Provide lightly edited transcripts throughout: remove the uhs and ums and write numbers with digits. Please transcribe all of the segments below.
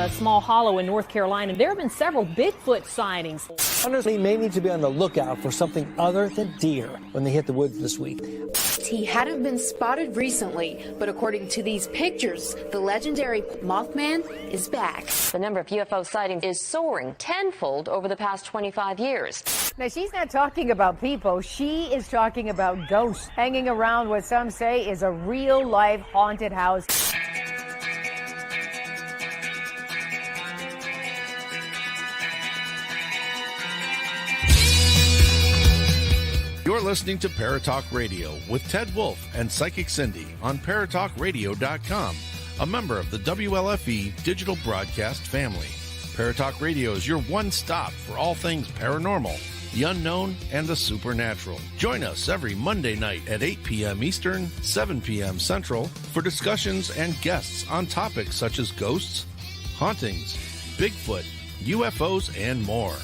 a small hollow in North Carolina. There have been several Bigfoot sightings. Hunters may need to be on the lookout for something other than deer when they hit the woods this week. He hadn't been spotted recently, but according to these pictures, the legendary Mothman is back. The number of UFO sightings is soaring tenfold over the past 25 years. Now, she's not talking about people. She is talking about ghosts hanging around what some say is a real-life haunted house. You're listening to Paratalkradio with Ted Wolf and Psychic Cindy on Paratalkradio.com, a member of the WLFE digital broadcast family. Paratalkradio is your one-stop for all things paranormal, the unknown, and the supernatural. Join us every Monday night at 8 p.m. Eastern, 7 p.m. Central for discussions and guests on topics such as ghosts, hauntings, Bigfoot, UFOs, and more.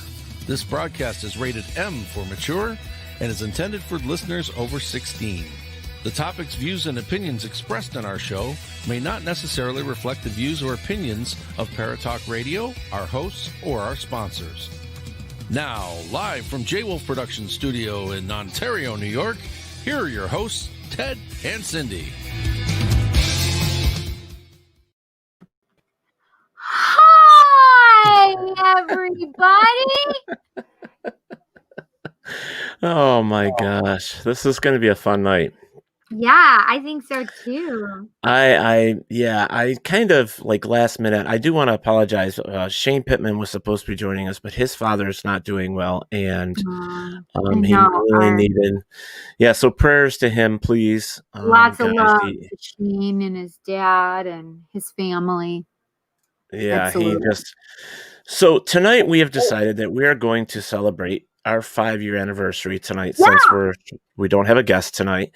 This broadcast is rated M for mature and is intended for listeners over 16. The topics, views, and opinions expressed on our show may not necessarily reflect the views or opinions of Paratalk Radio, our hosts, or our sponsors. Now, live from J. Wolf Production Studio in Ontario, New York, here are your hosts, Ted and Cindy. Hi, everybody. Oh my gosh, this is going to be a fun night. Yeah, I think so too. I kind of like last minute. I do want to apologize. Shane Pittman was supposed to be joining us, but his father's not doing well, and he really needed. Yeah, so prayers to him, please. Lots of love to Shane and his dad and his family. Yeah, Absolutely. So tonight we have decided that we are going to celebrate our 5-year anniversary tonight, since we don't have a guest tonight.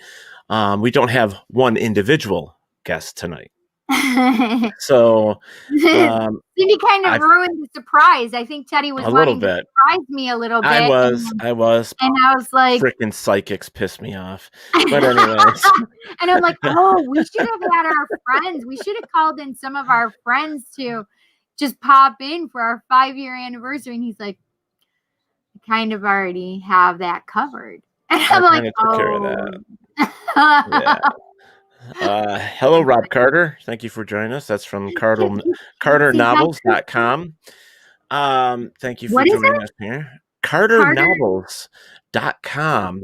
We don't have one individual guest tonight. So Cindy kind of ruined the surprise. I think Teddy was wanting to surprise me a little bit. I was. And I was like, freaking psychics piss me off. But anyways. And I'm like, oh, we should have had our friends. We should have called in some of our friends to just pop in for our 5-year anniversary. And he's like, kind of already have that covered. And I'm like, took care of that. Yeah. Hello, Rob Carter. Thank you for joining us. That's from CarterNovels.com. Thank you for joining us here. CarterNovels.com.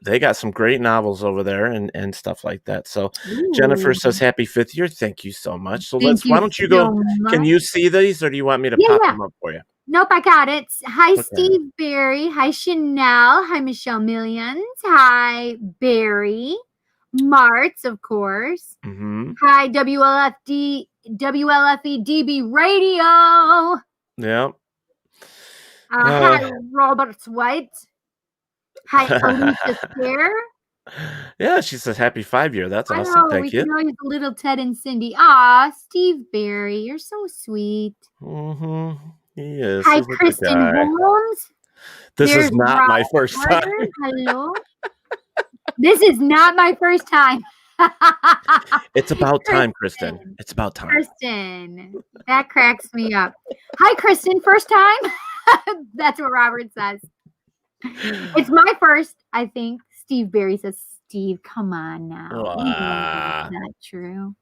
They got some great novels over there and stuff like that. So Jennifer says happy 5th year. Thank you so much. So why don't you go? Can you see these, or do you want me to pop them up for you? Nope, I got it. Hi, Steve Barry. Hi, Chanel. Hi, Michelle Millions. Hi, Barry. Martz, of course. Mm-hmm. Hi, WLFE DB Radio. Yep. Hi, Robert White. Hi, Alicia Spear. Yeah, she says happy 5-year. That's awesome. Thank you. We can always little Ted and Cindy. Steve Barry, you're so sweet. Mm-hmm. He is. Hi, Kristen Holmes. This is not my first time. Hello. This is not my first time. It's about time, Kristen. It's about time. Kristen. That cracks me up. Hi, Kristen. First time? That's what Robert says. It's my first, I think. Steve Barry says, Steve, come on now. That's not true.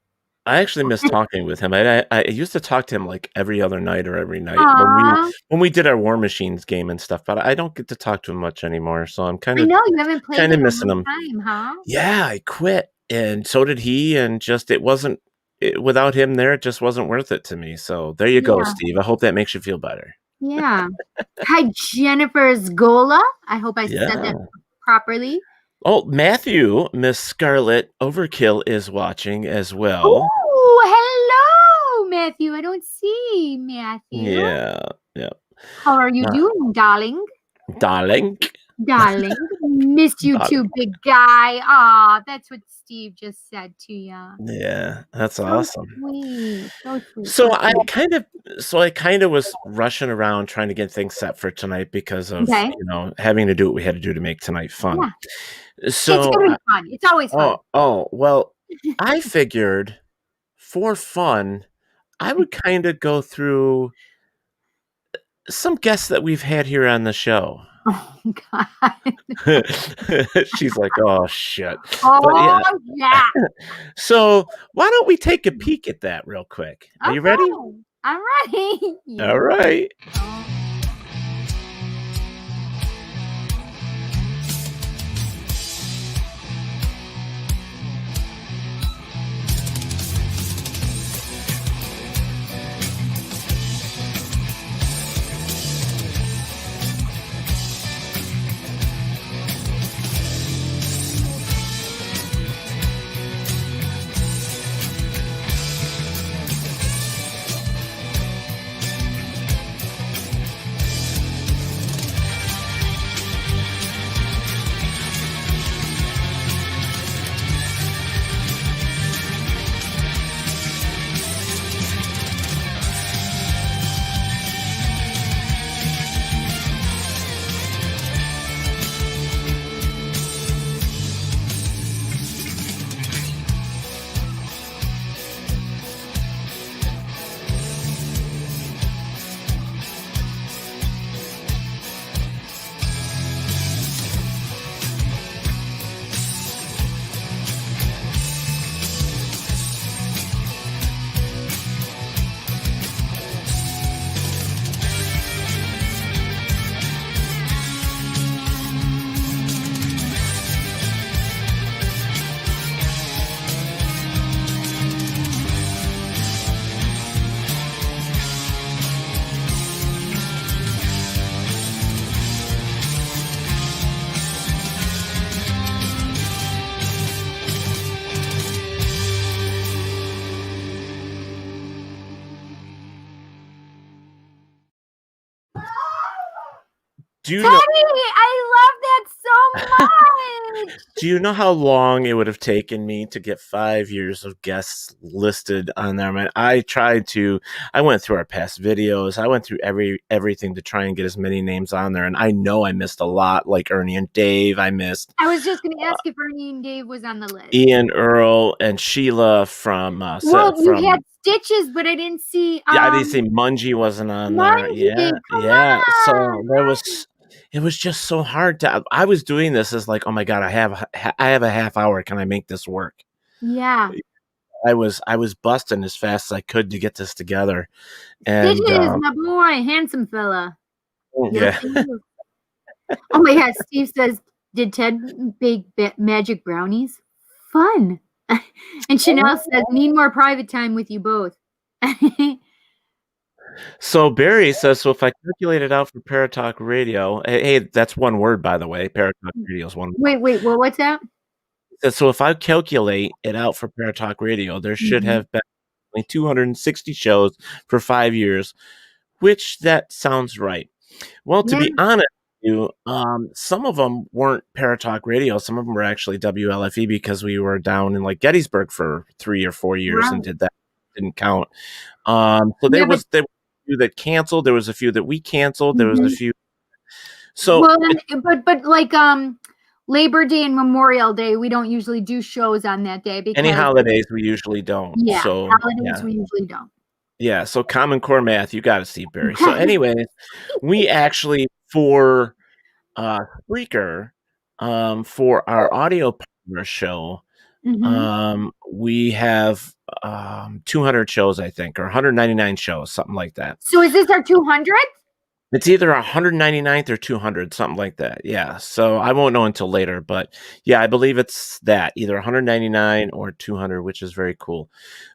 I actually miss talking with him. I used to talk to him like every other night or every night when we did our War Machines game and stuff, but I don't get to talk to him much anymore. So I'm kind of you haven't played kind of missing him. Time, huh? Yeah, I quit, and so did he, and without him there, it just wasn't worth it to me. So there you go, Steve. I hope that makes you feel better. Yeah. Hi, Jennifer Zgola. I hope I said that properly. Oh, Matthew, Miss Scarlet Overkill is watching as well. Oh, hello, Matthew. I don't see Matthew. Yeah. How are you doing, darling? Darling. Missed you too, big guy. That's what Steve just said to you. Yeah, that's awesome. Sweet. So sweet. So I kind of was rushing around trying to get things set for tonight because of having to do what we had to do to make tonight fun. Yeah. So it's gonna be fun. It's always fun. Oh, well, I figured for fun, I would kind of go through some guests that we've had here on the show. Oh, God. She's like, oh, shit. Oh, But yeah. So why don't we take a peek at that real quick? Are you ready? I'm ready. All right. Do you Teddy, know? I love that so much. Do you know how long it would have taken me to get 5 years of guests listed on there? Man, I went through our past videos. I went through everything to try and get as many names on there. And I know I missed a lot, like Ernie and Dave. I missed I was just going to ask if Ernie and Dave was on the list. Ian Earl and Sheila from You had Stitches, but I didn't see. I didn't see Mungie wasn't on there. Yeah, come So on. it was just so hard to. I was doing this as like, oh my god, I have a half hour. Can I make this work? Yeah. I was busting as fast as I could to get this together. And Stitches, my boy, handsome fella. yeah. Oh my God, Steve says, did Ted bake magic brownies? Fun. And Chanel says, need more private time with you both. So Barry says, so if I calculate it out for Paratalk Radio, hey, that's one word, by the way. Paratalk Radio is one word. Wait, well, what's that? So if I calculate it out for Paratalk Radio, there should have been only 260 shows for 5 years, which that sounds right. Well, to be honest with you, some of them weren't Paratalk Radio. Some of them were actually WLFE because we were down in like Gettysburg for 3 or 4 years and did that. Didn't count. So there were a few that canceled. There was a few that we canceled. There was a few. So, but like Labor Day and Memorial Day, we don't usually do shows on that day because any holidays we usually don't. Yeah, so, holidays we usually don't. Yeah, so Common Core math, you got it, Steve Barry. So anyways, we actually for Spreaker, for our audio partner show, we have 200 shows, I think, or 199 shows, something like that. So is this our 200th? It's either 199th or 200, something like that. Yeah. So I won't know until later, but yeah, I believe it's that either 199 or 200, which is very cool.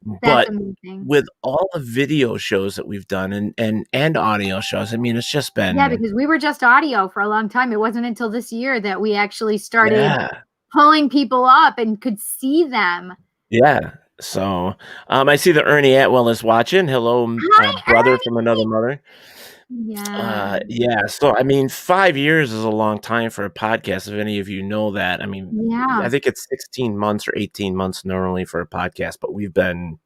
That's but amazing. With all the video shows that we've done and audio shows, I mean, it's just been. Yeah, because we were just audio for a long time. It wasn't until this year that we actually started pulling people up and could see them. Yeah. So I see that Ernie Atwell is watching. Hello, brother Ernie. From another mother. Yeah. So I mean, 5 years is a long time for a podcast. If any of you know that, I mean, I think it's 16 months or 18 months normally for a podcast, but we've been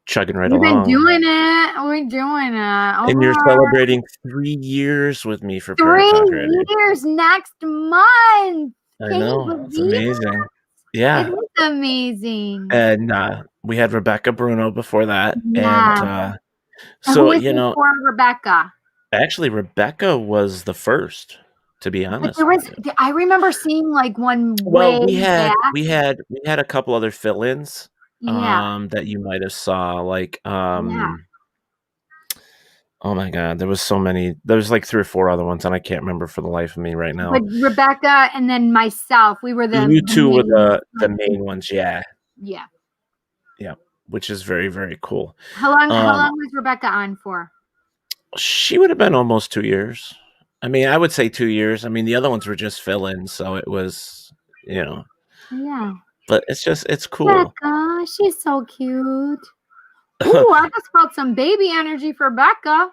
chugging along. We're doing it. We're doing it. And you're celebrating 3 years with me for 3 years next month. I know. It's amazing. Yeah. It was amazing. And we had Rebecca Bruno before that. Yeah. And Who so, was before Rebecca? actually, Rebecca was the first, to be But honest there with was, you. I remember seeing like one Well, way back. we had a couple other fill-ins Yeah. that you might have saw, like Yeah. oh my God, there was so many. There's like 3 or 4 other ones, and I can't remember for the life of me right now. But Rebecca and then myself, we were the You two were the main- main ones, yeah, Yeah. which is very, very cool. How long was Rebecca on for? She would have been almost 2 years. I mean, I would say 2 years. I mean, the other ones were just fill-ins, so it was, Yeah. But it's cool. Becca, she's so cute. Ooh, I just felt some baby energy for Becca.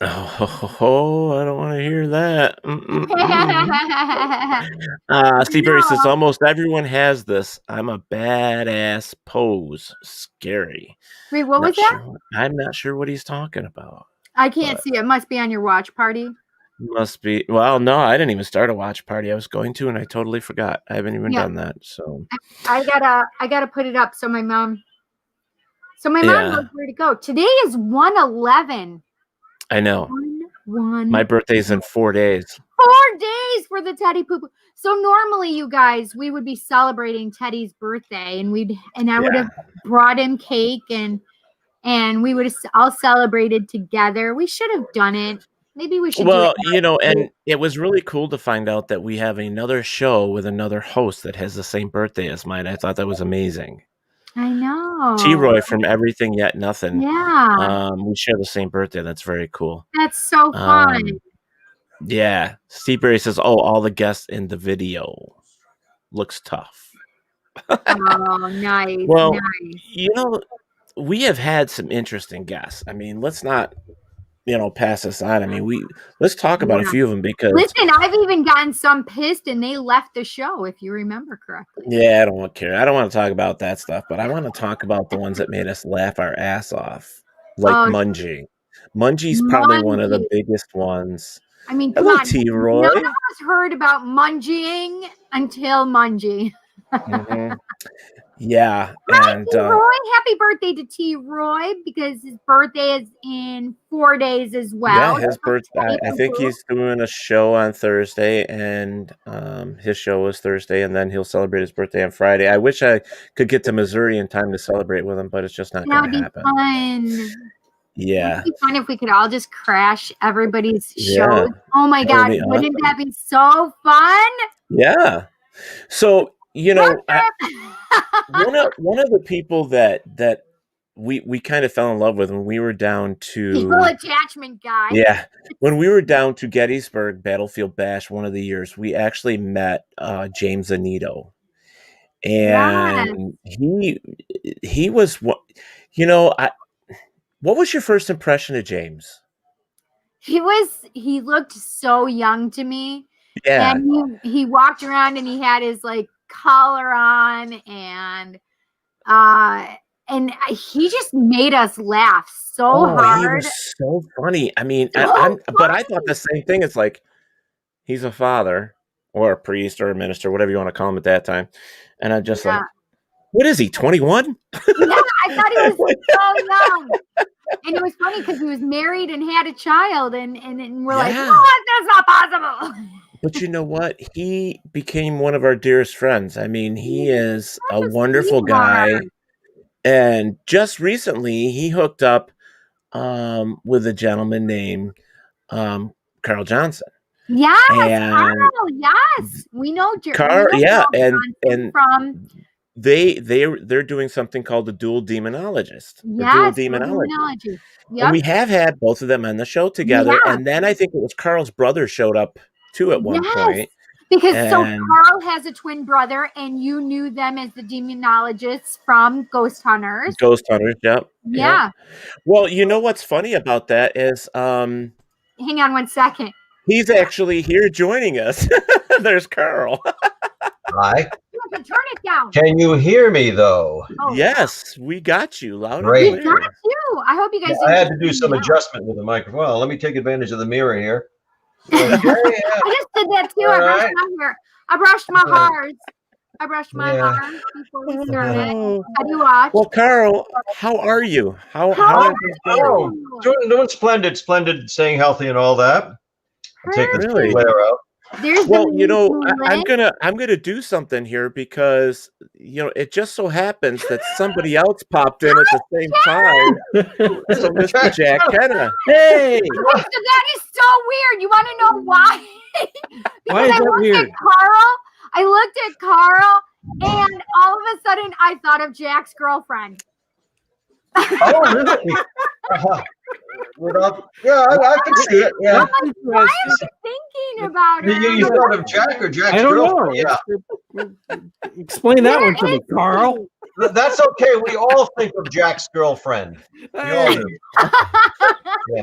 Oh, I don't want to hear that. Steve Berry says almost everyone has this. I'm a badass pose. Scary. Wait, what was that? I'm not sure what he's talking about. I can't see it. It must be on your watch party. Must be. Well, no, I didn't even start a watch party. I was going to, and I totally forgot. I haven't even done that. So I gotta put it up so my mom knows where to go. Today is 1/11. I know. 1/1. My birthday's in 4 days. 4 days for the Teddy Poo Poo. So normally, you guys, we would be celebrating Teddy's birthday, and I would have brought him cake, and we would have all celebrated together. We should have done it. Maybe we should. Well, and it was really cool to find out that we have another show with another host that has the same birthday as mine. I thought that was amazing. I know. T-Roy from Everything Yet Nothing. Yeah. We share the same birthday. That's very cool. That's so fun. Yeah. Steve Berry says, "Oh, all the guests in the video looks tough." Oh, nice. Well, nice. We have had some interesting guests. I mean, let's not, pass this on. I mean, let's talk about a few of them because listen, I've even gotten some pissed and they left the show, if you remember correctly. Yeah, I don't care. I don't want to talk about that stuff, but I want to talk about the ones that made us laugh our ass off, like Mungie. Mungie's probably one of the biggest ones. I mean, hello, come on. T-Roy. None of us heard about munging until Mungie. Mm-hmm. Yeah. Hi, and T-Roy. Happy birthday to T-Roy because his birthday is in 4 days as well. Yeah, his birthday. I think he's doing a show on Thursday, and his show is Thursday, and then he'll celebrate his birthday on Friday. I wish I could get to Missouri in time to celebrate with him, but it's just not going to happen. Fun. Yeah. It would be fun if we could all just crash everybody's shows. Oh my God. Wouldn't that be so fun? Yeah. So, one of the people that we kind of fell in love with when we were down to Equal attachment guy. Yeah. When we were down to Gettysburg Battlefield Bash one of the years, we actually met James Anito. And he was what was your first impression of James? He looked so young to me. Yeah. And he walked around and he had his like collar on and he just made us laugh so hard. He was so funny. I mean, but I thought the same thing. It's like he's a father or a priest or a minister, whatever you want to call him at that time. And I'm just like, what is he, 21? Yeah, I thought he was so young. And it was funny because he was married and had a child, and we're like, what? That's not possible. But you know what? He became one of our dearest friends. I mean, he is a wonderful guy. And just recently, he hooked up with a gentleman named Carl Johnson. Yes, Carl. Yes, we know Carl. Yeah, and from they're doing something called the Dual Demonologist. Yes, Dual Demonology. Yep. And we have had both of them on the show together. Yeah. And then I think it was Carl's brother showed up too at one point. Because so Carl has a twin brother, and you knew them as the demonologists from Ghost Hunters. Ghost Hunters, yep. Yeah. Well, you know what's funny about that is hang on 1 second. He's actually here joining us. There's Carl. Hi. Turn it down. Can you hear me though? Oh, yes, we got you loud. Great. We got you. I hope you guys. I had to do some adjustment with the microphone. Well, let me take advantage of the mirror here. Okay, I just did that too. I brushed my hair. I brushed my I brushed my arm before we started. Oh. How do you watch? Well, Carl, how are you? How How is it going? Doing splendid, staying healthy and all that. Take the Really? glare out. There's Well, the you know, movement. I'm gonna do something here because it just so happens that somebody else popped in at the same time. So Mr. Jack Kenna. Hey! Wait, so that is so weird. You want to know why? Why is I that looked weird? at Carl. I looked at Carl, and all of a sudden, I thought of Jack's girlfriend. Oh, really? I can see it. Yeah. I'm like, why am I thinking about her? You thought of Jack or Jack's I don't girlfriend? know. Yeah. Explain that one to me, Carl. That's okay. We all think of Jack's girlfriend. We all Hey, do.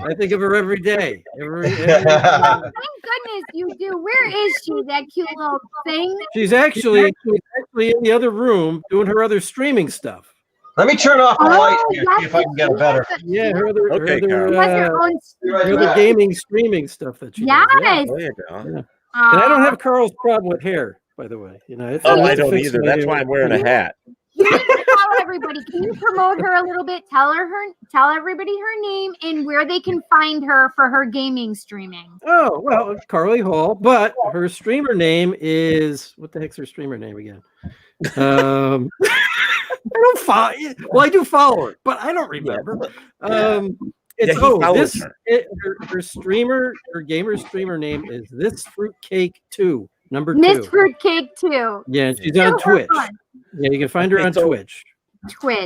I think of her every day. Every Thank goodness you do. Where is she? That cute little thing. She's actually in the other room doing her other streaming stuff. Let me turn off the lights here, yes, see if I can get a better. Yeah, her other, Okay, Carl. She has her own. her other gaming streaming stuff that she does. Yes. There you go. And I don't have Carl's problem with hair, by the way. It's Oh, I to don't fix either. my That's hair. why I'm wearing a hat. You need to tell everybody. Can you promote her a little bit? Tell everybody her name and where they can find her for her gaming streaming. Oh, well, Carly Hall, but her streamer name is what the heck's her streamer name again? I don't follow. Well, I do follow her, but I don't remember. It's her gamer streamer name is This Fruitcake 2, number 2. Miss Fruitcake 2. Yeah, she's on Twitch. Fun. Yeah, you can find her on Twitch.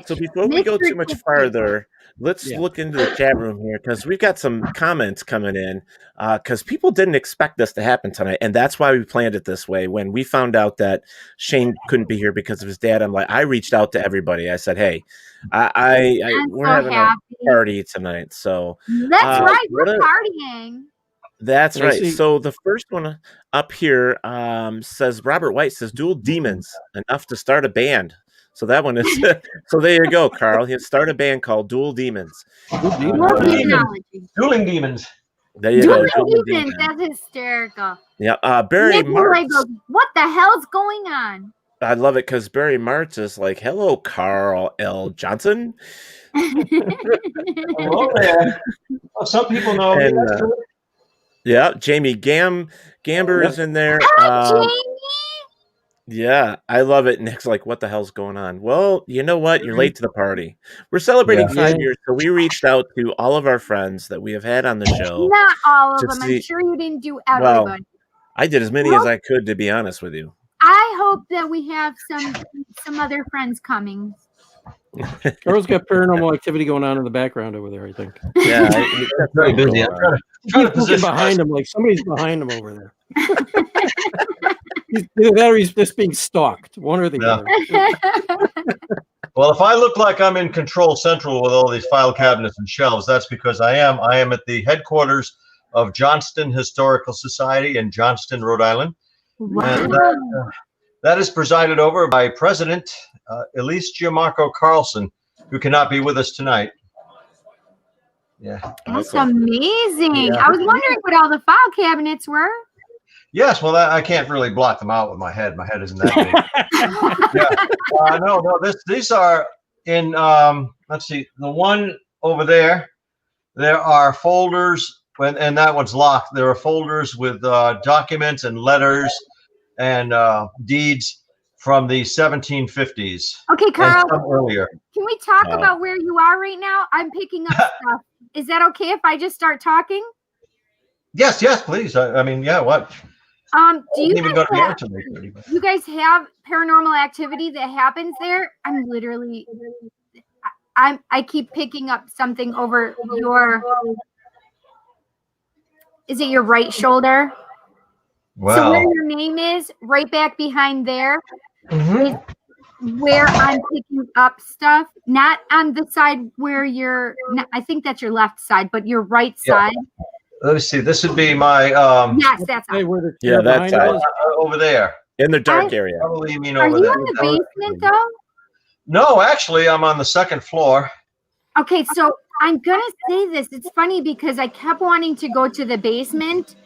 So before we go too much farther, let's look into the chat room here because we've got some comments coming in because people didn't expect this to happen tonight, and that's why we planned it this way. When we found out that Shane couldn't be here because of his dad, I reached out to everybody. I said, "Hey, we're having a party tonight, so that's right, we're partying." That's right. So the first one up here says Robert White says dual demons enough to start a band. So that one is so there you go, Carl. He started a band called Dual Demons. Dueling Demons. There you go. Dueling Demons. That's hysterical. Yeah. Barry Martz. Goes, what the hell's going on? I love it because Barry Martz is like, hello, Carl L. Johnson. Hello there. Well, some people know. And, yeah, Jamie Gamber is in there. Jamie. Yeah, I love it. Nick's like, what the hell's going on? Well, you know what? You're late to the party. We're celebrating 5 years, so we reached out to all of our friends that we have had on the show. Not all of them. I'm sure you didn't do everybody. Well, I did as many as I could, to be honest with you. I hope that we have some other friends coming. Carl's got paranormal activity going on in the background over there, I think. Yeah, that's very busy. I'm trying to looking behind him, like somebody's behind him over there. Either that or he's just being stalked, one or the other. Well, if I look like I'm in Control Central with all these file cabinets and shelves, that's because I am. I am at the headquarters of Johnston Historical Society in Johnston, Rhode Island. Wow. And that is presided over by President Elise Gianmarco Carlson, who cannot be with us tonight. Yeah. That's amazing. Yeah. I was wondering what all the file cabinets were. Yes, well, I can't really block them out with my head. My head isn't that big. No. These are in. Let's see. The one over there. There are folders, and that one's locked. There are folders with documents and letters and deeds from the 1750s. Okay, Carl. Earlier. Can we talk about where you are right now? I'm picking up stuff. Is that okay if I just start talking? Yes, please. I mean, yeah. What? Do you guys have paranormal activity that happens there? I keep picking up something over your. Is it your right shoulder? Wow. So where your name is, right back behind there, is where I'm picking up stuff. Not on the side where I think that's your left side, but your right side. Let me see. This would be my. Yes, that's that's over there in the dark area. Probably you mean Are over you there. in the basement though? No, actually, I'm on the second floor. Okay, so I'm gonna say this. It's funny because I kept wanting to go to the basement,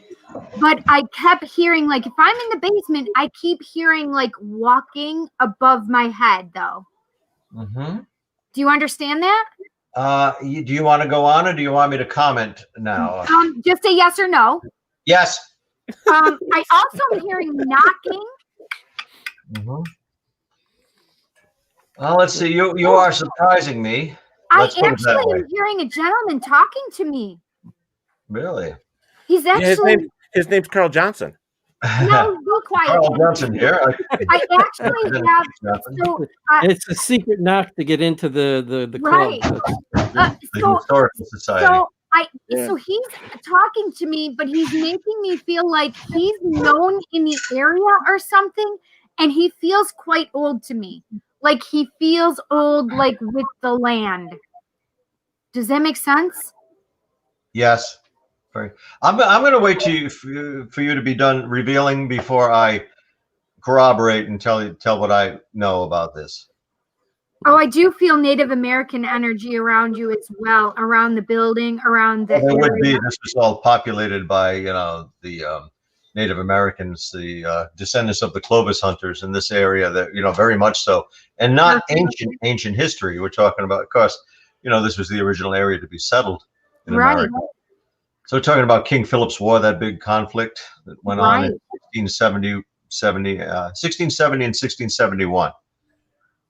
But I kept hearing, like, if I'm in the basement, I keep hearing, like, walking above my head, though. Mm-hmm. Do you understand that? Do you want to go on, or do you want me to comment now? Just say yes or no. Yes. I also am hearing knocking. Mm-hmm. Well, let's see. You are surprising me. I Let's put it that actually way. am hearing a gentleman talking to me. Really? He's Yeah, actually his name's Carl Johnson. no, be quiet. Carl Johnson here. I actually have so It's a secret knock to get into the right. club. The Historical Society. So he's talking to me, but he's making me feel like he's known in the area or something, and he feels quite old to me. Like he feels old, like with the land. Does that make sense? Yes. I'm going to wait for you to be done revealing before I corroborate and tell what I know about this. Oh, I do feel Native American energy around you as well, around the building, around the There would be. area. This was all populated by the Native Americans, the descendants of the Clovis hunters in this area. That very much so, and not ancient history. We're talking about, of course, this was the original area to be settled in America. So we're talking about King Philip's War, that big conflict that went on in 1670 and 1671.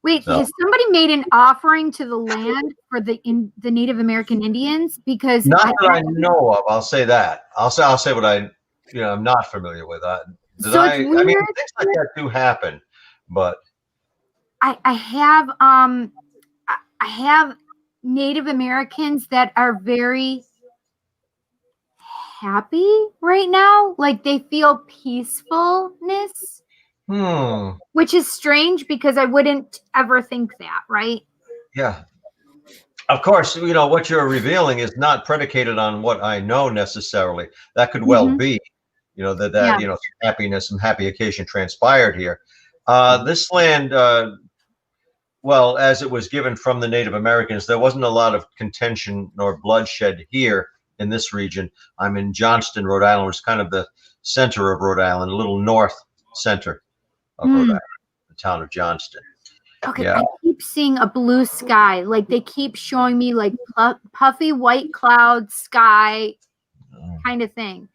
Wait, has somebody made an offering to the land for the Native American Indians? Because not that I know of. I'll say that. I'll say what I'm not familiar with. I mean, things like that do happen, but I have Native Americans that are very happy right now. Like they feel peacefulness. Which is strange because I wouldn't ever think that, right? Yeah. Of course, what you're revealing is not predicated on what I know necessarily. That could well be, that happiness and happy occasion transpired here. This land, well, as it was given from the Native Americans, there wasn't a lot of contention nor bloodshed here in this region. I'm in Johnston, Rhode Island, which is kind of the center of Rhode Island, a little north center of Rhode Island, the town of Johnston. Okay, yeah. I keep seeing a blue sky. Like they keep showing me like puffy white cloud sky kind of thing.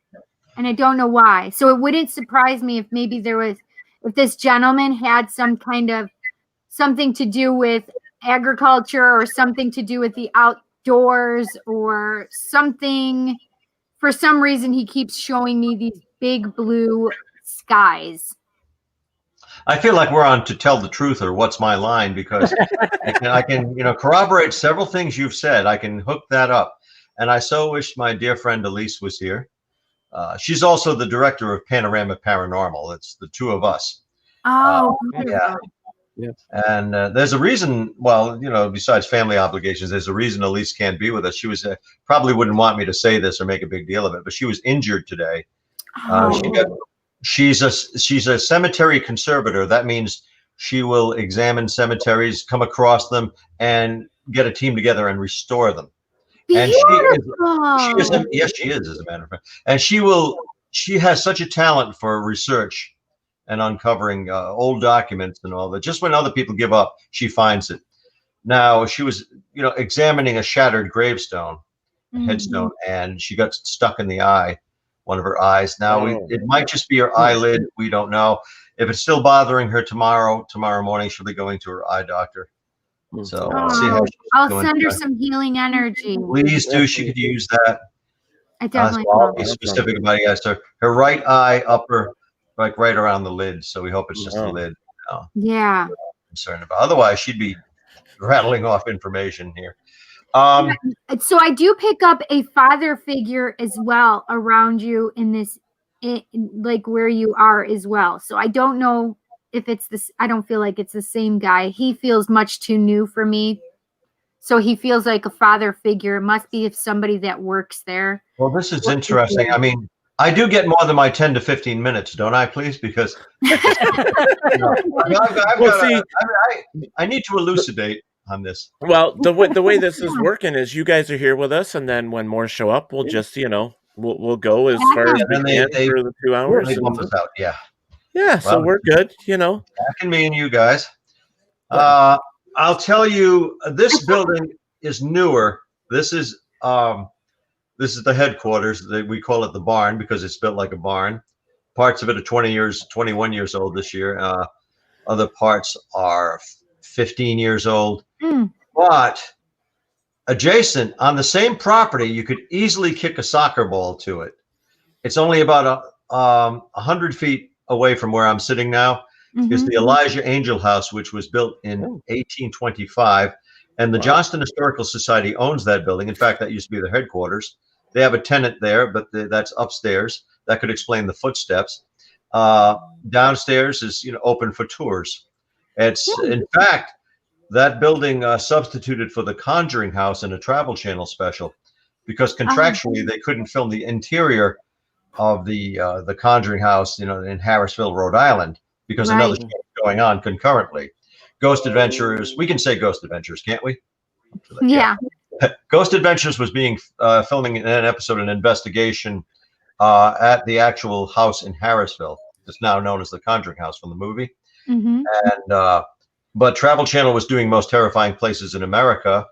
And I don't know why. So it wouldn't surprise me if maybe if this gentleman had some kind of something to do with agriculture or something to do with the outdoors or something. For some reason, he keeps showing me these big blue skies. I feel like we're on To Tell the Truth or What's My Line, because I can corroborate several things you've said. I can hook that up. And I so wish my dear friend Elise was here. She's also the director of Panorama Paranormal. It's the two of us. Oh, yeah. And there's a reason, well, besides family obligations, there's a reason Elise can't be with us. She was probably wouldn't want me to say this or make a big deal of it, but she was injured today. She's a cemetery conservator. That means she will examine cemeteries, come across them, and get a team together and restore them. Beautiful. And yes, she is, as a matter of fact. And she has such a talent for research and uncovering old documents and all that. Just when other people give up, she finds it. Now, she was, examining a shattered gravestone, headstone, and she got stuck in the eye. One of her eyes. Now it might just be her eyelid. We don't know. If it's still bothering her tomorrow morning, she'll be going to her eye doctor. So see how I'll send her some healing energy. Please do. She could use that. I definitely I'll be specific about it. Yes, her right eye, upper, like right around the lid. So we hope it's just the lid. Yeah. I'm concerned about. Otherwise, she'd be rattling off information here. So I do pick up a father figure as well around you in this, like where you are as well. So I don't know if it's this. I don't feel like it's the same guy. He feels much too new for me. So he feels like a father figure. It must be somebody that works there. Well, this is interesting. I mean, I do get more than my 10 to 15 minutes, don't I, please? Because I need to elucidate on this. Well, the way this is working is you guys are here with us, and then when more show up, we'll just we'll go as far as we And can they for the 2 hours. they bump us out. Yeah. Yeah, so Well, we're good, you know. That can me and you guys. I'll tell you, this building is newer. This is the headquarters. We call it the barn because it's built like a barn. Parts of it are 21 years old this year. Other parts are 15 years old. But adjacent on the same property, you could easily kick a soccer ball to it. It's only about 100 feet away from where I'm sitting now. Is the Elijah Angel House, which was built in 1825. And the Johnston Historical Society owns that building. In fact, that used to be their headquarters. They have a tenant there, but that's upstairs. That could explain the footsteps. Downstairs is open for tours. It's in fact, that building substituted for the Conjuring House in a Travel Channel special because contractually they couldn't film the interior of the Conjuring House, in Harrisville, Rhode Island, because another show was going on concurrently. Ghost Adventures, we can say Ghost Adventures, can't we? Yeah. Ghost Adventures was being filming an episode, an investigation at the actual house in Harrisville. It's now known as the Conjuring House from the movie. And but Travel Channel was doing Most Terrifying Places in America,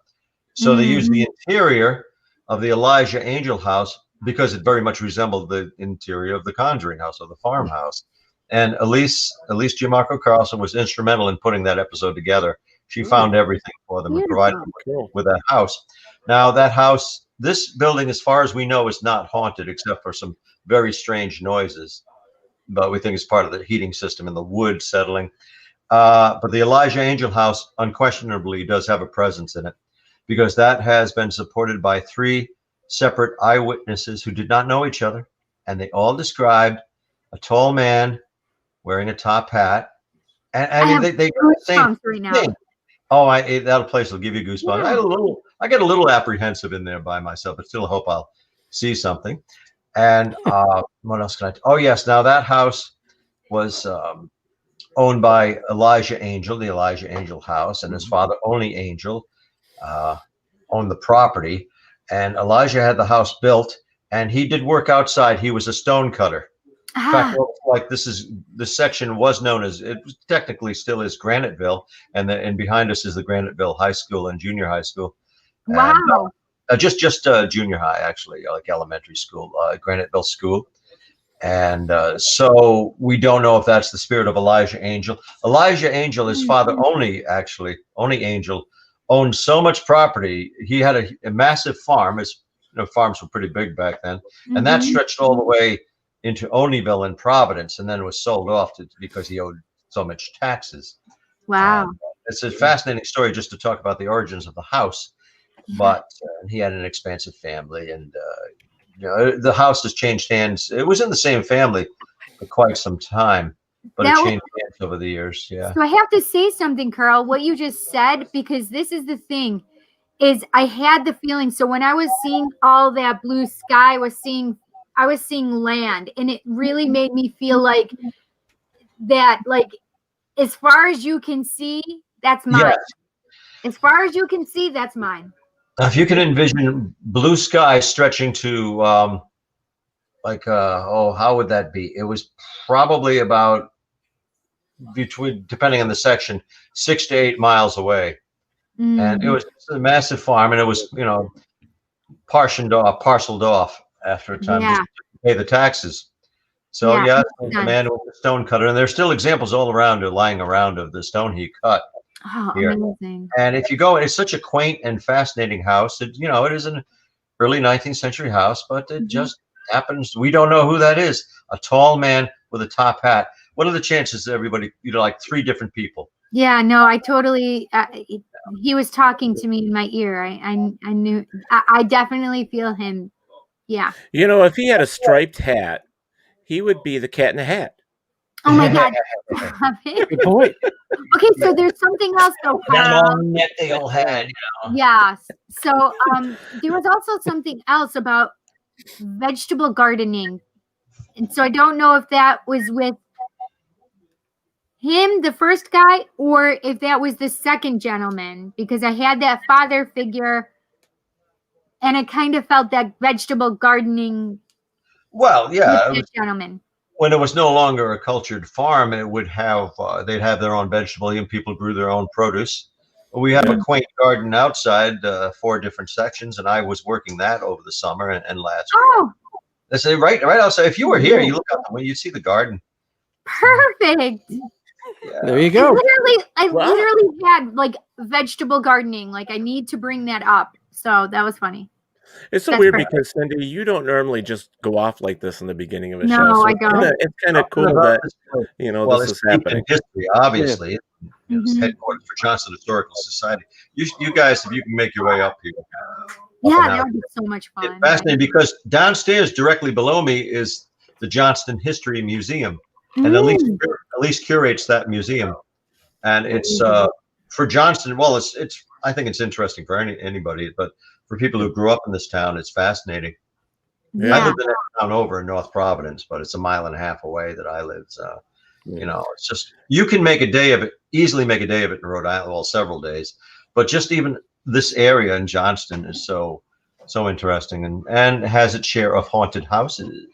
so they used the interior of the Elijah Angel House because it very much resembled the interior of the Conjuring House or the farmhouse. And Elise Gianmarco Carlson was instrumental in putting that episode together. She found everything for them and provided them with that house. Now that house, this building, as far as we know, is not haunted except for some very strange noises. But we think it's part of the heating system and the wood settling. But the Elijah Angel House unquestionably does have a presence in it because that has been supported by 3 separate eyewitnesses who did not know each other. And they all described a tall man wearing a top hat. And I mean, they goosebumps right now. Oh, that place will give you goosebumps. Yeah. I get a little apprehensive in there by myself, but still hope I'll see something. And what else can I? Oh, yes. Now that house was owned by Elijah Angel, the Elijah Angel House, and his father, Only Angel, owned the property. And Elijah had the house built, and he did work outside. He was a stone cutter. In fact, like this section was known as, it technically still is Graniteville, and behind us is the Graniteville High School and Junior High School. Wow. And, just junior high, actually, like elementary school, Graniteville School. And so we don't know if that's the spirit of Elijah Angel. Elijah Angel, his father, Only Angel, owned so much property. He had a massive farm. Farms were pretty big back then, and that stretched all the way into Oneyville and Providence, and then was sold off because he owed so much taxes. Wow. It's a fascinating story just to talk about the origins of the house, but he had an expansive family, and the house has changed hands. It was in the same family for quite some time, but it changed hands over the years. Yeah. So I have to say something, Carl, what you just said, because this is the thing, is I had the feeling. So when I was seeing all that blue sky, I was seeing land, and it really made me feel like that, like, as far as you can see, that's mine. Yes. As far as you can see, that's mine. Now, if you can envision blue sky stretching to, how would that be? It was probably about depending on the section, 6 to 8 miles away. And it was a massive farm, and it was, parceled off after a time just to pay the taxes. So the man with the stone cutter, and there's still examples all around lying around of the stone he cut. Oh, here. Amazing. And if you go, it's such a quaint and fascinating house. It is an early 19th century house, but it just happens. We don't know who that is. A tall man with a top hat. What are the chances that everybody, like 3 different people? Yeah, no, I totally, he was talking to me in my ear. I knew, I definitely feel him. Yeah. If he had a striped hat, he would be the Cat in the Hat. Oh my God. Good point. Okay, so there's something else though. That long neck they all had, Yeah. So there was also something else about vegetable gardening. And so I don't know if that was with him, the first guy, or if that was the second gentleman, because I had that father figure and I kind of felt that vegetable gardening Well, yeah. With that gentleman. When it was no longer a cultured farm, it would have they'd have their own vegetable, and people grew their own produce. We have a quaint garden outside, 4 different sections, and I was working that over the summer and last year. Oh, They say right outside. If you were here, you look out the window, you see the garden. perfect. There you go. I literally had like vegetable gardening. Like I need to bring that up. So that was funny. It's so That's weird perfect. because Cindy, you don't normally just go off like this in the beginning of a No, show. So I don't. it's kind of cool that Well, this it's is deep in happening. history, obviously. It's Mhm. headquarters for Johnson Historical Society. You guys, if you can make your way up here. Yeah, and that out. would be so much It's fun. fascinating because downstairs, directly below me, is the Johnston History Museum, and Elise curates that museum, and it's for Johnston. Well, it's I think it's interesting for anybody, but for people who grew up in this town, it's fascinating. I Yeah. live the next town over in North Providence, but it's a mile and a half away that I live. So, it's just you can make a day of it, easily make a day of it in Rhode Island, well, several days, but just even this area in Johnston is so interesting and has its share of haunted houses.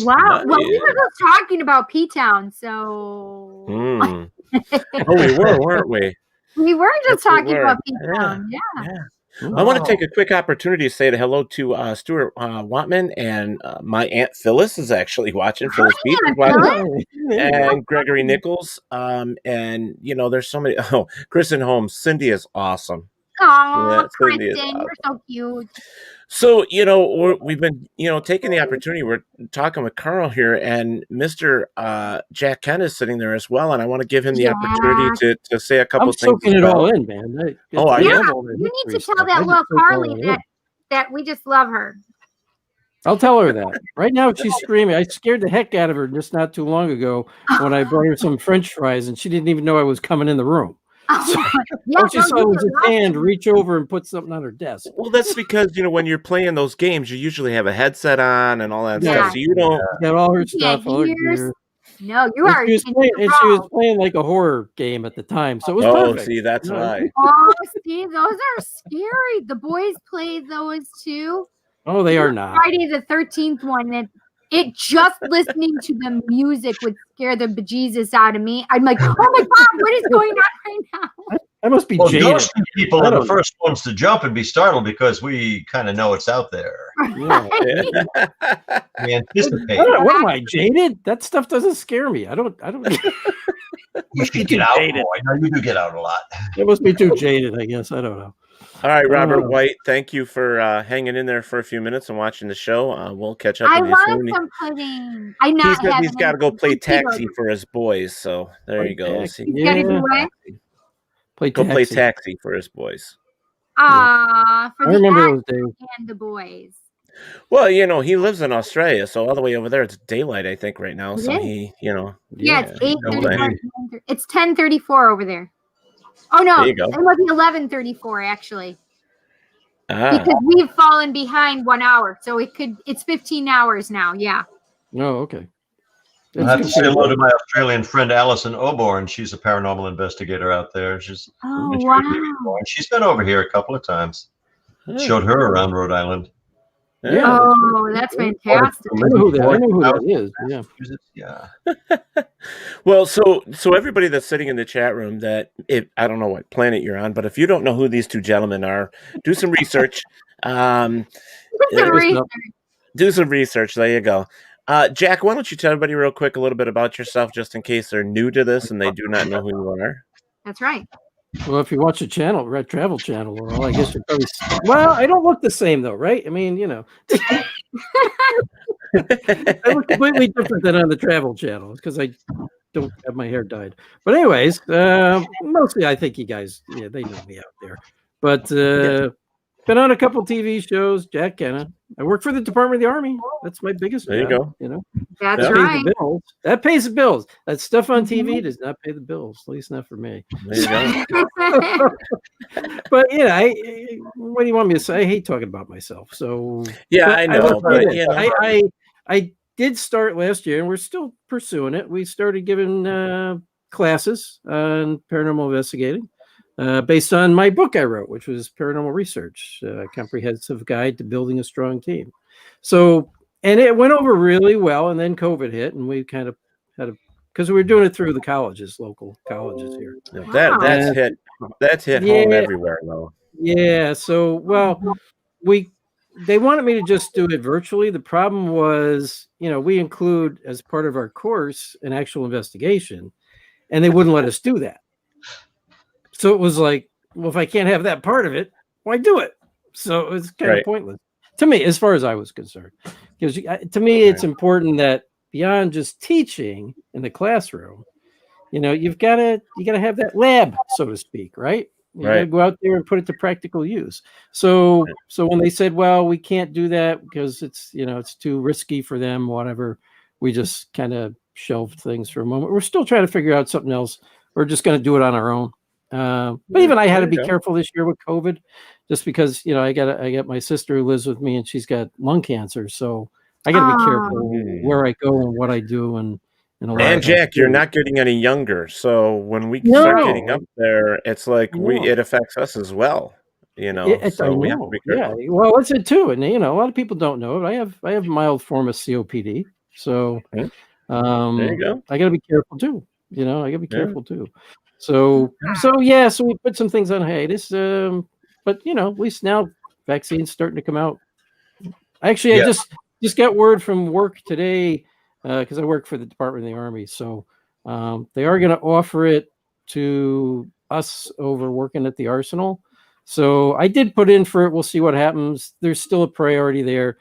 Wow. Nice. Well, we were just talking about P-Town, so Oh, we were, weren't we? we were just Yes, we talking were. about P-Town. Yeah. I want to take a quick opportunity to say hello to Stuart Watman, and my Aunt Phyllis is actually watching. Phyllis Beach is watching, and Gregory Nichols. And there's so many. Oh, Kristen Holmes, Cindy is awesome. Oh, Cindy is Kristen, awesome. you're so cute. So, we've been, taking the opportunity. We're talking with Carl here, and Mr. Jack Kent is sitting there as well. And I want to give him the opportunity to say a couple I'm things. soaking it all in, man. Are you? You need to tell that little Carly that we just love her. I'll tell her that. Right now she's screaming. I scared the heck out of her just not too long ago when I brought her some French fries and she didn't even know I was coming in the room. Yeah, She saw it was a hand reach over and put something on her desk. Well, that's because when you're playing those games, you usually have a headset on and all that stuff, so you don't got all her stuff. All her ears. gear. No, you And are. she was playing like a horror game at the time, so it was perfect. See, that's why. Oh, see, those are scary. The boys play those too. Oh, they are not. Friday the 13th one. And it just listening to the music would scare the bejesus out of me. I'm like, oh my God, what is going on right now? I must be jaded. Those two people are the first ones to jump and be startled because we kind of know it's out there. Yeah. We anticipate. What am I, jaded? That stuff doesn't scare me. I don't. You should get out more. I know you do get out a lot. It must be too jaded, I guess. I don't know. All right, Robert White, thank you for hanging in there for a few minutes and watching the show. We'll catch up with you soon. Want some pudding. I'm not He's got to go play taxi for his boys, so there you go. Play taxi for his boys. For I the remember those days. and the boys. Well, he lives in Australia, so all the way over there, it's daylight, I think, right now. So It he, Yeah, it's 8:34. It's 10:34 over there. Oh no, There you go. it must be 11:34 actually. Ah. Because we've fallen behind 1 hour, so it's 15 hours now. Yeah. Oh, okay. I have to say hello to my Australian friend Alison Oborn. She's a paranormal investigator out there. Oh wow. She's been over here a couple of times. Showed her around Rhode Island. Yeah. Oh, that's fantastic. I know who that is. Yeah. Yeah. Well, so everybody that's sitting in the chat room, I don't know what planet you're on, but if you don't know who these two gentlemen are, do some research. Do some research. There you go. Jack, why don't you tell everybody real quick a little bit about yourself, just in case they're new to this and they do not know who you are. That's right. Well, if you watch the channel, Red Travel Channel, well, I guess you're probably. Well, I don't look the same though, right? I mean, I look completely different than on the Travel Channel because I don't have my hair dyed. But anyways, mostly I think you guys, they know me out there. But been on a couple TV shows. Jack Kenna. I work for the Department of the Army. That's my biggest There job, you go. That's that right. pays the bills. That pays the bills. That stuff on TV does not pay the bills. At least not for me. There you go. But what do you want me to say? I hate talking about myself. So yeah, I know. I did start last year, and we're still pursuing it. We started giving classes on paranormal investigating. Based on my book I wrote, which was Paranormal Research, a comprehensive guide to building a strong team. So And it went over really well. And then COVID hit, and we kind of had a, because we were doing it through the colleges, local colleges here. That's hit home everywhere, though. Yeah. So, well, they wanted me to just do it virtually. The problem was, we include as part of our course an actual investigation, and they wouldn't let us do that. So it was like, well, if I can't have that part of it, why do it? So it was kind of pointless to me, as far as I was concerned. Because to me, it's important that beyond just teaching in the classroom, you got to have that lab, so to speak, right? You got to go out there and put it to practical use. So when they said, well, we can't do that because it's too risky for them, whatever, we just kind of shelved things for a moment. We're still trying to figure out something else. We're just going to do it on our own. But even I had to be careful this year with COVID, just because, I got my sister who lives with me, and she's got lung cancer. So I got to be careful where I go and what I do. And Jack, you're not getting any younger. So when we start getting up there, it's like it affects us as well. So we have to be careful. Yeah, well, it's it too. And, a lot of people don't know it. I have a mild form of COPD. So there you go. I got to be careful too. I got to be careful too. So we put some things on hiatus. But at least now vaccines starting to come out. Actually, I just got word from work today, because I work for the Department of the Army. So they are going to offer it to us over working at the Arsenal. So I did put in for it. We'll see what happens. There's still a priority there.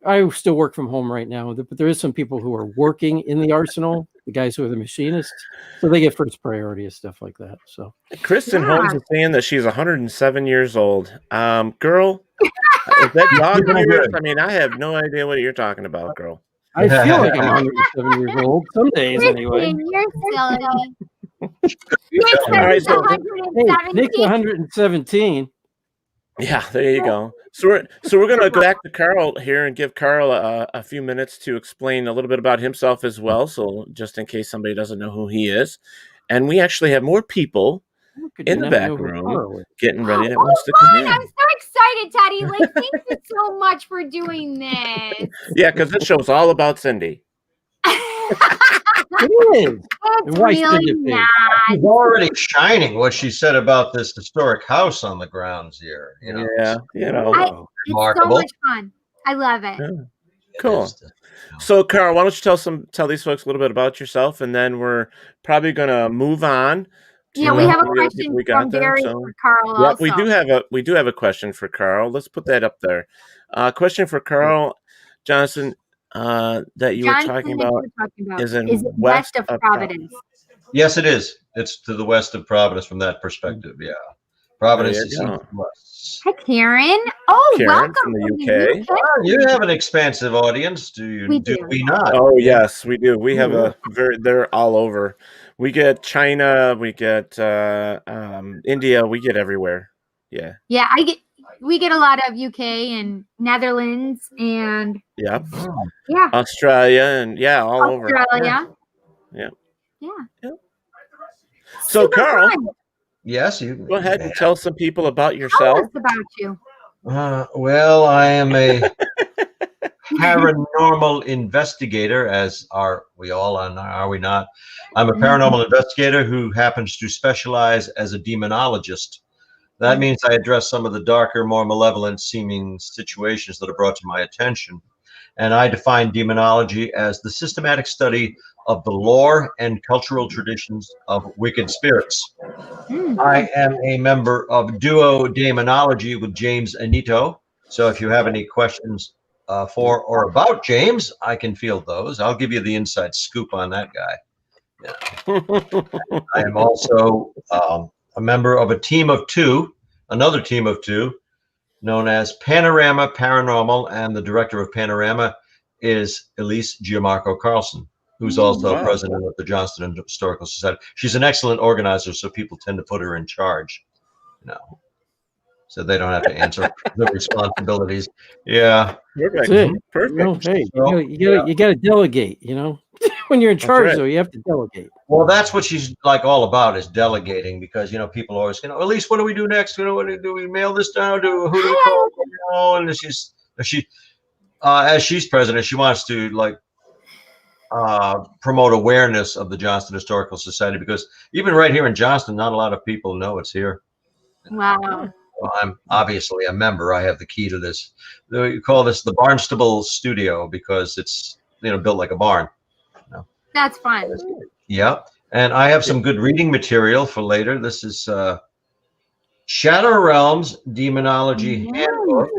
I still work from home right now, but there is some people who are working in the Arsenal, the guys who are the machinists, so they get first priority and stuff like that. So Kristen Holmes is saying that she's 107 years old. Girl, is that dog years? I mean, I have no idea what you're talking about, girl. I feel like I'm 107 years old some days anyway. You're silly. Nick's 117. Yeah, there you go. So we're going to go back to Carl here and give Carl a few minutes to explain a little bit about himself as well. So just in case somebody doesn't know who he is, and we actually have more people in the back room getting ready that wants to come in. I'm so excited, Teddy. Thank you so much for doing this. Yeah, because this show's all about Cindy. It is. It's really not. She's already shining what she said about this historic house on the grounds here. Yeah, remarkable. It's so much fun. I love it. Yeah. Cool. So, Carl, why don't you tell these folks a little bit about yourself, and then we're probably going to move on. Yeah, we have a question from Barry for Carl. Yeah, also. we do have a question for Carl. Let's put that up there. Question for Carl Johnson that you were talking about is it west of Providence. Yes, it is. It's to the west of Providence from that perspective. Yeah, Providence is west. Hi, Karen. Oh, Karen welcome from the UK. You have an expansive audience. Do we not? Oh yes, we do. We have they're all over. We get China, we get India, we get everywhere. Yeah. Yeah, we get a lot of UK and Netherlands and Australia and all over. Australia. Yeah. Yeah. So Carl, yes, you go ahead and tell some people about yourself. Tell us about you. Well, I am a paranormal investigator, as are we all, are we not? I'm a paranormal investigator who happens to specialize as a demonologist. That means I address some of the darker, more malevolent seeming situations that are brought to my attention. And I define demonology as the systematic study of the lore and cultural traditions of wicked spirits. I am a member of Duo Demonology with James Anito. So if you have any questions for or about James, I can field those. I'll give you the inside scoop on that guy. Yeah. I am also a member of a team of two, another team of two, known as Panorama Paranormal, and the director of Panorama is Elise Gianmarco Carlson, who's also president of the Johnston Historical Society. She's an excellent organizer, so people tend to put her in charge, so they don't have to answer the responsibilities. Yeah, perfect. Perfect. Hey, you got to delegate. When you're in charge, though, you have to delegate. Well, that's what she's all about, is delegating, because people always, Elise, what do we do next? What do we mail this down? Who do we call? And as she's president, she wants to promote awareness of the Johnston Historical Society, because even right here in Johnston, not a lot of people know it's here. Wow. Well, I'm obviously a member. I have the key to this. You call this the Barnstable Studio because it's built like a barn. That's fun. Yeah, and I have some good reading material for later. This is Shadow Realms Demonology Handbook,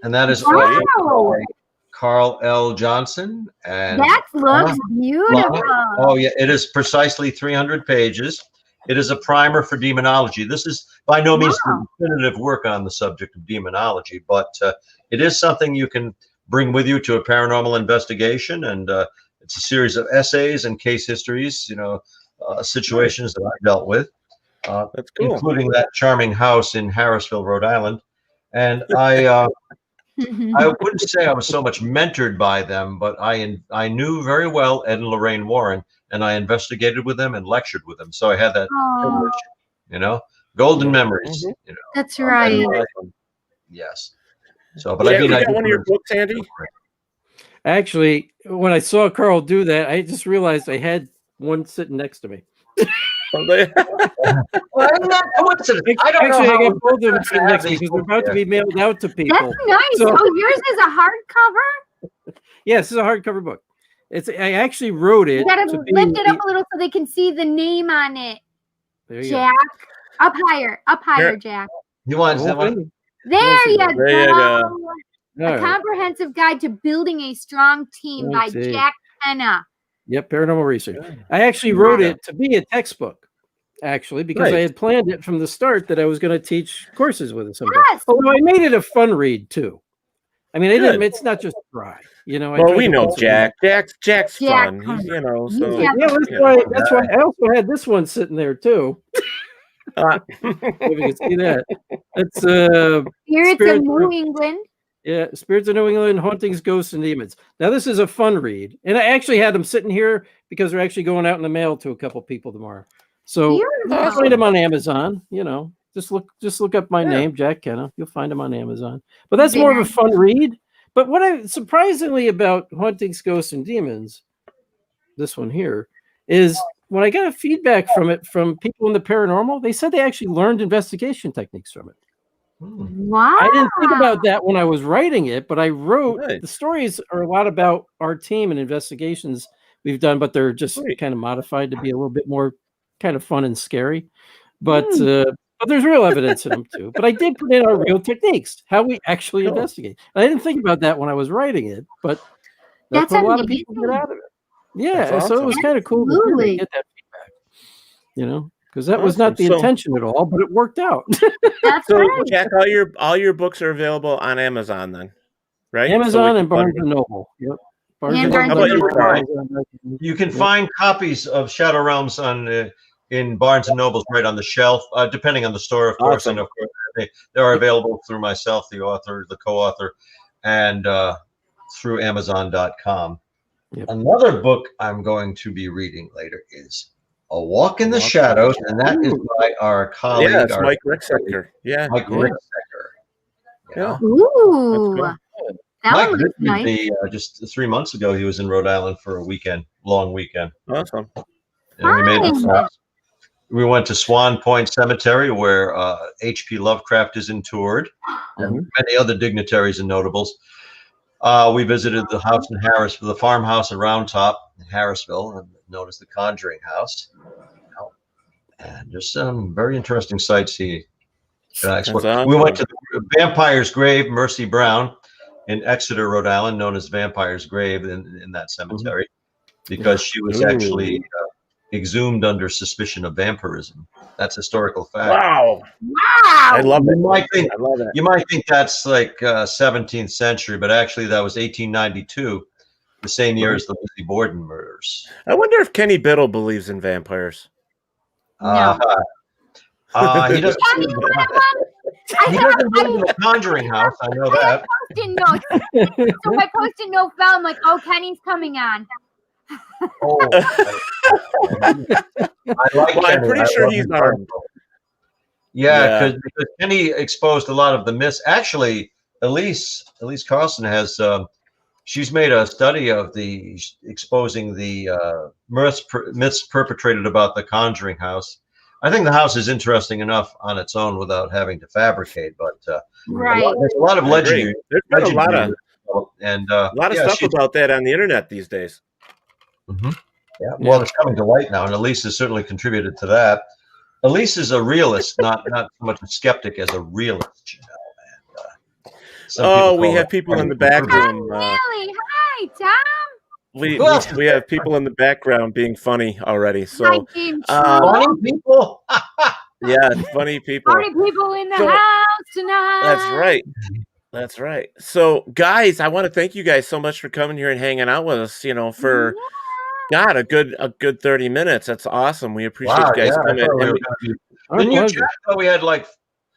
and that is authored by Carl L. Johnson. And that looks beautiful. Oh yeah, it is precisely 300 pages. It is a primer for demonology. This is by no means the definitive work on the subject of demonology, but it is something you can bring with you to a paranormal investigation, and it's a series of essays and case histories, situations that I've dealt with, That's cool. including that charming house in Harrisville, Rhode Island. And I wouldn't say I was so much mentored by them, but I knew very well Ed and Lorraine Warren, and I investigated with them and lectured with them. So I had that privilege, golden memories. That's right. Yes. So, but I got one of your books, Andy? Actually, when I saw Carl do that, I just realized I had one sitting next to me. Well, I'm not coincidence. I don't know I how got both of them sitting next to me because they're about to be mailed out to people. That's nice. So yours is a hardcover? Yes, this is a hardcover book. I actually wrote it. You gotta lift it up a little so they can see the name on it. There you Jack. go. Up higher, Jack. You want that one? There you go. A Right. comprehensive guide to building a strong team by Jack Penna. Yep, paranormal research. I actually wrote it to be a textbook, actually, because I had planned it from the start that I was going to teach courses with it someday. Yes. Although I made it a fun read too. I mean, it's not just dry, Well, we know Jack. Jack's fun. He's, so yeah, that's why I also had this one sitting there too. If you can see that. It's Spirits of New England. Yeah, Spirits of New England, Hauntings, Ghosts, and Demons. Now, this is a fun read. And I actually had them sitting here because they're actually going out in the mail to a couple people tomorrow. So you'll find them on Amazon, Just look up my name, Jack Kenna. You'll find them on Amazon. But that's more of a fun read. But what I surprisingly about Hauntings, Ghosts, and Demons, this one here, is when I got a feedback from people in the paranormal, they said they actually learned investigation techniques from it. Wow. I didn't think about that when I was writing it, but I wrote the stories are a lot about our team and investigations we've done, but they're just kind of modified to be a little bit more kind of fun and scary. But there's real evidence in them too. But I did put in our real techniques, how we actually investigate. And I didn't think about that when I was writing it, but that's what a lot of people get out of it. Yeah, so it was kind of cool to get that feedback. Because that was not the intention at all, but it worked out. So, Jack, all your books are available on Amazon then, right? Amazon and Barnes and Noble. Yep. You can find copies of Shadow Realms in Barnes and Nobles right on the shelf, depending on the store, of course. And of course, they are available through myself, the author, the co-author, and through Amazon.com. Yep. Another book I'm going to be reading later is A Walk in the Shadows, and that is by our colleague, Mike Ricksecker. Yeah, Mike Ricksecker. Yeah. Ooh, that Mike one looks nice. Me, just 3 months ago, he was in Rhode Island for a long weekend. Awesome. And we went to Swan Point Cemetery, where H.P. Lovecraft is interred, and many other dignitaries and notables. We visited the house in Harrisville, the farmhouse in Round Top in Harrisville, known as the Conjuring House. And just some very interesting sights he explored. Awesome. We went to the Vampire's Grave, Mercy Brown, in Exeter, Rhode Island, known as Vampire's Grave in that cemetery, because she was actually exhumed under suspicion of vampirism. That's historical fact. Wow. I love it. I love it. You might think that's like 17th century, but actually that was 1892, the same year as the Lizzie Borden murders. I wonder if Kenny Biddle believes in vampires. No. He doesn't. He doesn't live in the Conjuring House. I know that. Post-it notes. So my post-it note fell. I'm like, oh, Kenny's coming on. I like I'm pretty sure he's armed. Yeah, because Kenny exposed a lot of the myths. Actually, Elise Carlson has she's made a study of exposing the myths perpetrated about the Conjuring house. I think the house is interesting enough on its own without having to fabricate, but Right. there's a lot of legend. There's been a lot of yeah, stuff about that on the internet these days. Mm-hmm. Yeah, well, it's coming to light now, and Elise has certainly contributed to that. Elise is a realist, not so much a skeptic as a realist. You know, and, we have people in the back room. Really? Hi, Tom. We have people in the background being funny already. So funny people. Yeah, funny people. Funny people in the house tonight. That's right. So, guys, I want to thank you guys so much for coming here and hanging out with us. You know, for God, a good 30 minutes. That's awesome. We appreciate you guys coming. Didn't you chat? We had like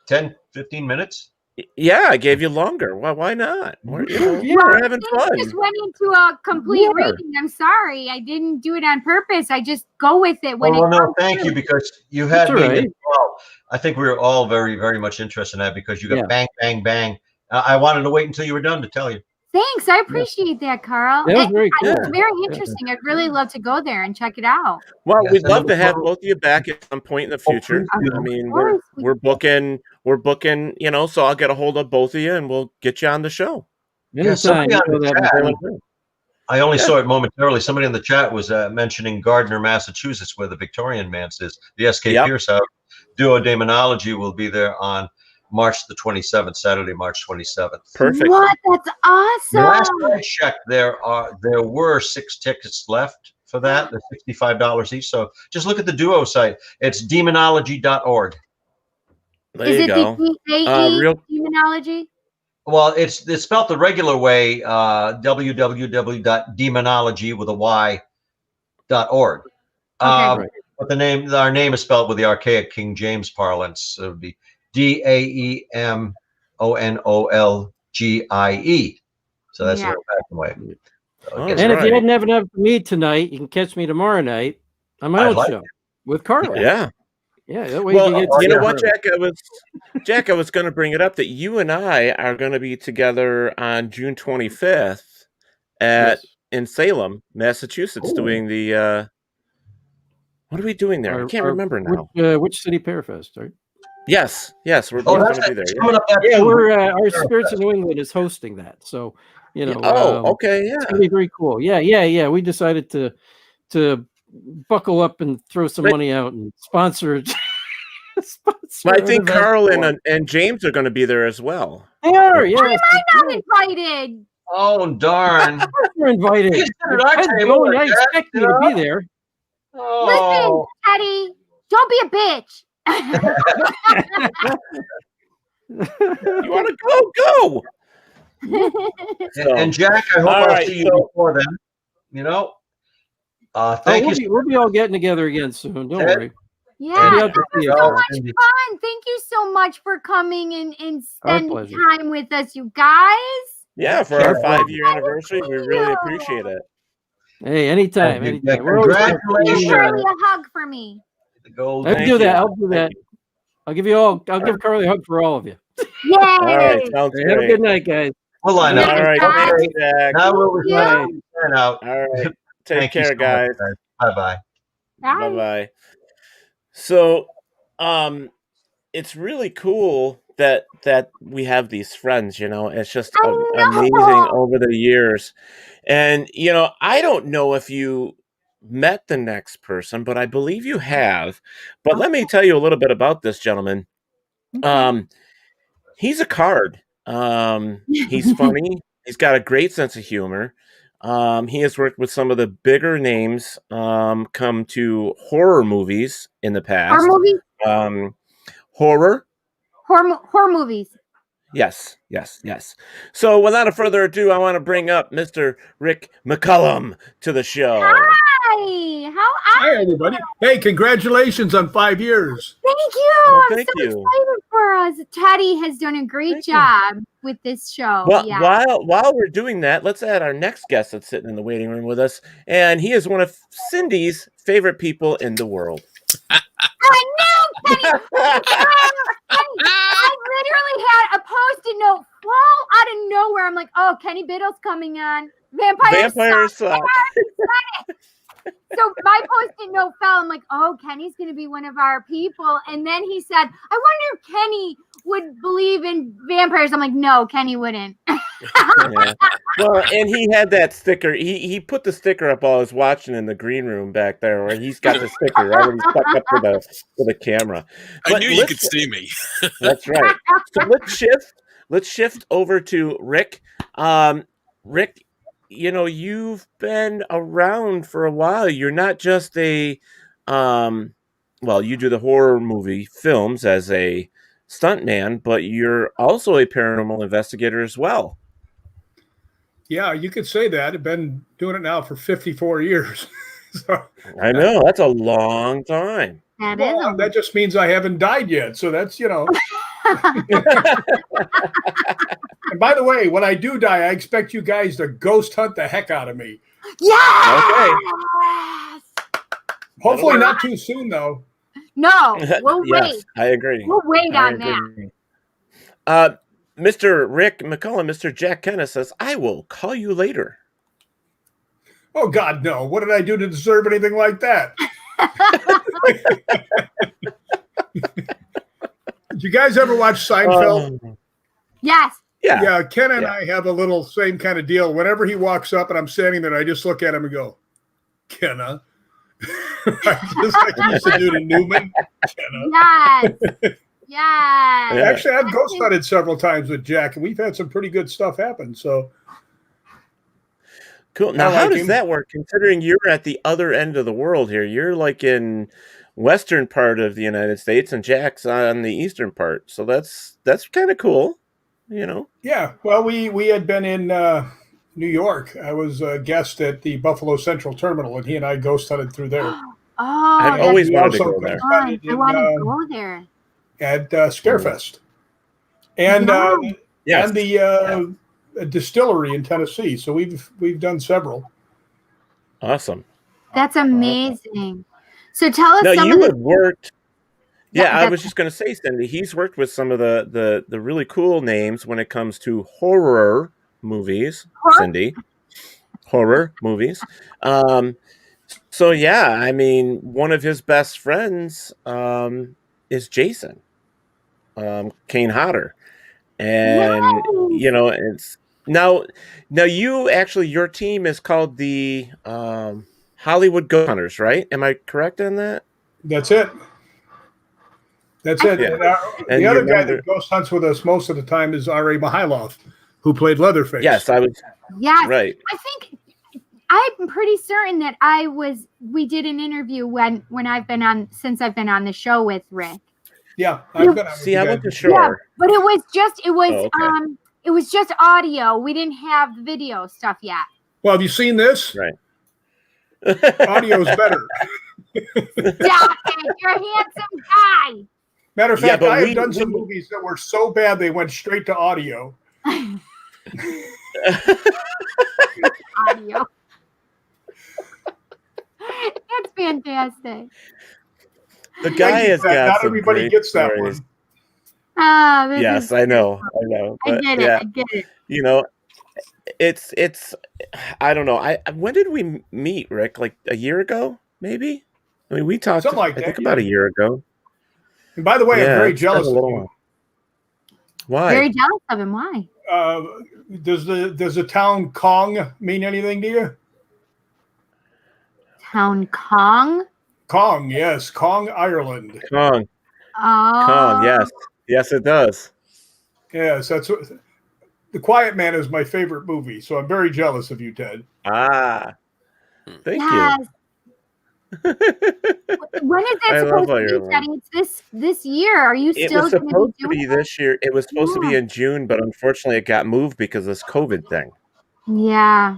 10, 15 minutes. Yeah, I gave you longer. Well, why not? We're having fun. I just went into a complete reading. I'm sorry. I didn't do it on purpose. I just go with it when thank you, because you had me involved. I think we were all very, very much interested in that because you got bang, bang, bang. I wanted to wait until you were done to tell you. Thanks. I appreciate that, Carl. That was very cool. It's very interesting. I'd really love to go there and check it out. Well, we'd love to have both of you back at some point in the future. I mean, we're booking, you know, so I'll get a hold of both of you and we'll get you on the show. Yeah, somebody on the chat, I only saw it momentarily. Somebody in the chat was mentioning Gardner, Massachusetts, where the Victorian Manse is. The S.K. Pierce House. Duodemonology will be there on March the 27th, Saturday, March 27th. Perfect. What? That's awesome. The last I checked, there were 6 tickets left for that. They're $65 each. So just look at the Duo site. It's demonology.org. There you go. Is it demonology? Well, it's spelled the regular way, www.demonology with a y.org. Okay. But our name is spelled with the archaic King James parlance. So it would be DAEMONOLGIE. So that's the old-fashioned way. So and if you didn't have enough for me tonight, you can catch me tomorrow night on my own show with Carla. Yeah. Yeah. That way well, you know what, Jack? I was going to bring it up that you and I are going to be together on June 25th in Salem, Massachusetts, doing the. What are we doing there? I can't remember now. Which city Parafest, right? Yes, we're both going to be there. Yeah, we're our Spirits of New England is hosting that, so you know. Okay, yeah, it's gonna be very cool. Yeah. We decided to buckle up and throw some money out and sponsor. I think Carl and James are going to be there as well. They are. Yeah. Why am I not invited? Oh darn! We're invited. I expect you to be there. Listen, Teddy, don't be a bitch. You want to go? And Jack, I hope I'll see you before then. You know, thank you. We'll be all getting together again soon. Don't worry. Yeah, that was so much fun. Thank you so much for coming and spending time with us, you guys. Yeah, for our 5-year anniversary, we really appreciate it. Hey, anytime. Congratulations. Give Carly a hug for me. I'll do that. I'll give Carly a hug for all of you. Yay! All right, sounds great. Have a good night, guys. We'll line up. All right, thanks, Jack. Now we'll All right, take care, guys. Bye-bye. Bye-bye. So, it's really cool that we have these friends, you know. It's just amazing over the years. And, you know, I don't know if you met the next person, but I believe you have. But let me tell you a little bit about this gentleman. He's a card. He's funny. He's got a great sense of humor. He has worked with some of the bigger names come to horror movies in the past. Horror movies? Horror movies. Yes. So without further ado, I want to bring up Mr. Rick McCullum to the show. Hi. Hi, everybody. Hey, congratulations on 5 years. Thank you. Well, I'm so excited for us. Teddy has done a great job with this show. Well, while we're doing that, let's add our next guest that's sitting in the waiting room with us. And he is one of Cindy's favorite people in the world. I know, Teddy. I literally had a post-it note fall out of nowhere. I'm like, oh, Kenny Biddle's coming on. Vampires suck. So my post-it note fell. I'm like, oh, Kenny's going to be one of our people. And then he said, I wonder if Kenny would believe in vampires. I'm like, no, Kenny wouldn't. Yeah. Well, and he had that sticker. He put the sticker up while I was watching in the green room back there, where he's got the sticker already stuck up for the camera. I knew you could see me. That's right. So let's shift over to Rick. Rick, you've been around for a while. You're not just you do the horror movie films as a stuntman, but you're also a paranormal investigator as well. Yeah, you could say that. I've been doing it now for 54 years. So, I know, that's a long time. That just means I haven't died yet. So that's, And by the way, when I do die, I expect you guys to ghost hunt the heck out of me. Yeah. Okay. Hopefully not too soon, though. No, we'll Yes, wait. I agree. We'll wait on that. Mr. Rick McCullough, Mr. Jack Kenna says, I will call you later. Oh, God, no. What did I do to deserve anything like that? Did you guys ever watch Seinfeld? Yes. Yeah, Ken and I have a little same kind of deal. Whenever he walks up and I'm standing there, I just look at him and go, Kenna. Just like he used to do to Newman. Kenna. Yes. Yes. Actually, I've ghost hunted several times with Jack, and we've had some pretty good stuff happen. So cool. Now, how does that work? Considering you're at the other end of the world here, you're like in western part of the United States, and Jack's on the eastern part. So that's kind of cool, Yeah. Well, we had been in New York. I was a guest at the Buffalo Central Terminal, and he and I ghost hunted through there. Oh, I've always wanted to go there. I want to go there. At Scarefest, and the distillery in Tennessee. So we've done several. Awesome. That's amazing. So tell us. Now some you of had worked. Yeah, I was just going to say, Cindy. He's worked with some of the really cool names when it comes to horror movies. Cindy, horror movies. So yeah, I mean, one of his best friends is Jason. Kane Hodder, and it's now you actually, your team is called the Hollywood Ghost Hunters, right? Am I correct on that? That's it. Yeah. The other guy that ghost hunts with us most of the time is R.A. Mihailoff, who played Leatherface. Yes, I was. Yes, right. I think I'm pretty certain that we did an interview when I've been on the show with Rick. Yeah, I wasn't sure. Yeah, but it was just audio. We didn't have the video stuff yet. Well, have you seen this? Right. Audio's better. Stop it! You're a handsome guy. Matter of fact, I have done some movies that were so bad they went straight to audio. Audio. That's fantastic. The guy has got not some everybody great gets that stories. one. Yes, I know. I get it. I get it. It's. I don't know. When did we meet, Rick? Like a year ago, maybe. I mean, we talked. Something like I think that, about a year ago. And by the way, I'm very jealous of you. Why? Very jealous of him. Why? Does the town Kong mean anything to you? Town Kong? Kong, yes. Kong, Ireland. Kong. Oh. Kong, yes. Yes, it does. Yes, that's what. The Quiet Man is my favorite movie, so I'm very jealous of you, Ted. Ah. Thank you. When is that supposed to be, Teddy? It's this year. Are you still? It was supposed to be this year. It was supposed to be in June, but unfortunately, it got moved because of this COVID thing. Yeah.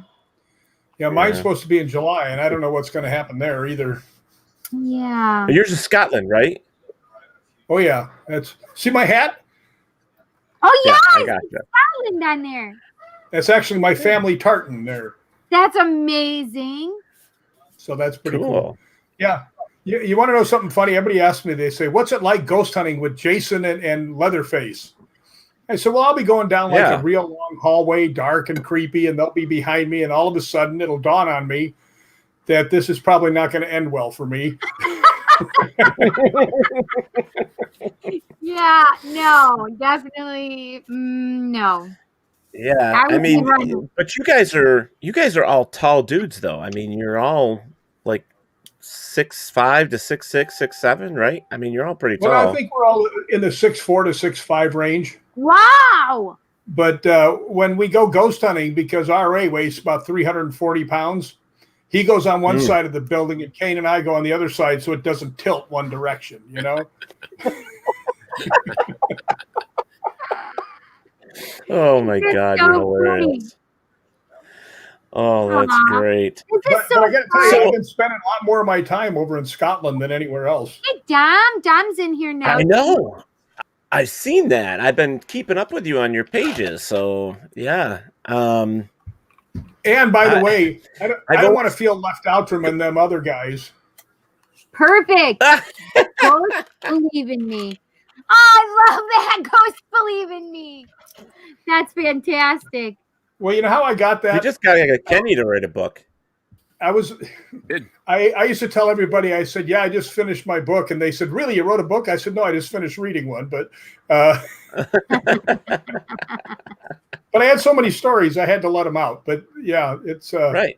Yeah, mine's supposed to be in July, and I don't know what's going to happen there either. Yeah. Yours is Scotland, right? Oh yeah, see my hat. Oh yes, yeah, I got you. Scotland on there. That's actually my family tartan there. That's amazing. So that's pretty cool. Yeah. You want to know something funny? Everybody asks me, they say, what's it like ghost hunting with Jason and Leatherface? I said, well, I'll be going down like Yeah. a real long hallway, dark and creepy, and they'll be behind me. And all of a sudden it'll dawn on me that this is probably not going to end well for me. Yeah, no, definitely no. Yeah, I would be mean, running. but you guys are all tall dudes, though. I mean, you're all like 6'5" to 6'6", 6'7", right? I mean, you're all pretty tall. Well, I think we're all in the 6'4" to 6'5" range. Wow. But when we go ghost hunting, because RA weighs about 340 pounds, he goes on one side of the building and Kane and I go on the other side so it doesn't tilt one direction, you know? Oh, my God, so you're hilarious. Oh, that's great. But I got to tell you, I've been spending a lot more of my time over in Scotland than anywhere else. Hey, Dom. Dom's in here now. I know. I've seen that. I've been keeping up with you on your pages. So, yeah. And by the way, I don't want to feel left out from them other guys. Perfect. Ghost believe in me. Oh, I love that. Ghost believe in me. That's fantastic. Well, you know how I got that? You just got to get Kenny to write a book. I used to tell everybody, I said, yeah, I just finished my book. And they said, really, you wrote a book? I said, no, I just finished reading one. But but I had so many stories, I had to let them out. But yeah, it's right.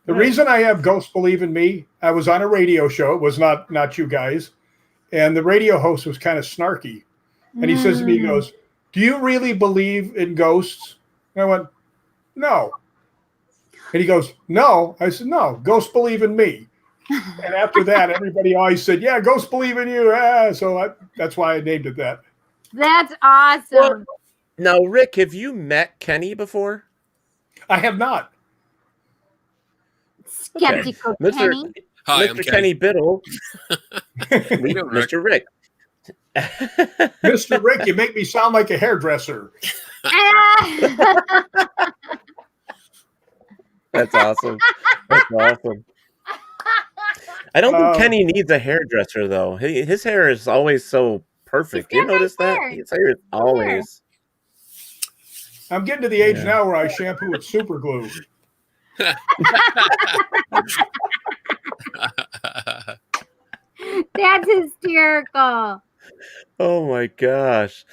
The reason I have Ghosts Believe in Me, I was on a radio show. It was not you guys. And the radio host was kind of snarky. And he says to me, he goes, do you really believe in ghosts? And I went, no. And he goes, no. I said, no, ghosts believe in me. And after that, everybody always said, yeah, ghosts believe in you. So that's why I named it that. That's awesome. Well, now, Rick, have you met Kenny before? I have not. Skeptical Kenny. Hi, Mr. Kenny Biddle. Mr. Rick. Mr. Rick, you make me sound like a hairdresser. That's awesome. That's awesome. I don't think Kenny needs a hairdresser, though. His hair is always so perfect. Do you notice that? His hair is always. I'm getting to the age now where I shampoo with super glue. That's hysterical. Oh my gosh!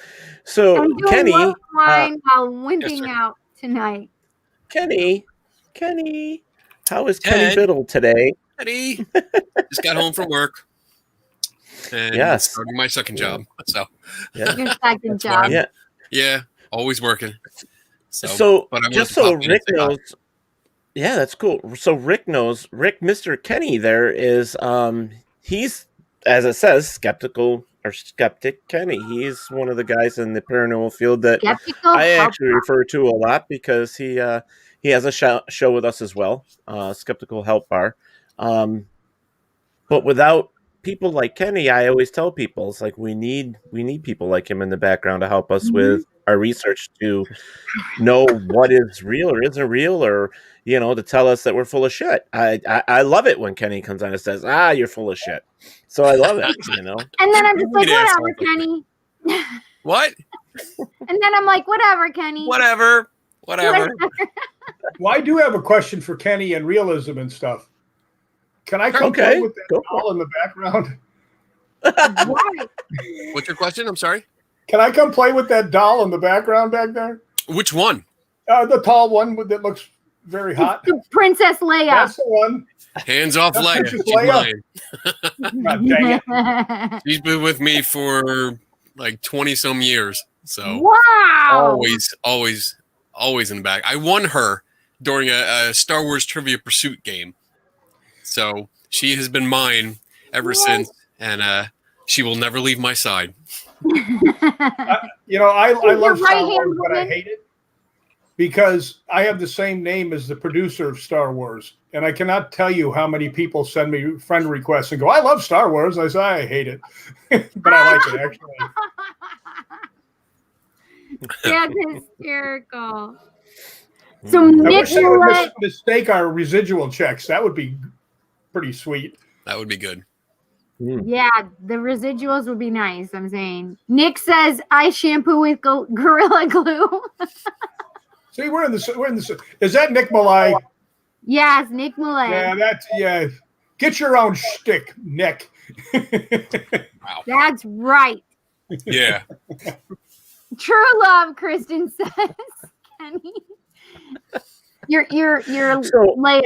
So I'm doing Kenny, wine while wimping out tonight. Kenny, how is Kenny Biddle today? Kenny just got home from work. And starting my second job. So Your second job. Yeah, always working. So but I just so Rick knows, yeah, that's cool. So Rick knows, Mr. Kenny there is, he's, as it says, skeptic Kenny. He's one of the guys in the paranormal field that I actually refer to a lot because he has a show with us as well, Skeptical Help Bar. But without people like Kenny, I always tell people, it's like we need people like him in the background to help us with our research to know what is real or isn't real, or to tell us that we're full of shit. I love it when Kenny comes on and says, you're full of shit. So I love it, And then I'm just like, whatever, Kenny. What? And then I'm like, whatever, Kenny. Whatever. Well, I do have a question for Kenny and realism and stuff. Can I come play with that doll in the background? What's your question? I'm sorry. Can I come play with that doll in the background back there? Which one? The tall one that looks very hot. Princess Leia. That's the one. Hands off Leia. She's mine. God dang it. She's been with me for like 20 some years. So wow. Always in the back. I won her during a Star Wars Trivia Pursuit game. So she has been mine ever since, and she will never leave my side. I love Star Wars, but I hate it because I have the same name as the producer of Star Wars, and I cannot tell you how many people send me friend requests and go, "I love Star Wars." I say, "I hate it," but I like it actually. That's hysterical. So Nick, would mistake our residual checks. That would be pretty sweet. That would be good. Yeah, the residuals would be nice. I'm saying. Nick says I shampoo with Gorilla Glue. See, we're in the. Is that Nick Malay? Yes, Nick Millay. Yeah. Get your own shtick, Nick. Wow. That's right. Yeah. True love, Kristen says. Kenny. You're Leia.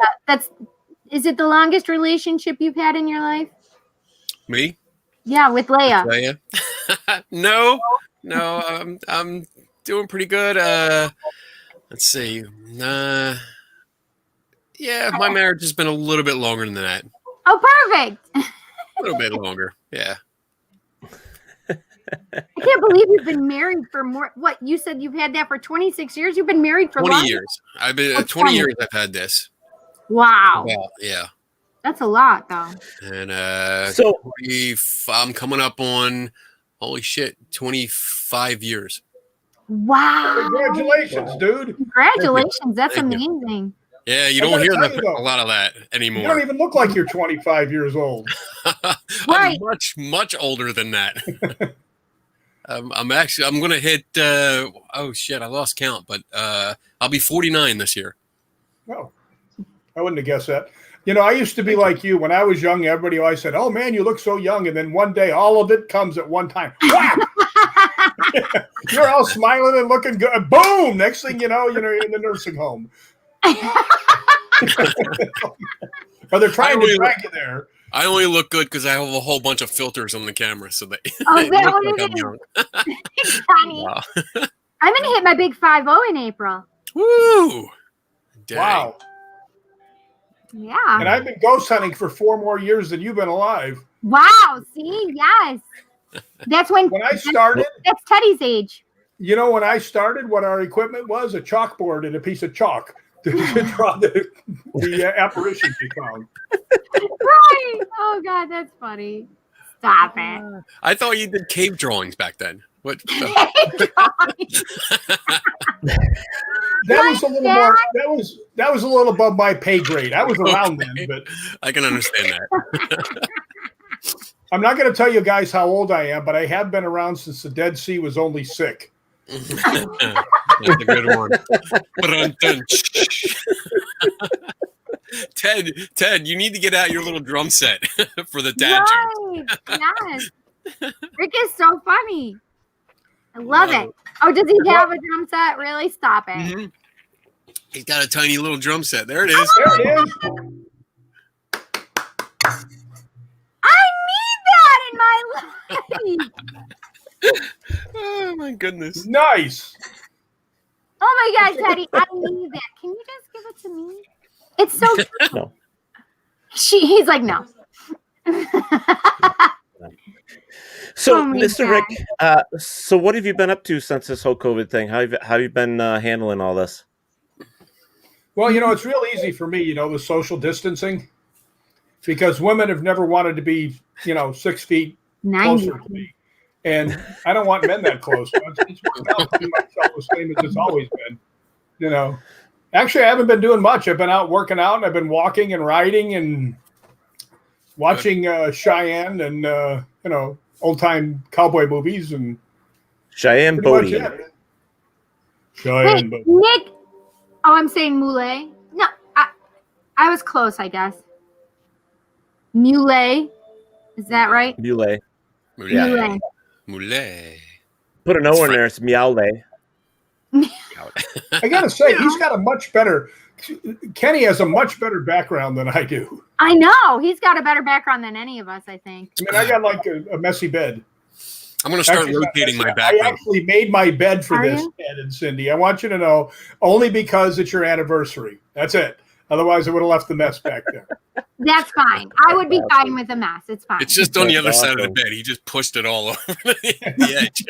Is it the longest relationship you've had in your life? Me? Yeah, with Leia. No, I'm doing pretty good. Let's see. Yeah, my marriage has been a little bit longer than that. Oh, perfect. A little bit longer. Yeah. I can't believe you've been married for more. What, you said you've had that for 26 years? You've been married for 20 longer? years. I've been 20 20 years I've had this. Wow. Yeah. That's a lot, though. And I'm coming up on, holy shit, 25 years. Wow. Congratulations, dude. Congratulations. That's Thank you. amazing. Yeah, you don't hear a lot of that anymore. You don't even look like you're 25 years old. I'm much older than that. I'm going to hit, oh shit, I lost count, but I'll be 49 this year. Oh, I wouldn't have guessed that. You know, I used to be like you. When I was young, everybody always said, oh man, you look so young. And then one day, all of it comes at one time. You're all smiling and looking good. Boom! Next thing you know, you're in the nursing home. Or they're trying to drag you there. I only look good because I have a whole bunch of filters on the camera, so they Oh, they look like I'm young. Johnny. Wow. I'm going to hit my big 5-0 in April. Woo! Dang. Wow. Yeah. And I've been ghost hunting for 4 more years than you've been alive. Wow. See? Yes. That's when I started. That's Teddy's age. You know, when I started, what our equipment was, a chalkboard and a piece of chalk to draw the apparitions we found. Right. Oh, God, that's funny. Stop it. I thought you did cave drawings back then. What? That was a little more. That was a little above my pay grade. I was around then, but I can understand that. I'm not going to tell you guys how old I am, but I have been around since the Dead Sea was only sick. That's a good one. Ted, you need to get out your little drum set for the dad jokes. Yes. Rick is so funny. I love it. Oh, does he have a drum set? Really? Stop it. Mm-hmm. He's got a tiny little drum set. There it is. There it is. I need that in my life. Oh my goodness. Nice. Oh my God, Teddy, I need that. Can you just give it to me? It's so cute. No. He's like, no. So, Oh my Mr. God. Rick, so what have you been up to since this whole COVID thing? How have you been handling all this? Well, you know, it's real easy for me, you know, the social distancing, because women have never wanted to be, 6 feet 90. closer to me. And I don't want men that close. It's worked out to be my self-esteem as it's always been, you know. Actually, I haven't been doing much. I've been out working out, and I've been walking and riding and watching Cheyenne and, old-time cowboy movies. And Cheyenne pretty Bodie. much it. Wait, Cheyenne Bodie. Nick. Oh, I'm saying Moulet. No, I was close, I guess. Moulet. Is that right? Mule. Moulet. Moulet. Put an O in there. It's Meowle. I got to say, he's got a much better – Kenny has a much better background than I do. I know. He's got a better background than any of us, I think. I mean, I got like a messy bed. I'm going to start Actually, rotating my I background. actually made my bed for Are this, you? Ed and Cindy. I want you to know, only because it's your anniversary. That's it. Otherwise, I would have left the mess back there. That's fine. I would be fine with a mess. It's fine. It's just on the That's other side of the awesome. bed. He just pushed it all over the edge.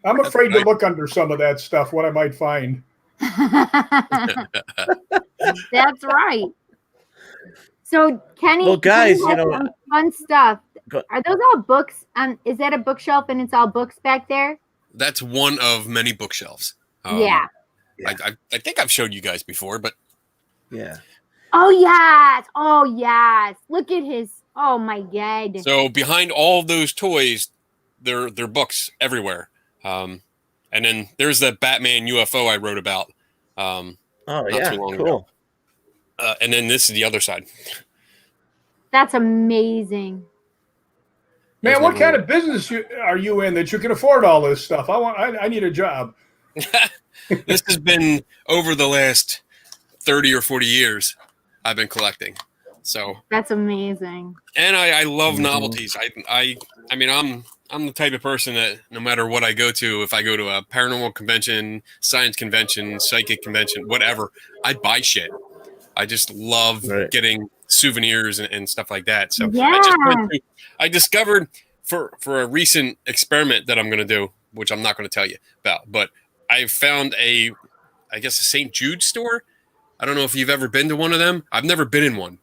I'm afraid to look under some of that stuff, what I might find. That's right. So, Kenny, Well, guys, you have some fun stuff. Go- Are those all books? Is that a bookshelf and it's all books back there? That's one of many bookshelves. Yeah. I think I've showed you guys before, but Yeah. Oh, yes. Oh, yes. Look at his Oh my God. So behind all of those toys, there are books everywhere. And then there's the Batman UFO I wrote about. Oh not yeah, too long cool. ago. And then this is the other side. That's amazing. Man, what kind of business are you in that you can afford all this stuff? I need a job. This has been over the last 30 or 40 years I've been collecting. So that's amazing. And I love novelties. I mean, I'm the type of person that no matter what I go to, if I go to a paranormal convention, science convention, psychic convention, whatever, I buy shit. I just love getting souvenirs and stuff like that. So I discovered for a recent experiment that I'm going to do, which I'm not going to tell you about, but I found I guess a St. Jude store. I don't know if you've ever been to one of them. I've never been in one.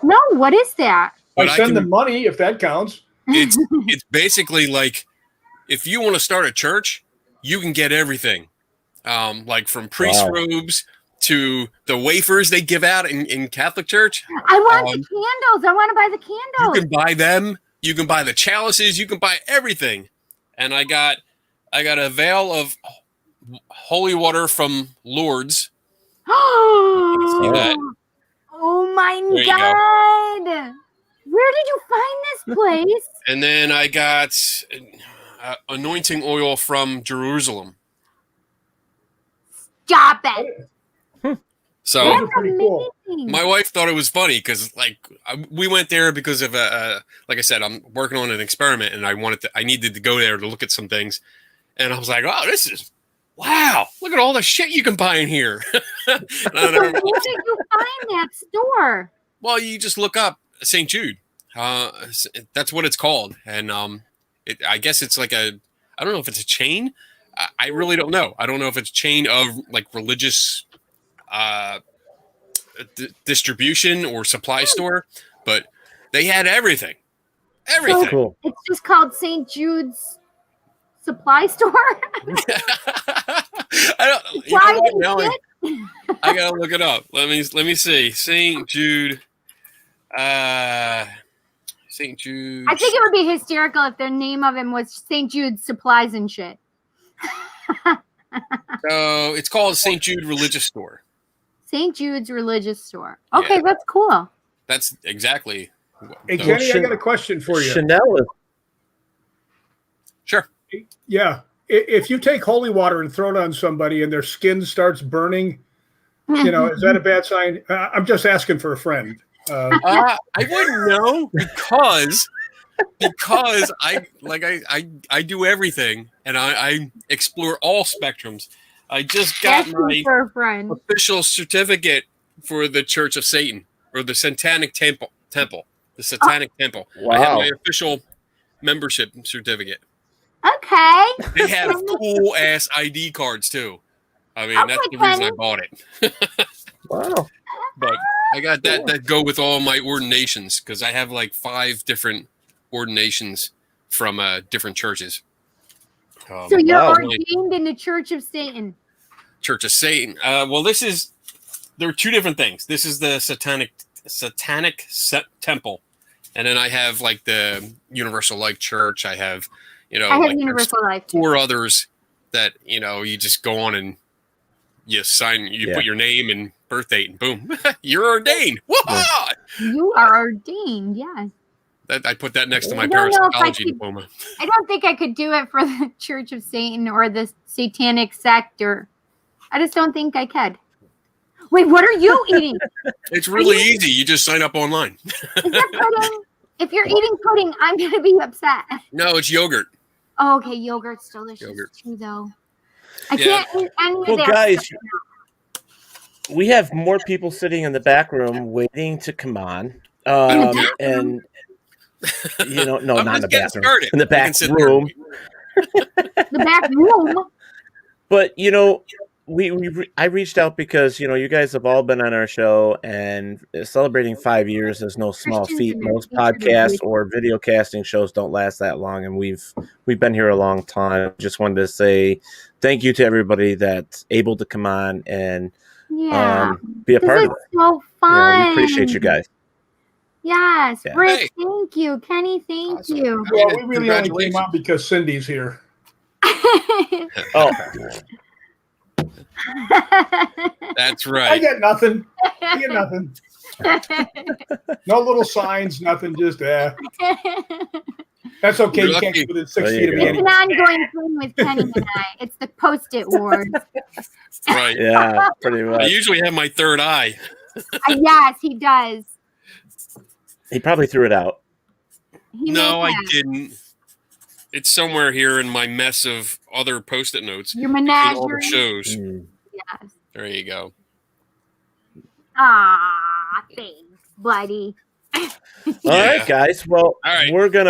No, what is that? But I send them money if that counts. It's basically like if you want to start a church, you can get everything, like from priest robes to the wafers they give out in Catholic Church. I want the candles. I want to buy the candles. You can buy them. You can buy the chalices. You can buy everything. And I got a veil of holy water from Lourdes. Oh, that. Oh my There you God. Where did you find this place? And then I got anointing oil from Jerusalem. Stop it. So That's amazing. my wife thought it was funny because like we went there because of like I said, I'm working on an experiment and I needed to go there to look at some things. And I was like, oh, this is wow. Look at all the shit you can buy in here. So where did you find that store? Well, you just look up St. Jude. That's what it's called. And I guess it's like I don't know if it's a chain. I really don't know. I don't know if it's a chain of like religious distribution or supply store, but they had everything. Everything. So cool. It's just called St. Jude's Supply Store. I gotta look it up. Let me see. St. Jude. St. Jude. I think it would be hysterical if the name of him was St. Jude's Supplies and shit. So it's called St. Jude Religious Store. St. Jude's Religious Store. Okay, that's cool. That's exactly. Hey, Kenny, I got a question for you. Chanel is. Sure. Yeah. If you take holy water and throw it on somebody and their skin starts burning, is that a bad sign? I'm just asking for a friend. I wouldn't know because I do everything and I explore all spectrums. I just got my official certificate for the Church of Satan or the Satanic Temple. The Satanic Temple. Wow. I have my official membership certificate. Okay. They have cool ass ID cards too. I mean, that's the reason I bought it. Wow. But I got that go with all my ordinations because I have like 5 different ordinations from different churches. So you're ordained in the Church of Satan. Church of Satan. Well, there are 2 different things. This is the Satanic Temple, and then I have like the Universal Life Church. I have, I have like Universal Life. 4 others that you just go on and you sign. You put your name and birth date, and boom, you're ordained. Whoa! You are ordained. Yeah. I put that next to my parapsychology diploma. I don't think I could do it for the Church of Satan or the Satanic sector. I just don't think I could. Wait, what are you eating? It's really easy. You just sign up online. Is that pudding? If you're eating pudding, I'm going to be upset. No, it's yogurt. Oh, okay, yogurt's delicious too, though. I can't eat any of Well, that. guys, we have more people sitting in the back room waiting to come on. And no, not in the bathroom. Started. In the back room. The back room. But I reached out because you guys have all been on our show, and celebrating 5 years is no small feat. Most podcasts or video casting shows don't last that long, and we've been here a long time. Just wanted to say thank you to everybody that's able to come on and be a part of it. So fun. We appreciate you guys. Yes, Yeah. Rick, Hey. thank you. Kenny, thank you. Well, we really only came Congratulations. on because Cindy's here. Oh, That's I right. get nothing. I get nothing. No little signs, nothing. Just That's okay. You're You can't lucky. get within 6 There feet you of go. me. It's an ongoing thing with Kenny and I. It's the Post-it wars. Right. yeah, pretty I much. usually have my third eye. Yes, he does. He probably threw it out. He No, may I have. didn't. It's somewhere here in my mess of other Post-it notes. Your between all the menagerie. shows. Yes. There you go. Ah, thanks, buddy. All right, guys. Well, All right. we're just thank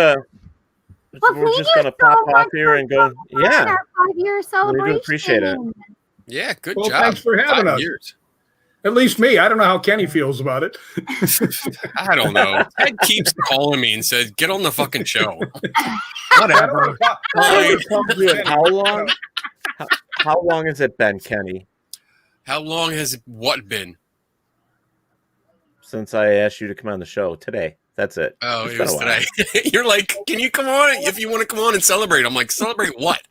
gonna you so pop off much here for and go. Yeah, Our 5-year we celebration. do appreciate it. Yeah, good Well, job. thanks for having 5 us. years. At least me. I don't know how Kenny feels about it. I don't know. Ted keeps calling me and says, "Get on the fucking show." Whatever. How long? How long has it been, Kenny? How long has what been? Since I asked you to come on the show today. That's it. Oh, It's it been a was while. today. You're like, "Can you come on if you want to come on and celebrate?" I'm like, "Celebrate what?"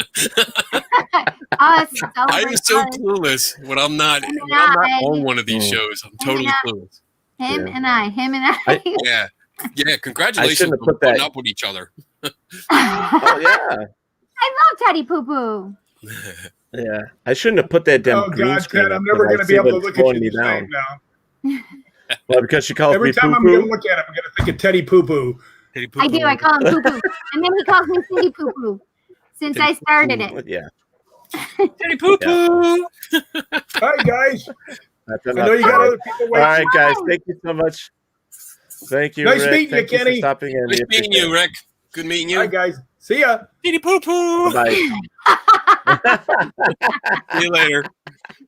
Us. I'm so clueless when I'm not on one of these shows. I'm totally clueless. Him and I. Yeah. Yeah, I congratulations shouldn't have on put putting that- up with each other. Oh yeah. I love Teddy Poo Poo. Yeah. I shouldn't have put that damn Oh, green God, screen. Ted, I'm up, never but I going to be see able to what's look at slowing you me the same down. now. Well, because she calls Every me time poo I'm going to poo. look at him, I'm going to think of Teddy Poo Poo. I do. I call him Poo Poo. And then he calls me Cindy Poo Poo since I started it. Yeah. Teddy Poo Poo. Hi, guys. That's I enough know you got said. other people All waiting. right, guys. Thank you so much. Thank you, Nice Rick. meeting you, Thank Kenny. for stopping in. Nice We meeting appreciate you, it. Rick. Good meeting you. Hi, guys. See ya. Teddy Poo Poo. Bye. See you later.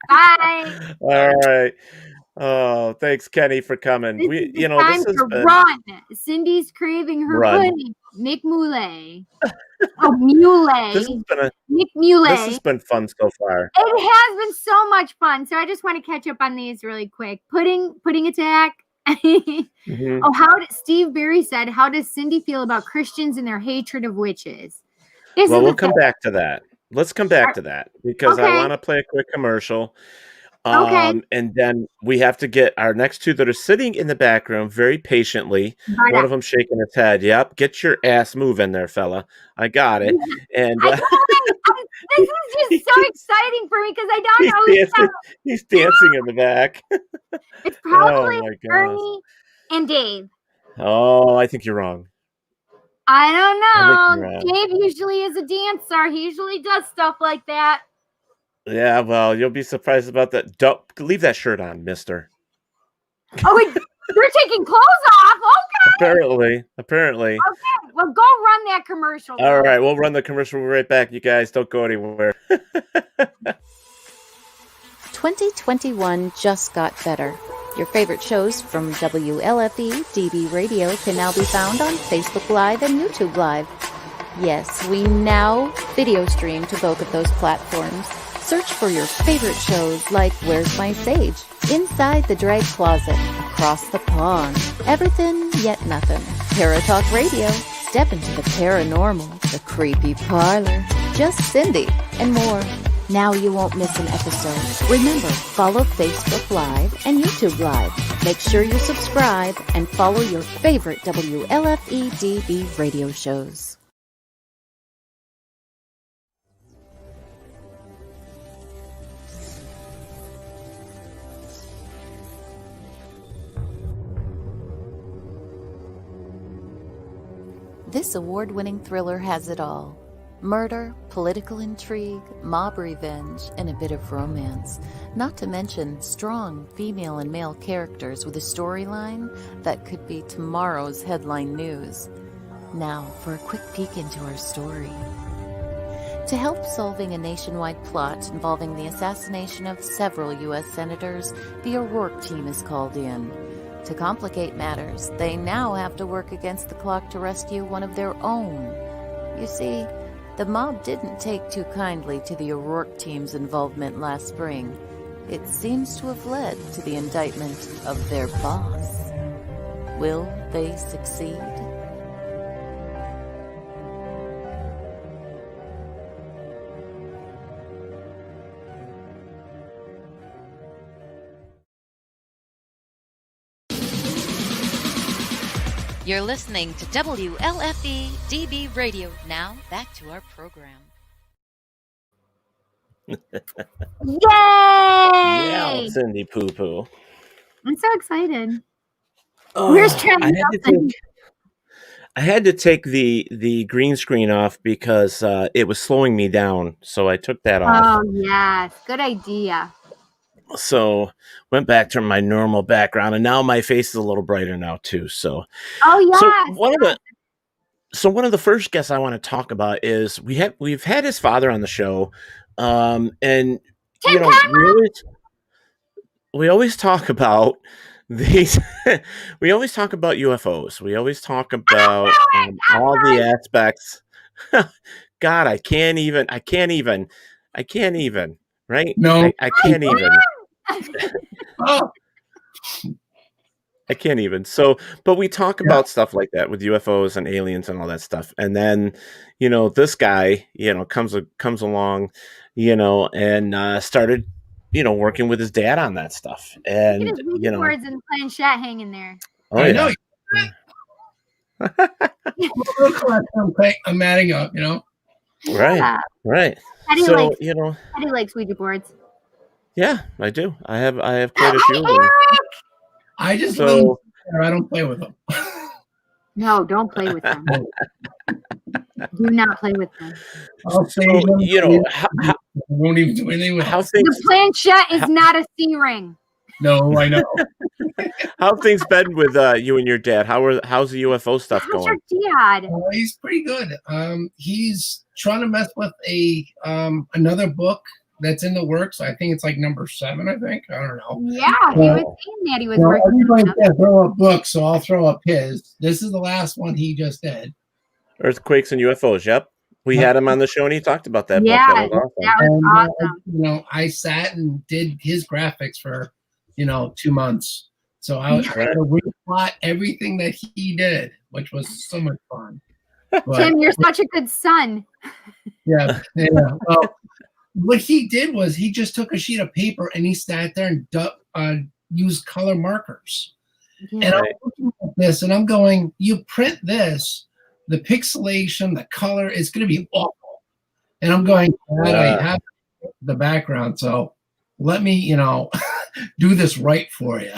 Bye. All right. Oh, thanks, Kenny, for coming. This is the This time has to been run. Cindy's craving her Run. pudding. Mick Mule. Oh, Mule. This has been Mick Mule. this has been fun so far. It has been so much fun. So I just want to catch up on these really quick. Pudding attack. Mhm. Oh, Steve Berry said, how does Cindy feel about Christians and their hatred of witches? Well, we'll come back to that. Let's come back to that because I Okay. want to play a quick commercial. Okay. And then we have to get our next two that are sitting in the back room very patiently. Right One on. of them shaking his head. Yep. Get your ass moving there, fella. I got it. And This is just so exciting for me because I don't he's know who's dancing. He's dancing in the back. It's probably Oh, my gosh. Ernie and Dave. Oh, I think you're wrong. I don't I know. think you're Dave usually is a dancer. He usually does stuff like that. Yeah, well, you'll be surprised about that. Don't leave that shirt on, mister. Oh, they're taking clothes off. Okay. Apparently. Okay. Well, go run that commercial. All right, we'll run the commercial right back. You guys don't go anywhere. 2021 just got better. Your favorite shows from WLFE DB Radio can now be found on Facebook Live and YouTube Live. Yes, we now video stream to both of those platforms. Search for your favorite shows like Where's My Sage, Inside the Drag Closet, Across the Pond, Everything Yet Nothing, Paratalk Radio, Step into the Paranormal, The Creepy Parlor, Just Cindy, and more. Now you won't miss an episode. Remember, follow Facebook Live and YouTube Live. Make sure you subscribe and follow your favorite WLFE DB radio shows. This award-winning thriller has it all. Murder, political intrigue, mob revenge, and a bit of romance. Not to mention strong female and male characters with a storyline that could be tomorrow's headline news. Now for a quick peek into our story. To help solving a nationwide plot involving the assassination of several U.S. senators, the O'Rourke team is called in. To complicate matters, they now have to work against the clock to rescue one of their own. You see, the mob didn't take too kindly to the O'Rourke team's involvement last spring. It seems to have led to the indictment of their boss. Will they succeed? You're listening to WLFE DB Radio. Now, back to our program. Yay! Yeah, Cindy Poo Poo. I'm so excited. Oh, Where's Travis Nelson? I had to take the green screen off because it was slowing me down, so I took that off. Oh, yes. Good idea. So went back to my normal background, and now my face is a little brighter now too. So, Oh, yes. one of the first guests I want to talk about is we've had his father on the show, and you know we always talk about these. We always talk about UFOs. We always talk about all the aspects. God, I can't even. Right? No, I can't even. Oh. I can't even. So, but we talk about stuff like that with UFOs and aliens and all that stuff. And then, you know, this guy, you know, comes along, you know, and started, you know, working with his dad on that stuff. And, Look at his you know, boards and planchette hanging there. oh, I yeah. know. I'm adding up, you know. Right. Yeah. Right. How do you So, like? you know, How do you like Ouija boards? yeah, I do. I have quite a few of them. I just So, I don't play with them. No, don't play with them. Do not play with them. I'll say so, you know, I won't even do anything with how them. things The planchette is not a C-ring. No, I know. how have things been with you and your dad? How's the UFO stuff How's going? your dad? He's pretty good. He's trying to mess with another book that's in the works. I think it's like number 7, I think. I don't know. Yeah, he was saying that he was Well, working. everybody on it. can throw up books, so I'll throw up his. This is the last one he just did. Earthquakes and UFOs. Yep. We had him on the show and he talked about that Yeah, book. That was awesome. that was awesome. You know, I sat and did his graphics for, 2 months. So I had to replot everything that he did, which was so much fun. But, Tim, you're such a good son. yeah. Well, what he did was he just took a sheet of paper and he sat there and used color markers. Yeah. And I'm looking at this and I'm going, you print this, the pixelation, the color is going to be awful. And I'm going, Dad, I have the background, so let me, do this right for you.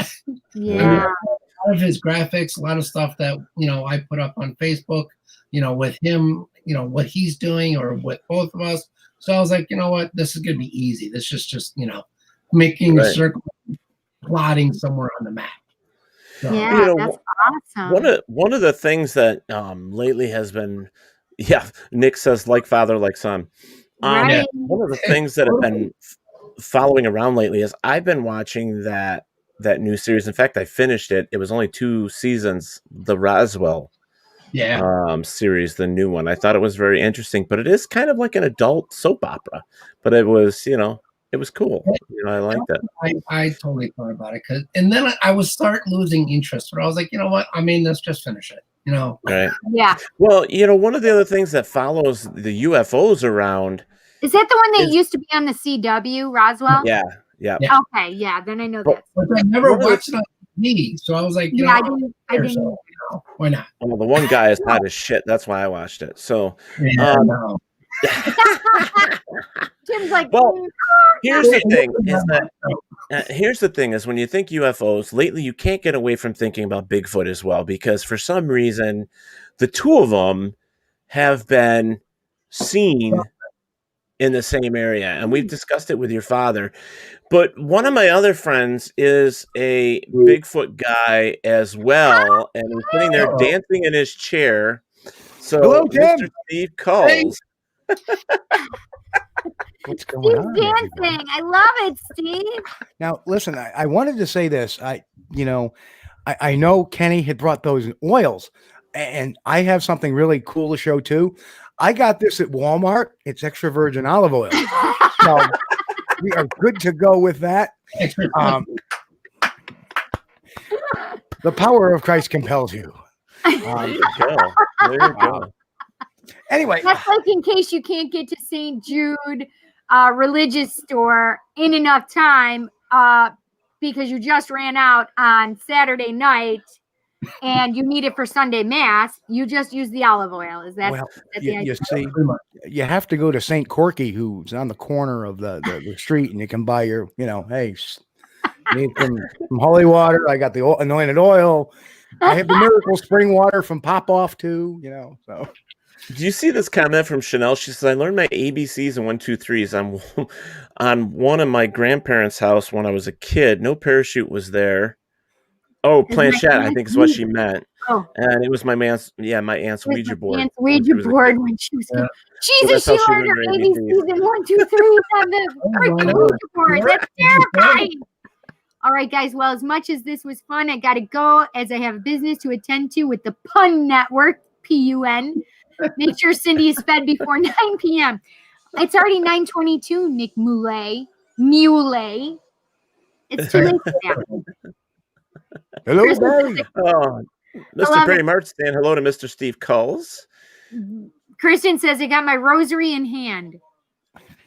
Yeah. A lot of his graphics, a lot of stuff that, I put up on Facebook, with him, what he's doing or with both of us. So I was like, you know what, this is going to be easy. This is just, making a circle, plotting somewhere on the map. So, Yeah, that's awesome. One of the things that lately has been, Nick says like father, like son. Right. One of the things that have been following around lately is I've been watching that new series. In fact, I finished it. It was only 2 seasons, the Roswell series, the new one. I thought it was very interesting, but it is kind of like an adult soap opera. But it was, it was cool. I liked it. I totally thought about it, and then I would start losing interest. But I was like, you know what? I mean, let's just finish it. Right. Yeah. Well, one of the other things that follows the UFOs around. Is that the one that used to be on the CW, Roswell? Yeah. Okay, yeah, then I know that. But I never watched it on TV, so I was like, I didn't. So, why not? Well, the one guy is hot as shit. That's why I watched it. So, no. Tim's like, well, here's the thing is that here's the thing is when you think UFOs, lately you can't get away from thinking about Bigfoot as well, because for some reason, the two of them have been seen in the same area, and we've discussed it with your father. But one of my other friends is a Bigfoot guy as well, and he's sitting there dancing in his chair. So, hello, Tim. Mr. Steve Coles. What's going Steve's on? dancing. I love it, Steve. Now, listen, I wanted to say this. I know Kenny had brought those oils, and I have something really cool to show too. I got this at Walmart. It's extra virgin olive oil. So we are good to go with that. The power of Christ compels you. There you go. There you go. Anyway, that's like in case you can't get to St. Jude religious store in enough time because you just ran out on Saturday night and you need it for Sunday Mass, you just use the olive oil. Is that, the idea? You see, you have to go to St. Corky, who's on the corner of the street, and you can buy your, hey, need some holy water. I got the anointed oil. I have the miracle spring water from Popoff too, so. Do you see this comment from Chanel? She says, I learned my ABCs and 1, 2, 3s on one of my grandparents' house when I was a kid. No parachute was there. Oh, planchette, I think is what she meant. Oh. And it was my aunt's Ouija board. Aunt's Ouija board when she was Jesus, So she learned her ABCs and 1, 2, 3 on the freaking Ouija board. That's terrifying. All right, guys. Well, as much as this was fun, I got to go as I have business to attend to with the Pun Network, PUN. Make sure Cindy is fed before 9 p.m. It's already 9:22, Nick Mule. It's too late for that. Hello, Barry. Oh, Mr. Barry March saying hello to Mr. Steve Culls. Kristen says, I got my rosary in hand.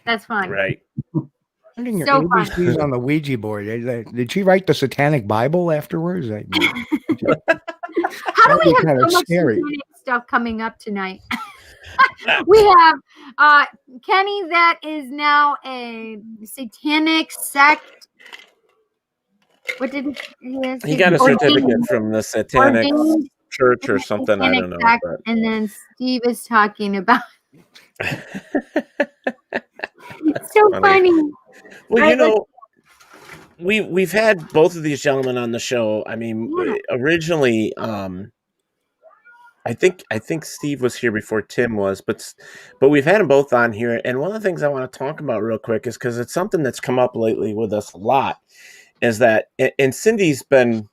That's fun. Right. Your So fun. ABCs on the Ouija board. Did she write the Satanic Bible afterwards? How do we have kind so of much scary. satanic stuff coming up tonight? We have Kenny, that is now a satanic sect. What did he got a certificate from the Satanic Church or something? I don't know. Sect, and then Steve is talking about. It's so funny. Well, we've had both of these gentlemen on the show. I mean, originally, I think Steve was here before Tim was, but we've had them both on here. And one of the things I want to talk about real quick is because it's something that's come up lately with us a lot, is that, and Cindy's been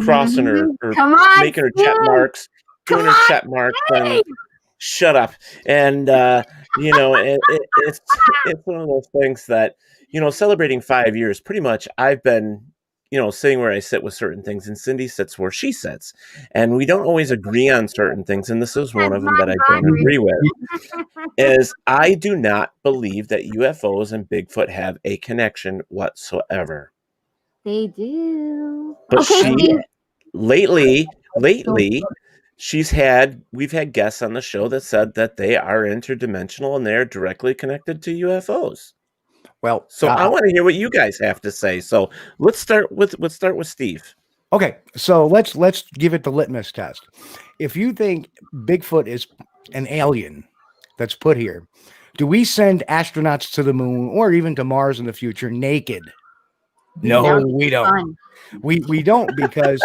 crossing her or making her check marks, doing her check marks, and shut up. And it's one of those things that, celebrating 5 years, pretty much I've been, sitting where I sit with certain things, and Cindy sits where she sits. And we don't always agree on certain things, and this is one of them that I don't agree with, is I do not believe that UFOs and Bigfoot have a connection whatsoever. They do. But lately, we've had guests on the show that said that they are interdimensional and they're directly connected to UFOs. Well, so I want to hear what you guys have to say. So let's start with Steve. Okay, so let's give it the litmus test. If you think Bigfoot is an alien that's put here, do we send astronauts to the moon or even to Mars in the future naked? No, we don't. Fun. We don't because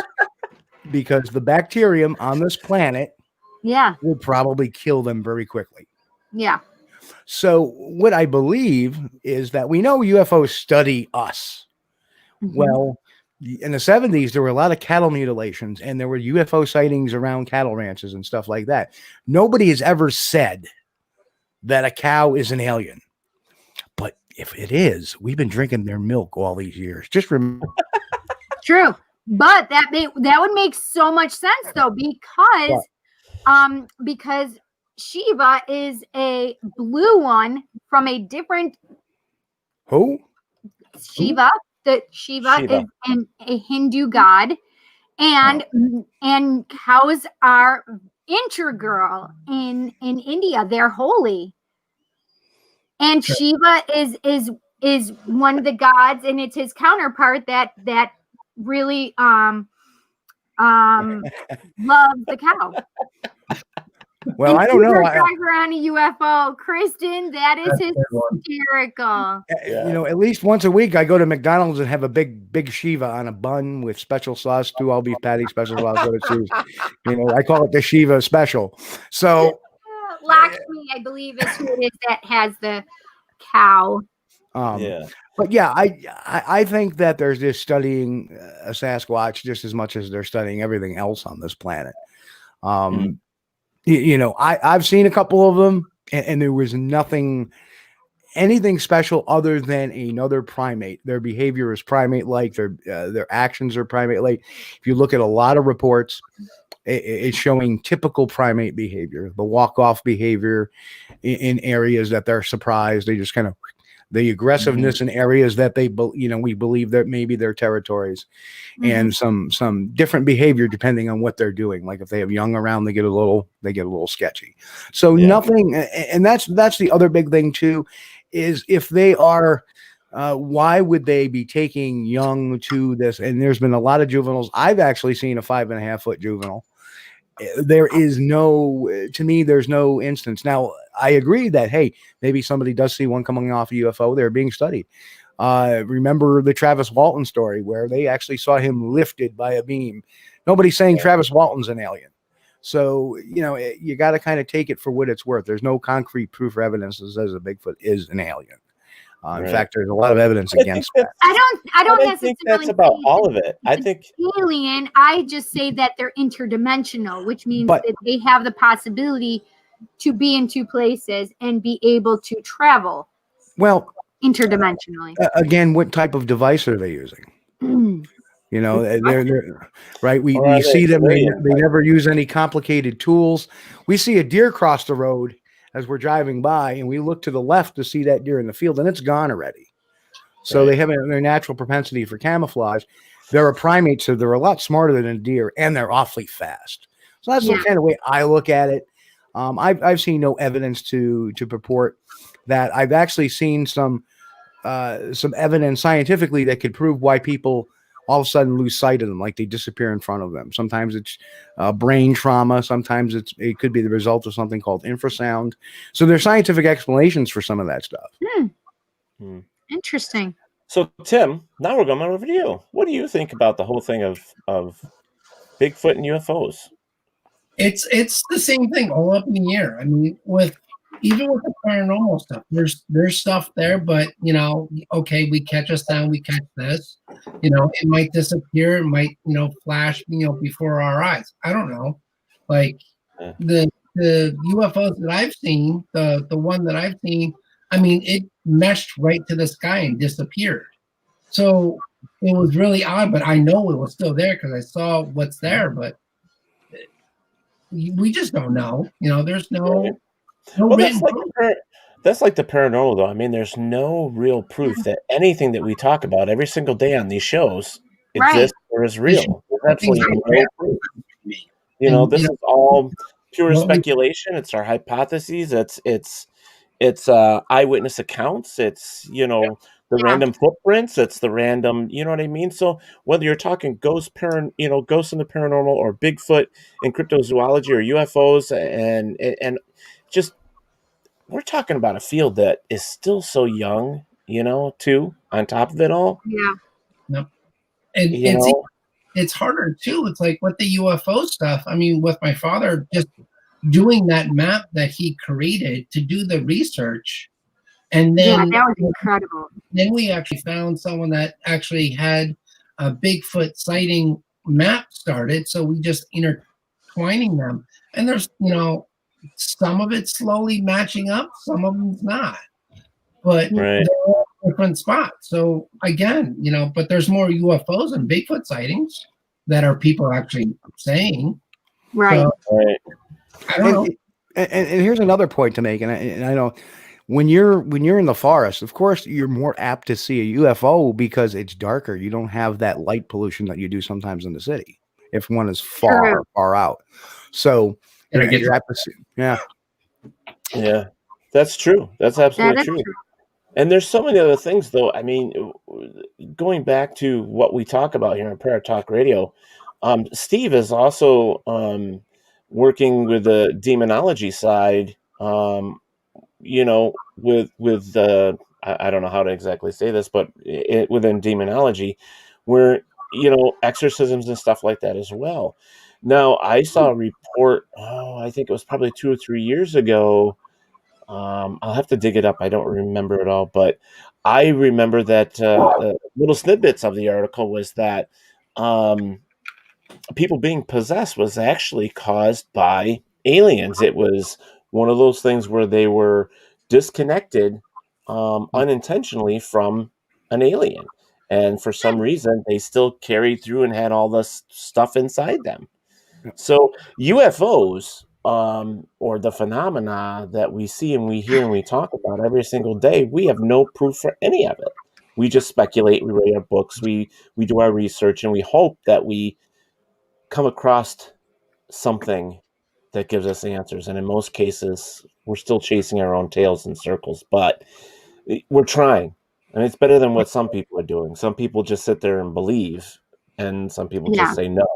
the bacterium on this planet will probably kill them very quickly. Yeah. So what I believe is that we know UFOs study us. Mm-hmm. Well, in the 70s, there were a lot of cattle mutilations and there were UFO sightings around cattle ranches and stuff like that. Nobody has ever said that a cow is an alien. But if it is, we've been drinking their milk all these years. Just remember. True. But that would make so much sense though, because Shiva is a blue one from a different. Who? Shiva. Shiva is a Hindu god, and cows are integral in India. They're holy, and Shiva is one of the gods, and it's his counterpart that really loves the cow. Well, I don't know. Driver on a UFO, Kristen, that is hysterical. At least once a week, I go to McDonald's and have a big Shiva on a bun with special sauce, 2 all beef patties, special sauce. I call it the Shiva special. So, Lakshmi, I believe, is who it is that has the cow. But yeah, I think that they're just studying a Sasquatch just as much as they're studying everything else on this planet. I've seen a couple of them, and there was nothing anything special other than another primate. Their behavior is primate-like. Their actions are primate-like. If you look at a lot of reports, it's showing typical primate behavior, the walk-off behavior in areas that they're surprised. They just kind of the aggressiveness in areas that we believe that maybe their territories, and some different behavior depending on what they're doing. Like if they have young around, they get a little sketchy. So nothing, and that's the other big thing too, is if they are, why would they be taking young to this? And there's been a lot of juveniles. I've actually seen a 5.5 foot juvenile. There is to me, there's no instance. Now, I agree that, hey, maybe somebody does see one coming off a UFO. They're being studied. Remember the Travis Walton story where they actually saw him lifted by a beam. Nobody's saying Travis Walton's an alien. So, you got to kind of take it for what it's worth. There's no concrete proof or evidence that says a Bigfoot is an alien. In fact, there's a lot of evidence against that. I don't necessarily think that's about all of it. I think alien. I just say that they're interdimensional, which means that they have the possibility to be in two places and be able to travel. Well, interdimensionally. Again, what type of device are they using? They're right. We see them. They never use any complicated tools. We see a deer cross the road as we're driving by, and we look to the left to see that deer in the field, and it's gone already. So they have their natural propensity for camouflage. They're a primate, so they're a lot smarter than a deer, and they're awfully fast. So that's the kind of way I look at it. I've seen no evidence to purport that. I've actually seen some evidence scientifically that could prove why people all of a sudden lose sight of them, like they disappear in front of them. Sometimes it's brain trauma. Sometimes it could be the result of something called infrasound. So there's scientific explanations for some of that stuff. Interesting. So, Tim, now we're going over to you. What do you think about the whole thing of Bigfoot and UFOs? It's the same thing all up in the air. I mean, even with the paranormal stuff, there's stuff there, but okay, we catch a sound, we catch this, it might disappear, it might, flash, before our eyes. I don't know. Like the UFOs that I've seen, the one that I've seen, I mean, it meshed right to the sky and disappeared. So it was really odd, but I know it was still there because I saw what's there, but we just don't know. There's no. Well, that's like the paranormal, though. I mean, there's no real proof that anything that we talk about every single day on these shows exists or is real. There's absolutely no proof. This is all pure speculation. It's our hypotheses. It's eyewitness accounts. It's the random footprints. It's the random. You know what I mean? So whether you're talking ghosts in the paranormal, or Bigfoot in cryptozoology, or UFOs, and just we're talking about a field that is still so young, too, on top of it all. Yeah. Yep. And it's harder too. It's like with the UFO stuff. I mean, with my father just doing that map that he created to do the research. And then that was incredible. Then we actually found someone that actually had a Bigfoot sighting map started. So we just intertwining them. And there's, some of it's slowly matching up, some of them's not. But they're all different spots. So again, but there's more UFOs and Bigfoot sightings that are people actually saying. Right. So, I don't know. And here's another point to make, and I know when you're in the forest, of course, you're more apt to see a UFO because it's darker. You don't have that light pollution that you do sometimes in the city if one is far out. So you're apt to see. Yeah, that's true. That's absolutely true. And there's so many other things, though. I mean, going back to what we talk about here on Paratalk Radio, Steve is also working with the demonology side. With I don't know how to exactly say this, but within demonology, where exorcisms and stuff like that as well. Now, I saw a report. I think it was probably 2 or 3 years ago. I'll have to dig it up. I don't remember it all, but I remember that little snippets of the article was that people being possessed was actually caused by aliens. It was one of those things where they were disconnected unintentionally from an alien. And for some reason, they still carried through and had all this stuff inside them. So UFOs, or the phenomena that we see and we hear and we talk about every single day, we have no proof for any of it. We just speculate, we read our books, we do our research, and we hope that we come across something that gives us answers. And in most cases, we're still chasing our own tails in circles, but we're trying. And it's better than what some people are doing. Some people just sit there and believe, and some people just say no.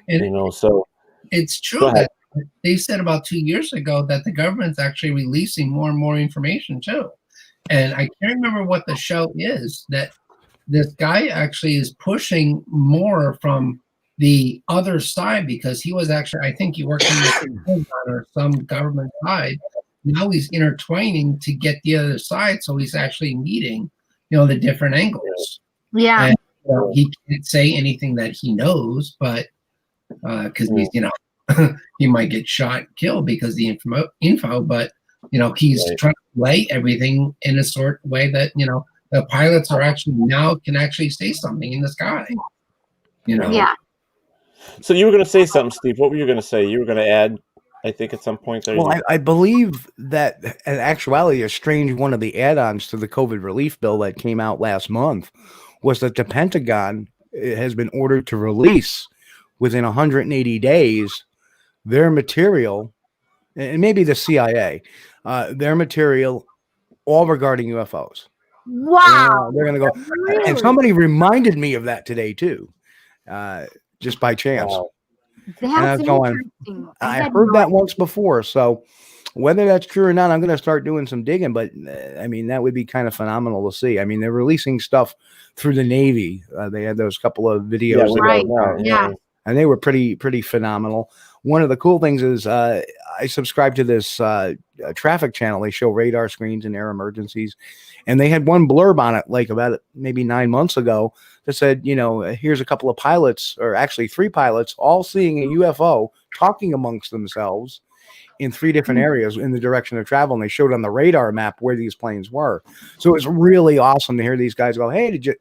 And So it's true that they said about 2 years ago that the government's actually releasing more and more information too. And I can't remember what the show is that this guy actually is pushing more from the other side, because he was actually, I think he worked or some government side. Now he's intertwining to get the other side. So he's actually meeting, the different angles. Yeah. And, he can't say anything that he knows, but because he's, he might get shot and killed because of the info, but he's trying to lay everything in a sort of way that the pilots are actually now can actually say something in the sky. Yeah. So you were going to say something, Steve. What were you going to say? You were going to add, I think, at some point there. Well, I believe that in actuality, a strange one of the add-ons to the COVID relief bill that came out last month was that the Pentagon has been ordered to release within 180 days their material, and maybe the CIA, their material all regarding UFOs. Wow. They're going to go. Really? And somebody reminded me of that today too, just by chance. Wow. And I was going, interesting. I heard that once before. So whether that's true or not, I'm going to start doing some digging. But I mean, that would be kind of phenomenal to see. I mean, they're releasing stuff through the Navy. They had those couple of videos. Yeah. And they were pretty phenomenal. One of the cool things is I subscribe to this traffic channel. They show radar screens and air emergencies. And they had one blurb on it, like about maybe 9 months ago, that said, here's a couple of pilots, or actually 3 pilots, all seeing a UFO talking amongst themselves in 3 different areas in the direction of travel. And they showed on the radar map where these planes were. So it's really awesome to hear these guys go, hey, did you?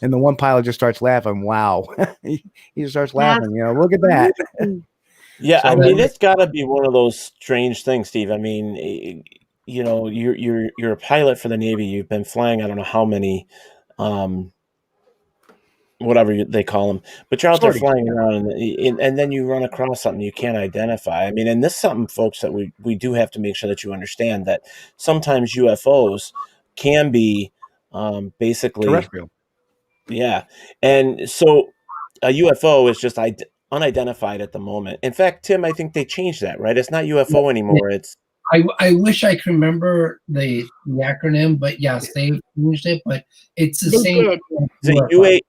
And the one pilot just starts laughing. Wow. he just starts laughing. Look at that. Yeah, So, I mean, it's got to be one of those strange things, Steve. I mean, you're a pilot for the Navy. You've been flying, I don't know how many, whatever they call them, but you're out there flying around, and then you run across something you can't identify. I mean, and this is something, folks, that we do have to make sure that you understand, that sometimes UFOs can be basically terrestrial. Yeah, and so a UFO is just unidentified at the moment. In fact, Tim, I think they changed that, right? It's not UFO anymore. It's I wish I could remember the acronym, but yes, they changed it. But it's the same. Is it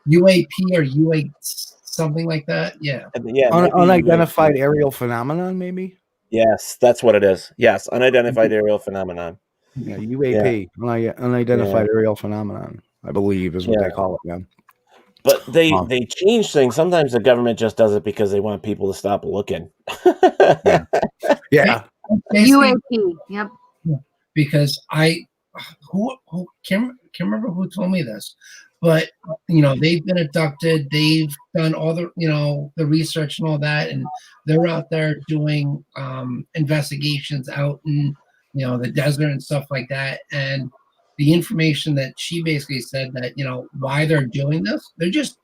UAP or UA something like that? Yeah. Unidentified aerial phenomenon, maybe. Yes, that's what it is. Yes, unidentified aerial phenomenon. Yeah, UAP, unidentified aerial phenomenon, I believe is what they call it. Yeah. But they change things. Sometimes the government just does it because they want people to stop looking. Yeah. UAP. Yep. Because who can't remember who told me this, but they've been abducted. They've done all the the research and all that, and they're out there doing investigations out in the desert and stuff like that. And the information that she basically said that why they're doing this,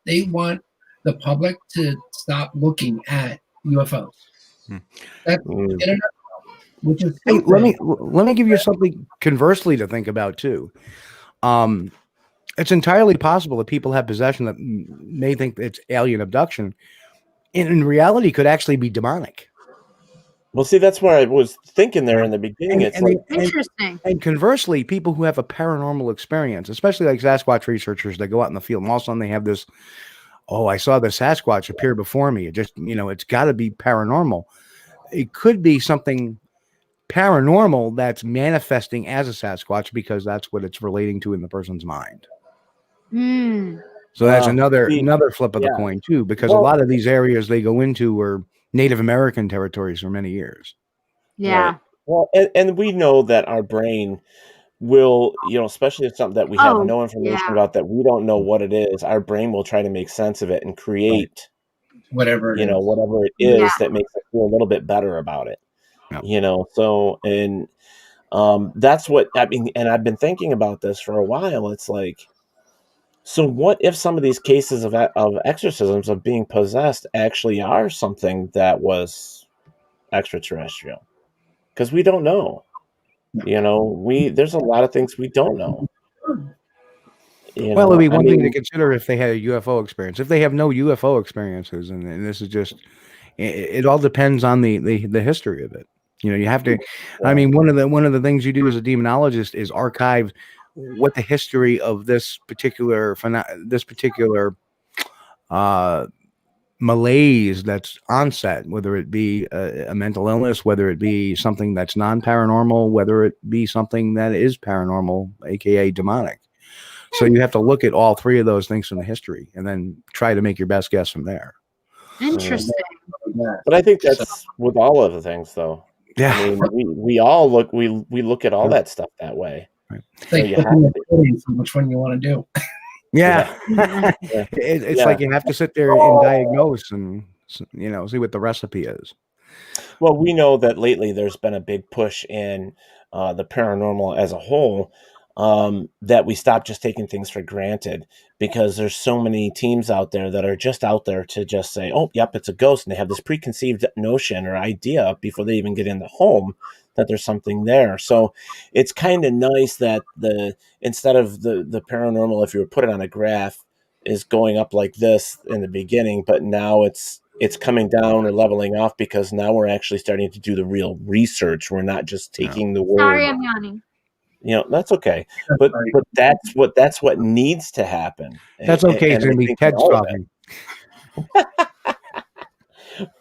they want the public to stop looking at UFOs. That's which is hey, let me give you something conversely to think about too. It's entirely possible that people have possession that may think it's alien abduction, and in reality could actually be demonic. Well, see, that's where I was thinking there in the beginning. Interesting. And conversely, people who have a paranormal experience, especially like Sasquatch researchers that go out in the field, and all of a sudden they have this, I saw the Sasquatch appear before me. It just, it's got to be paranormal. It could be something paranormal that's manifesting as a Sasquatch because that's what it's relating to in the person's mind. So that's another flip of the coin too, because a lot of these areas they go into were Native American territories for many years. Yeah. Right. Well, and we know that our brain will, especially if something that we have no information about, that we don't know what it is, our brain will try to make sense of it and create whatever it is. whatever it is that makes us feel a little bit better about it. So and that's what I mean, and I've been thinking about this for a while. It's like, so what if some of these cases of exorcisms, of being possessed, actually are something that was extraterrestrial? Because we don't know. There's a lot of things we don't know. Well, it'd be one thing to consider if they had a UFO experience. If they have no UFO experiences, and this is just, it all depends on the history of it. You have to. I mean, one of the things you do as a demonologist is archive what the history of this particular malaise that's onset, whether it be a mental illness, whether it be something that's non-paranormal, whether it be something that is paranormal, aka demonic. So you have to look at all three of those things from the history and then try to make your best guess from there. Interesting. But I think that's with all of the things, though. Yeah. I mean, we all look at all that stuff that way. Right. So you have to. Which one you want to do? Yeah. It's like you have to sit there and diagnose and see what the recipe is. Well, we know that lately there's been a big push in the paranormal as a whole, that we stop just taking things for granted, because there's so many teams out there that are just out there to just say, oh, yep, it's a ghost. And they have this preconceived notion or idea before they even get in the home that there's something there. So it's kind of nice that instead of the paranormal, if you were put it on a graph, is going up like this in the beginning, but now it's coming down or leveling off, because now we're actually starting to do the real research. We're not just taking the word. Sorry, I'm yawning. That's okay. But that's what needs to happen. That's okay. It's going to be Ted's talking.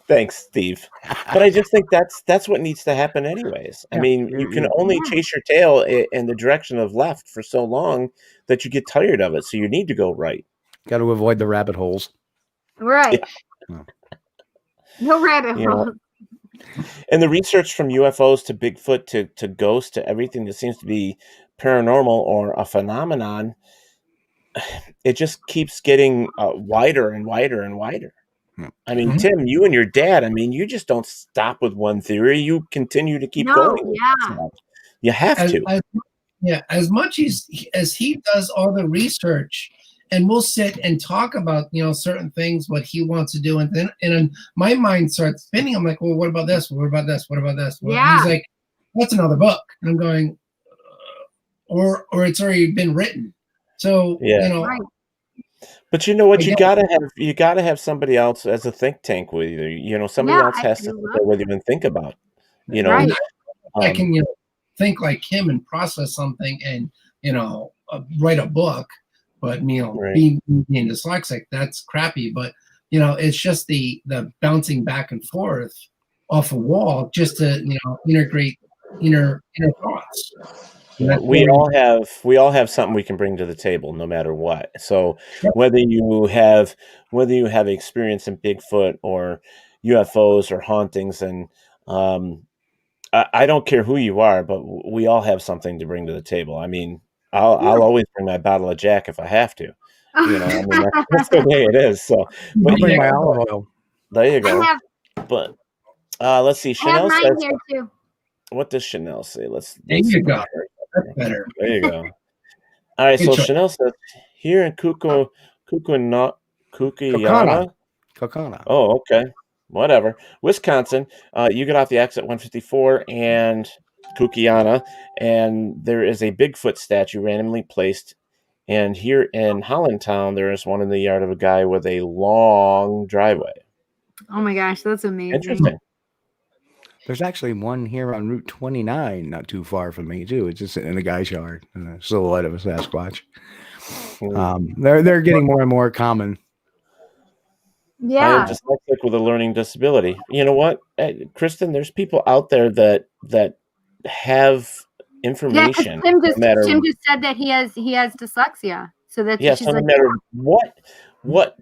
Thanks, Steve. But I just think that's what needs to happen anyways. I mean, you can only chase your tail in the direction of left for so long that you get tired of it. So you need to go right. Got to avoid the rabbit holes. Right. No rabbit holes. And the research from UFOs to Bigfoot to ghosts to everything that seems to be paranormal or a phenomenon, it just keeps getting wider and wider and wider. I mean, Tim, you and your dad, I mean, you just don't stop with one theory. You continue to keep going. Yeah. You have to. As much as he does all the research, and we'll sit and talk about, certain things, what he wants to do. And then my mind starts spinning. I'm like, well, what about this? What about this? What about this? Well, he's like, that's another book. And I'm going, or it's already been written. So, Right. But you know what? You gotta have somebody else as a think tank with you. Somebody else has to sit there with you and think about. Right. I can think like him and process something and write a book. But being dyslexic, that's crappy. But it's just the bouncing back and forth off a wall just to integrate inner thoughts. We all have something we can bring to the table, no matter what. So whether you have experience in Bigfoot or UFOs or hauntings, and I don't care who you are, but we all have something to bring to the table. I mean, I'll always bring my bottle of Jack if I have to. I mean, that's the way it is. So, but I'll bring my olive oil. There you go. But let's see. Chanel says, here too. What does Chanel say? There you go. That's better. There you go. All right. So Chanel says, here in Kukiyana. Oh, okay. Whatever. Wisconsin. You get off the exit 154 and Kukiyana, and there is a Bigfoot statue randomly placed. And here in Hollandtown, there is one in the yard of a guy with a long driveway. Oh my gosh, that's amazing. Interesting. There's actually one here on Route 29, not too far from me, too. It's just sitting in a guy's yard, in a silhouette of a Sasquatch. They're getting more and more common. Yeah. I am dyslexic with a learning disability. You know what, Kristen? There's people out there that have information. Tim just said that he has dyslexia. So that's so no matter what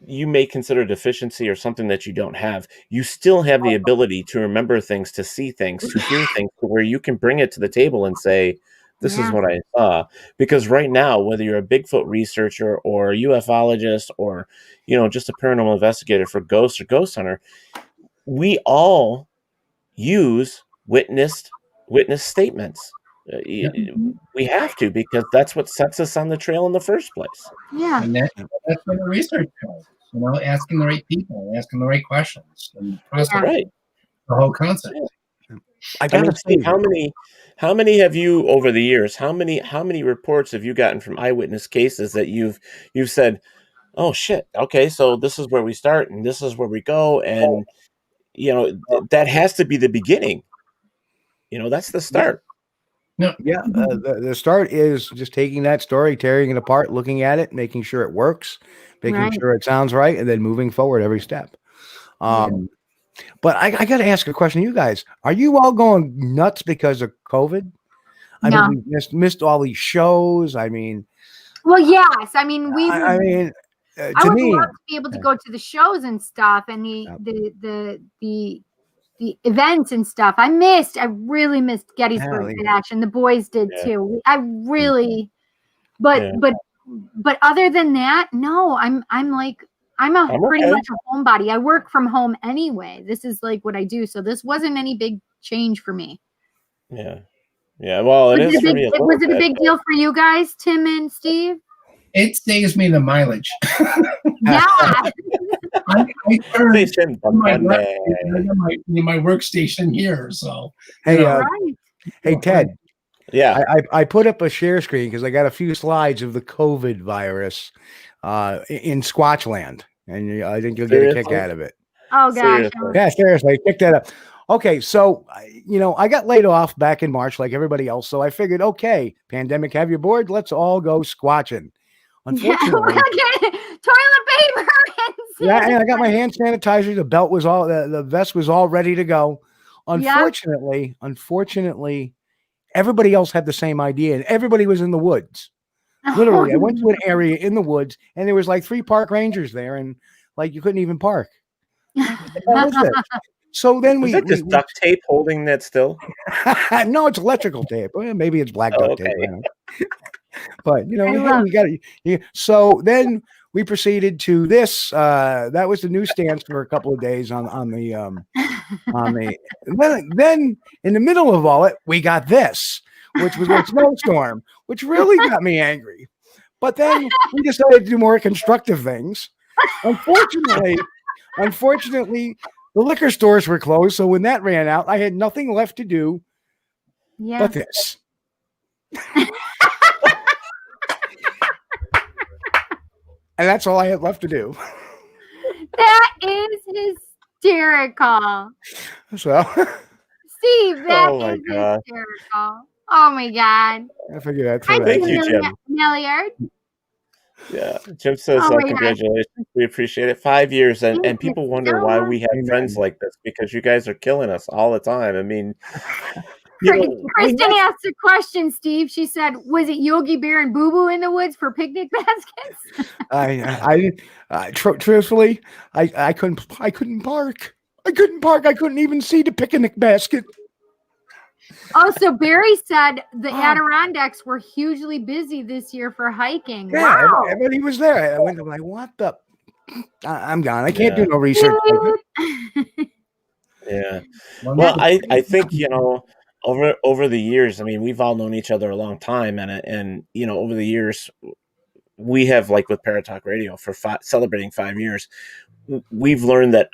you may consider deficiency or something that you don't have, you still have the ability to remember things, to see things, to hear things, to where you can bring it to the table and say, this is what I saw. Because right now, whether you're a Bigfoot researcher or a ufologist or, just a paranormal investigator for ghosts or ghost hunter, we all use witness statements. We have to, because that's what sets us on the trail in the first place. Yeah. And that's where the research goes. Asking the right people, asking the right questions, and Right. the whole concept. I mean, Steve, how many have you over the years? How many reports have you gotten from eyewitness cases that you've said, "Oh shit, okay, so this is where we start and this is where we go," and that has to be the beginning. That's the start. No. Yeah, the start is just taking that story, tearing it apart, looking at it, making sure it works, making sure it sounds right, and then moving forward every step. But I got to ask a question, you guys. Are you all going nuts because of COVID? I mean, we missed all these shows. I mean, well, yes. I mean, I mean, I to would me, love to be able to go to the shows and stuff, and the events and stuff. I really missed Gettysburg action. The boys did too. I really, but other than that, no. I'm pretty much a homebody. I work from home anyway. This is like what I do. So this wasn't any big change for me. Yeah. Yeah. Well, it is for me. Was it a big deal for you guys, Tim and Steve? It saves me the mileage. Yeah. I turned my workstation here. So hey, hey, Ted. Yeah, I put up a share screen because I got a few slides of the COVID virus in Squatchland, and I think you'll get a kick out of it. Oh gosh. Yeah, seriously, pick that up. Okay, so I got laid off back in March, like everybody else. So I figured, okay, pandemic, have you bored? Let's all go squatching. Unfortunately, toilet paper. Yeah, and I got my hand sanitizer. The belt was all, the vest was all ready to go. Unfortunately, everybody else had the same idea, and everybody was in the woods. Literally, I went to an area in the woods, and there was like 3 park rangers there, and like you couldn't even park. So then is that just duct tape holding that still? No, it's electrical tape. Well, maybe it's black duct tape. But we got it. So then we proceeded to this. That was the newsstands for a couple of days on the then in the middle of all it, we got this, which was a snowstorm, which really got me angry. But then we decided to do more constructive things. Unfortunately, the liquor stores were closed. So when that ran out, I had nothing left to do but this. And that's all I had left to do. That is hysterical. So, Steve, that is hysterical. Oh my God. I figured that's Thank you, Jim. Milliard. Yeah, Jim says congratulations. We appreciate it. 5 years, and people wonder why we have friends like this, because you guys are killing us all the time. I mean, Kristen asked a question, Steve. She said, "Was it Yogi Bear and Boo Boo in the woods for picnic baskets?" Truthfully, I couldn't park. I couldn't even see the picnic basket. Also, Barry said the Adirondacks were hugely busy this year for hiking. Yeah, wow. everybody was there. I went like, what the? I'm gone. I can't do no research. Yeah. Well, I think over the years, I mean, we've all known each other a long time, and over the years, we have, like with Paratalk Radio for celebrating 5 years, we've learned that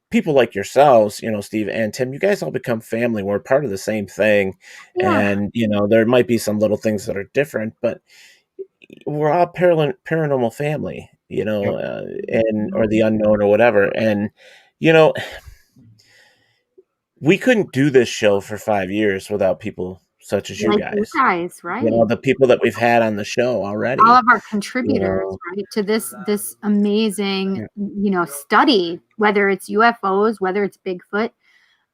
people like yourselves, Steve and Tim, you guys all become family. We're part of the same thing. Yeah. And, there might be some little things that are different, but we're all paranormal family, or the unknown or whatever. And, we couldn't do this show for 5 years without people such as you guys. Right? The people that we've had on the show already. All of our contributors, right, to this amazing, study, whether it's UFOs, whether it's Bigfoot.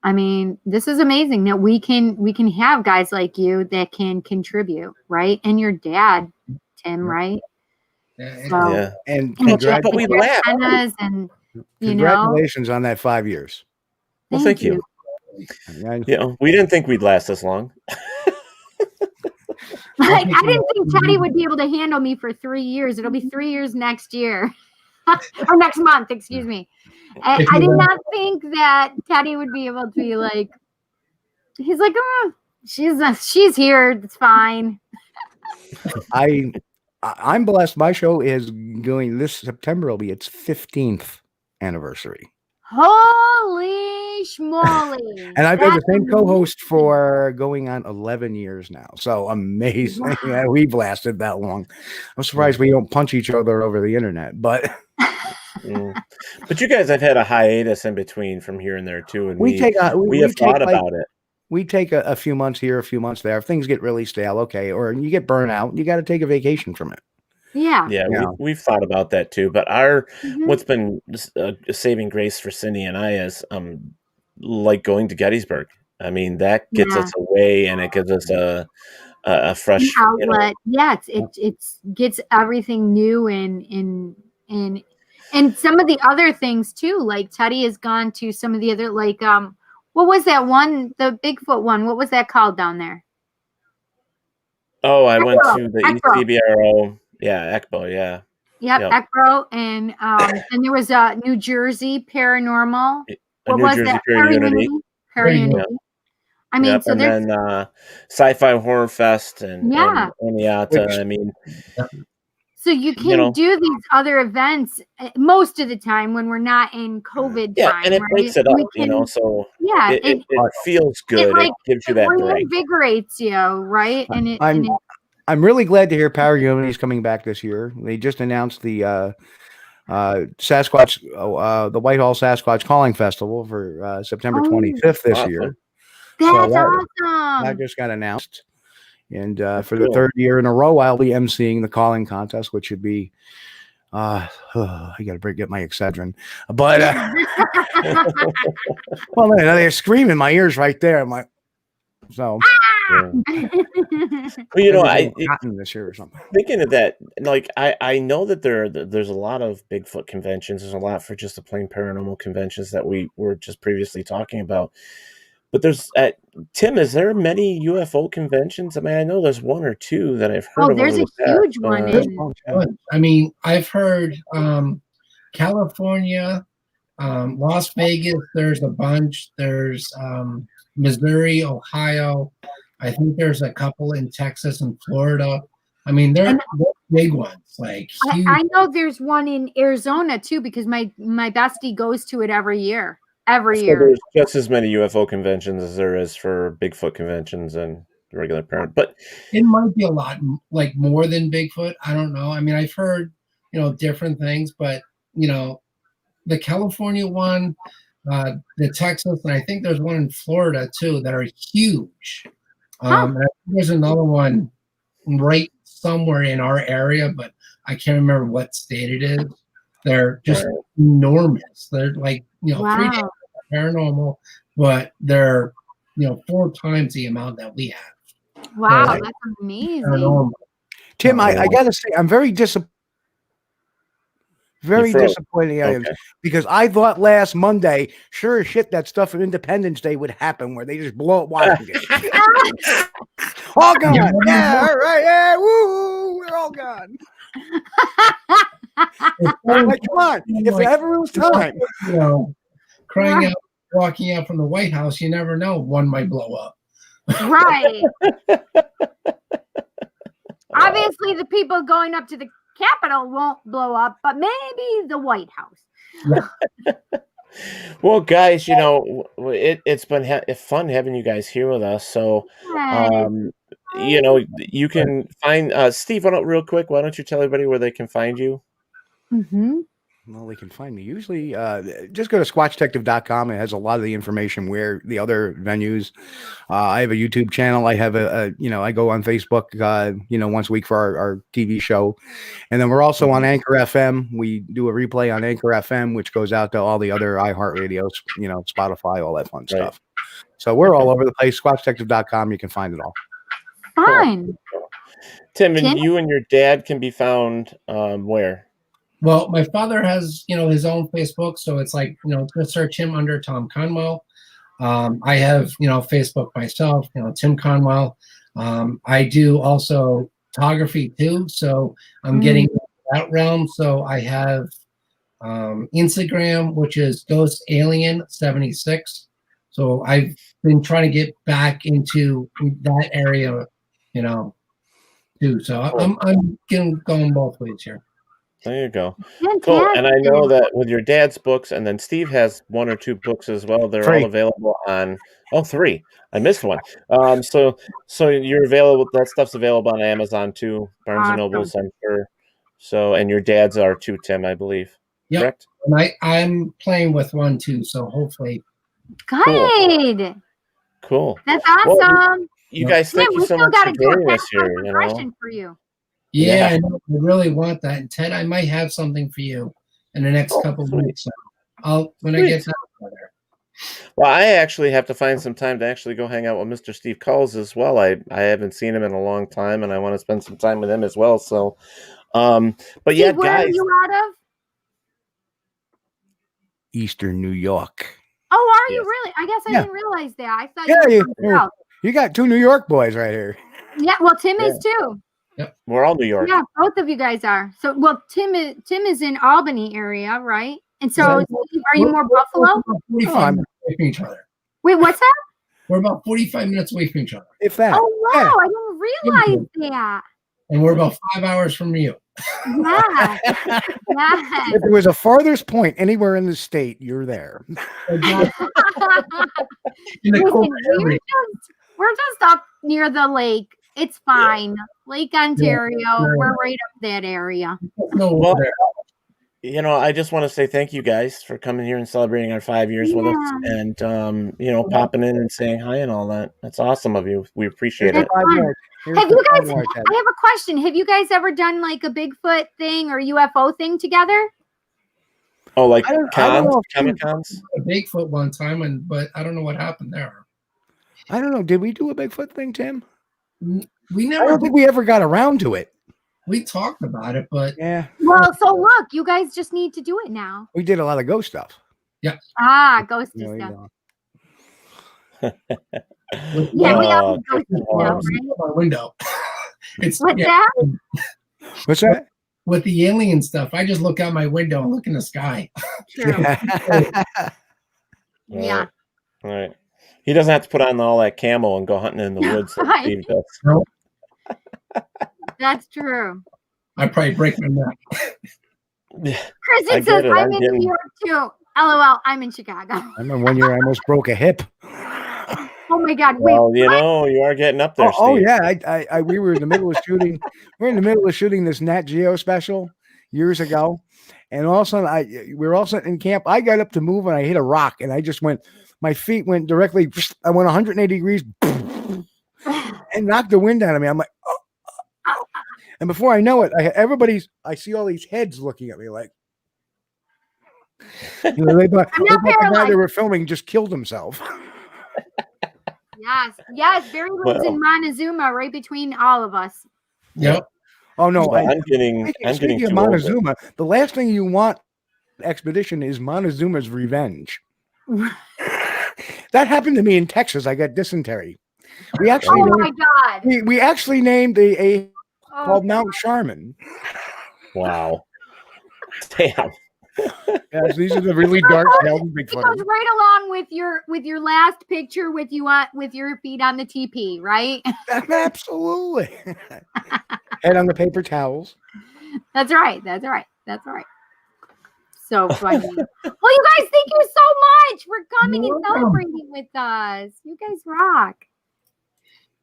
I mean, this is amazing that we can have guys like you that can contribute, right? And your dad, Tim, right? So, Yeah. And But we laugh. antennas and congratulations on that 5 years. Well, thank you. Yeah, we didn't think we'd last this long. I didn't think Teddy would be able to handle me for 3 years. It'll be 3 years next year. Or next month, excuse me. I did not think that Teddy would be able to be like, he's like, oh, she's here. It's fine. I'm blessed. My show is going this September will be its 15th anniversary. Holy schmoly. And I've been the same co-host for going on 11 years now. So amazing that we've lasted that long. I'm surprised we don't punch each other over the internet, but But you guys have had a hiatus in between from here and there too, and we have thought about it. We take a few months here, a few months there. If things get really stale, okay, or you get burnt out, you got to take a vacation from it. Yeah. We've thought about that too. But what's been a saving grace for Cindy and I is like going to Gettysburg. I mean, that gets us away, and it gives us a fresh outlet. It gets everything new and some of the other things too. Like Teddy has gone to some of the other what was that one? The Bigfoot one. What was that called down there? Oh, I went to the ECBRO. Yeah, ECBO. Yeah. Yep. ECBO, and there was a New Jersey Paranormal. What was that? Unity. Unity. I mean, so and then Sci-Fi Horror Fest and Oniata. I mean, so you can do these other events most of the time when we're not in COVID time. And it breaks it up, so it feels good. It gives you that break. It reinvigorates you, right? And I'm really glad to hear Power Unity is coming back this year. They just announced the Sasquatch, the Whitehall Sasquatch Calling Festival for September 25th this year. That's awesome. That just got announced. And for the third year in a row, I'll be emceeing the calling contest, which should be, I got to get my Excedrin. But, well, they're screaming in my ears right there. I'm like, so. Well, I this year or something. Thinking of that, I know that there's a lot of Bigfoot conventions. There's a lot for just the plain paranormal conventions that we were just previously talking about. But there's Tim, is there many UFO conventions? I mean, I know there's one or two that I've heard of. There's a huge one. I mean, I've heard California, Las Vegas, there's a bunch. There's Missouri, Ohio. I think there's a couple in Texas and Florida. I mean, they're big ones. Like I know there's one in Arizona too, because my bestie goes to it every year. There's just as many UFO conventions as there is for Bigfoot conventions and regular parent. But it might be a lot more than Bigfoot. I don't know. I mean, I've heard different things, but the California one, the Texas, and I think there's one in Florida too that are huge. And I think there's another one right somewhere in our area, but I can't remember what state it is. They're just enormous. They're like 3 days paranormal, but they're 4 times the amount that we have. Wow, that's amazing. Paranormal. Tim, I gotta say, I'm very disappointed. Because I thought last Monday, sure as shit, that stuff for Independence Day would happen where they just blow up Washington. All gone. Yeah, all right. Yeah, woo, we're all gone. Like, come on, if there ever was time. Crying out, walking out from the White House, you never know. One might blow up. Right. Obviously, the people going up to the Capitol won't blow up, but maybe the White House. Well, guys, it's been fun having you guys here with us. So, you can find Steve. Real quick, why don't you tell everybody where they can find you? Mm-hmm. Well, they can find me usually. Just go to squatchdetective.com. It has a lot of the information where the other venues. I have a YouTube channel. I have I go on Facebook, once a week for our TV show. And then we're also on Anchor FM. We do a replay on Anchor FM, which goes out to all the other iHeartRadios, Spotify, all that fun stuff. So we're all over the place. Squatchdetective.com. You can find it all. Fine. Tim, and Tim? you and your dad can be found where? Well, my father has, his own Facebook, so it's like, just search him under Tom Conwell. I have, Facebook myself, Tim Conwell. I do also photography too, so I'm getting into that realm. So I have Instagram, which is Ghost Alien 76. So I've been trying to get back into that area, too. So I'm going both ways here. There you go. Cool. And I know that with your dad's books, and then Steve has 1 or 2 books as well. They're 3. all available on 3. I missed one. So you're available. That stuff's available on Amazon too, Barnes and Nobles, I'm sure. So, and your dad's are too, Tim, I believe. Yep. Correct? And I'm playing with one too, so hopefully. Good. Cool. That's awesome. Well, you guys, thank you so much for joining us here. Question for you. Yeah, I know. I really want that. And Ted, I might have something for you in the next couple of weeks. When I get there. Well, I actually have to find some time to actually go hang out with Mr. Steve Culls as well. I haven't seen him in a long time, and I want to spend some time with him as well. So, but Steve, yeah, where guys. are you out of? Eastern New York. Oh, are you really? I guess I didn't realize that. I thought you got 2 New York boys right here. Yeah, well, Tim is too. Yep. We're all New York. Yeah, both of you guys are. So, well, Tim is in Albany area, right? And so, Steve, are you more Buffalo? 45 minutes away from each other. Wait, what's that? We're about 45 minutes away from each other. If that. Oh, wow. I didn't realize that. And we're about 5 hours from you. Yeah. If there was a farthest point anywhere in the state, you're there. Listen, we're just up near the lake. It's fine. Lake Ontario. We're right up that area. Well, I just want to say thank you guys for coming here and celebrating our 5 years with us, and popping in and saying hi and all that. That's awesome of you. We appreciate it. Have you guys? I have a question. Have you guys ever done like a Bigfoot thing or UFO thing together? Oh, like Comic-Cons? A Bigfoot one time, but I don't know what happened there. I don't know. Did we do a Bigfoot thing, Tim? We never. I don't think we ever got around to it. We talked about it, but yeah. Well, so look, you guys just need to do it now. We did a lot of ghost stuff. Yeah. Ghosty stuff. Yeah, we all ghosty stuff, right? My window. What's that? What's that? With the alien stuff, I just look out my window and look in the sky. True. Yeah. All right. He doesn't have to put on all that camo and go hunting in the woods like Steve does. That's true. I probably break my neck. Kristen says, I'm in New York too. LOL, I'm in Chicago. I remember one year I almost broke a hip. Oh my God. Well, you are getting up there, Steve. Oh yeah. We were in the middle of shooting. We're in the middle of shooting this Nat Geo special years ago. And all of a sudden we were all sitting in camp. I got up to move and I hit a rock and I just my feet went directly, I went 180 degrees and knocked the wind out of me. I'm like, oh. And before I know it, I see all these heads looking at me like, they thought the guy they were filming just killed himself. Yes. Barry lives in Montezuma, right between all of us. Yep. Oh no, I'm getting of Montezuma. The last thing you want expedition is Montezuma's revenge. That happened to me in Texas. I got dysentery. We actually my God. We actually named a called Mount Charmin. Wow. Damn. Yes, these are the really dark Bigfoot. It goes right along with your last picture with your feet on the TP, right? Absolutely. Head on the paper towels. That's right. So funny. Well, you guys, thank you so much for coming and celebrating with us. You guys rock.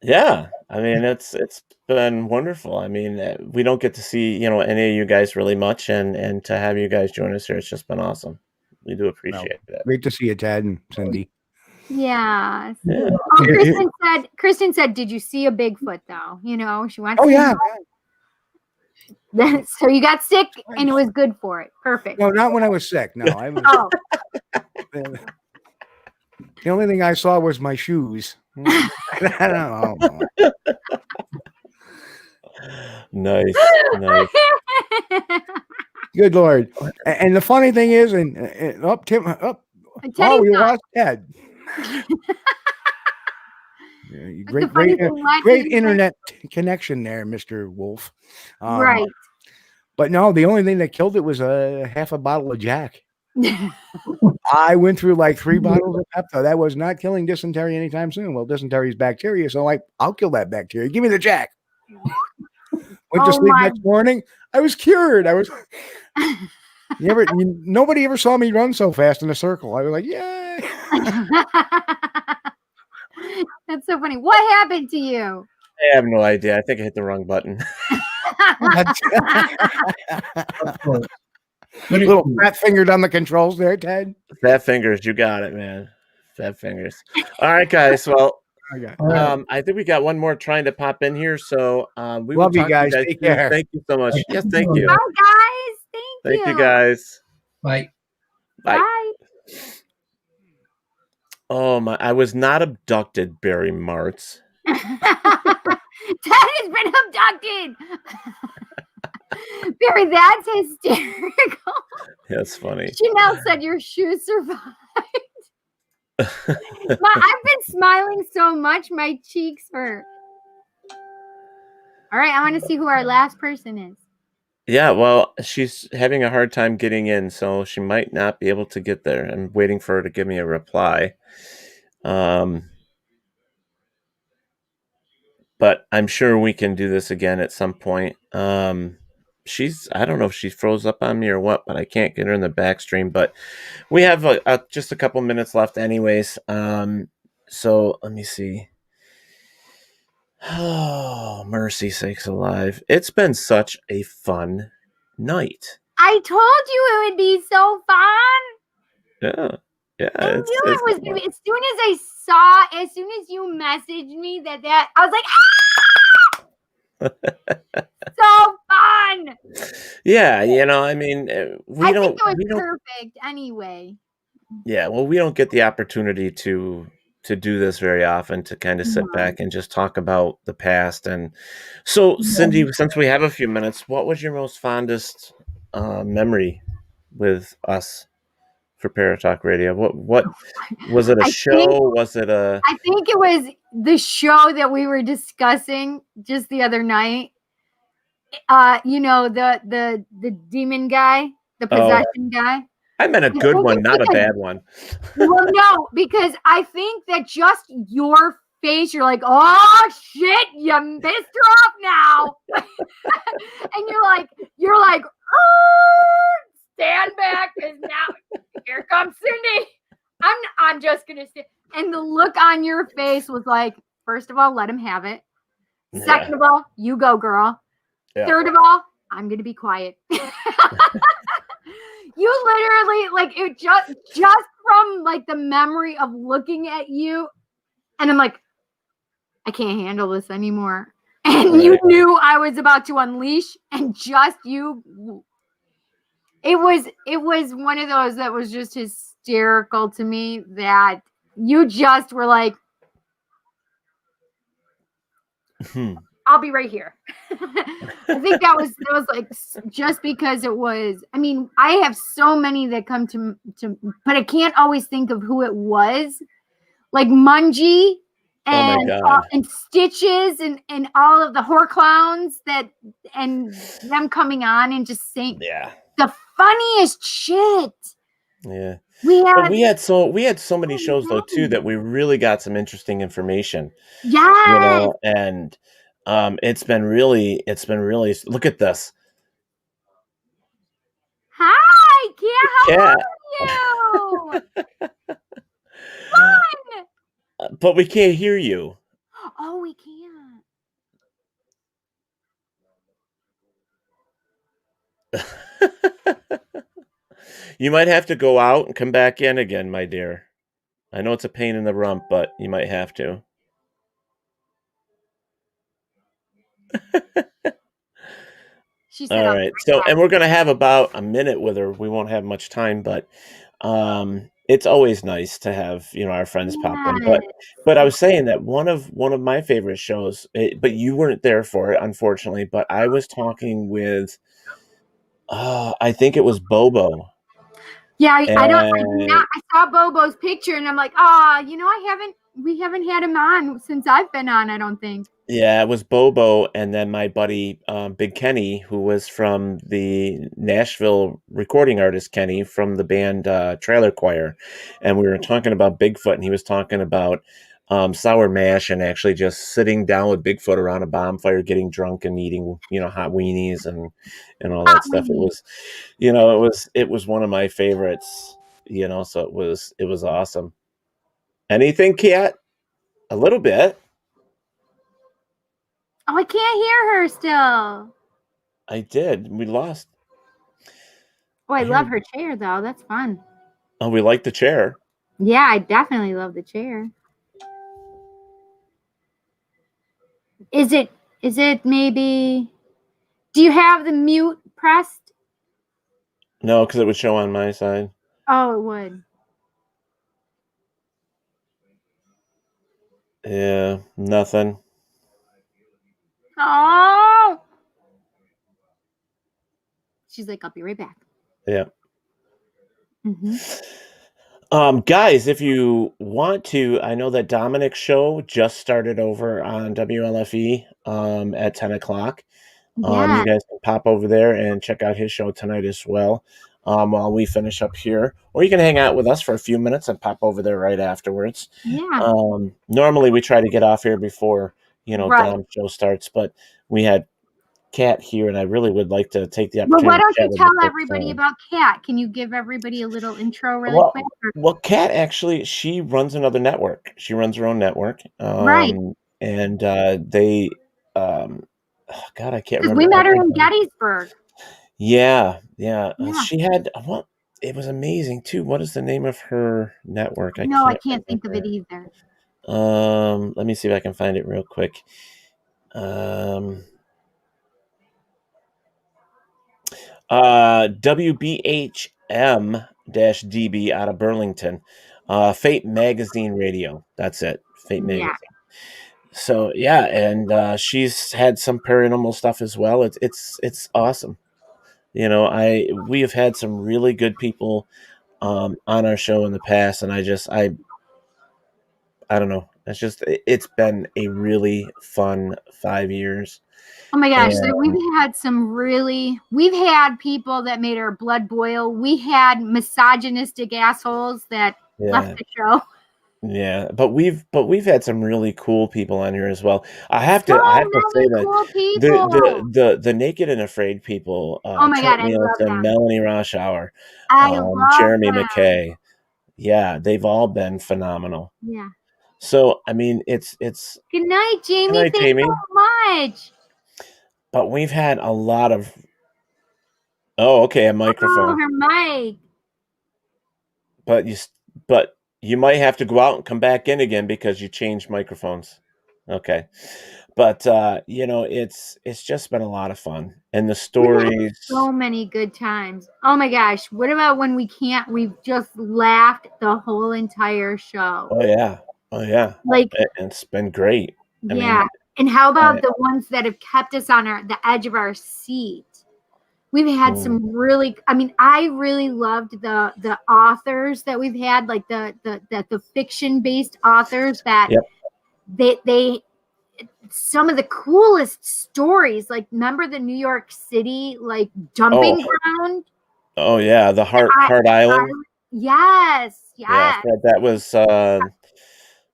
Yeah, I mean it's been wonderful. I mean we don't get to see any of you guys really much, and to have you guys join us here, it's just been awesome. We do appreciate that. Great to see you, Ted and Cindy. Yes. Yeah. Oh, Kristen said, "Did you see a Bigfoot though?" She wants. Oh yeah. So you got sick, and it was good for it. Perfect. No, not when I was sick. No, I was. Oh. The only thing I saw was my shoes. I don't know. Nice, nice. Good Lord. And the funny thing is, Tim, oh, we lost Ted. Great, great internet connection there, Mr. Wolf. Right. But no, the only thing that killed it was half a bottle of Jack. I went through like 3 bottles of Pepto. That was not killing dysentery anytime soon. Well, dysentery is bacteria, so I'll kill that bacteria. Give me the Jack. Went to sleep next morning. I was cured. I was. Nobody ever saw me run so fast in a circle. I was like, yay. That's so funny. What happened to you? I have no idea. I think I hit the wrong button. Little fat fingered on the controls there, Ted. Fat fingers, you got it, man. Fat fingers. All right, guys. Well, I think we got one more trying to pop in here. So we love will you guys. Take care. Thank you so much. Yes, thank you. Bye, guys. Thank you, guys. Bye. Bye. Bye. Oh my! I was not abducted, Barry Martz. Ted has been abducted. Barry, that's hysterical. That's funny. Chanel said your shoes survived. I've been smiling so much, my cheeks hurt. All right, I want to see who our last person is. Yeah, well, she's having a hard time getting in, so she might not be able to get there. I'm waiting for her to give me a reply. But I'm sure we can do this again at some point. I don't know if she froze up on me or what, but I can't get her in the back stream. But we have just a couple minutes left anyways. So let me see. Oh, mercy sakes alive. It's been such a fun night. I told you it would be so fun. Yeah. Yeah. I knew it was going to be. As soon as you messaged me that I was like, so fun. Yeah, I mean, I think it was perfect anyway. Yeah, well, we don't get the opportunity to do this very often, to kind of sit back and just talk about the past. And so, Cindy, since we have a few minutes, what was your most fondest memory with us for Paratalk Radio? What was it? Was it a? I think it was the show that we were discussing just the other night. The demon guy, the possession guy. I meant a good one, not a bad one. Well, no, because I think that just your face, you're like, oh shit, you pissed her off now. And you're like, stand back, because now here comes Cindy. I'm just gonna sit. And the look on your face was like, first of all, let him have it. Second of all, you go, girl. Yeah. Third of all, I'm gonna be quiet. You literally, it just from the memory of looking at you, and I'm like, I can't handle this anymore. And you knew I was about to unleash, and just you. It was one of those that was just hysterical to me, that you just were like, I'll be right here. I think that was just because it was, I mean, I have so many that come to, but I can't always think of who it was. Like Mungie and Stitches and all of the horror clowns and them coming on and just saying the funniest shit. Yeah. We had so many shows though too that we really got some interesting information. Yeah. And it's been really look at this. Hi, Kia. How are you? Fun. But we can't hear you. Oh, we can't. You might have to go out and come back in again, my dear. I know it's a pain in the rump, but you might have to. She said, all right. So, and we're going to have about a minute with her. We won't have much time, but it's always nice to have, our friends pop in. Yes. But I was saying that one of my favorite shows, but you weren't there for it, unfortunately. But I was talking with, I think it was Bobo. Yeah, I don't. And I saw Bobo's picture, and I'm like, we haven't had him on since I've been on. I don't think. yeah, it was Bobo, and then my buddy Big Kenny, who was from the Nashville recording artist Kenny from the band Trailer Choir, and we were talking about Bigfoot, and he was talking about sour mash and actually just sitting down with Bigfoot around a bonfire, getting drunk and eating, hot weenies and all that stuff. It was, it was one of my favorites, so it was awesome. Anything, Kat? A little bit. Oh, I can't hear her still. I did. We lost. Oh, I love her chair though. That's fun. Oh, we like the chair. Yeah, I definitely love the chair. Is it maybe? Do you have the mute pressed? No, because it would show on my side. Oh, it would. Yeah, nothing. Oh. She's like, I'll be right back. Yeah. Mm-hmm. Guys, if you want to, I know that Dominic's show just started over on WLFE at 10 o'clock. Yeah. You guys can pop over there and check out his show tonight as well while we finish up here. Or you can hang out with us for a few minutes and pop over there right afterwards. Yeah. Normally we try to get off here before, Right. Dom's show starts, but we had Kat here, and I really would like to take the opportunity. Well, why don't to chat you with tell folks, everybody about Kat? Can you give everybody a little intro really well, quick? well, Kat actually, she runs another network. She runs her own network. Right. And they, oh God, I can't Because remember. we met her in Gettysburg. Yeah. Yeah. She had, what? It was amazing too. What is the name of her network? I can't think of it either. Let me see if I can find it real quick. WBHM-DB out of Burlington. Fate Magazine Radio. That's it. Fate Magazine. So yeah, and she's had some paranormal stuff as well. It's awesome. We have had some really good people on our show in the past, and I don't know. It's been a really fun 5 years. Oh my gosh, we've had people that made our blood boil. We had misogynistic assholes that left the show. Yeah, but we've had some really cool people on here as well. I have to say that cool people. the Naked and Afraid people, Oh my God, Trent I love Nielsen, them. Melanie Roshauer, I love Jeremy them. McKay. Yeah, they've all been phenomenal. Yeah. So I mean, it's Good night, Jamie. Good night, Thanks Jamie. so much. But we've had a lot of. Oh, okay, a microphone. Oh, her mic. But you might have to go out and come back in again because you changed microphones. Okay. But it's just been a lot of fun. And the stories, so many good times. Oh my gosh. What about when we've just laughed the whole entire show? Oh yeah. Like, it's been great. I mean, and how about the ones that have kept us on the edge of our seat? We've had some really, I really loved the authors that we've had, like the fiction based authors that they some of the coolest stories. Like, remember the New York City dumping ground? Oh yeah, the Heart Island. Yes. Yeah, that was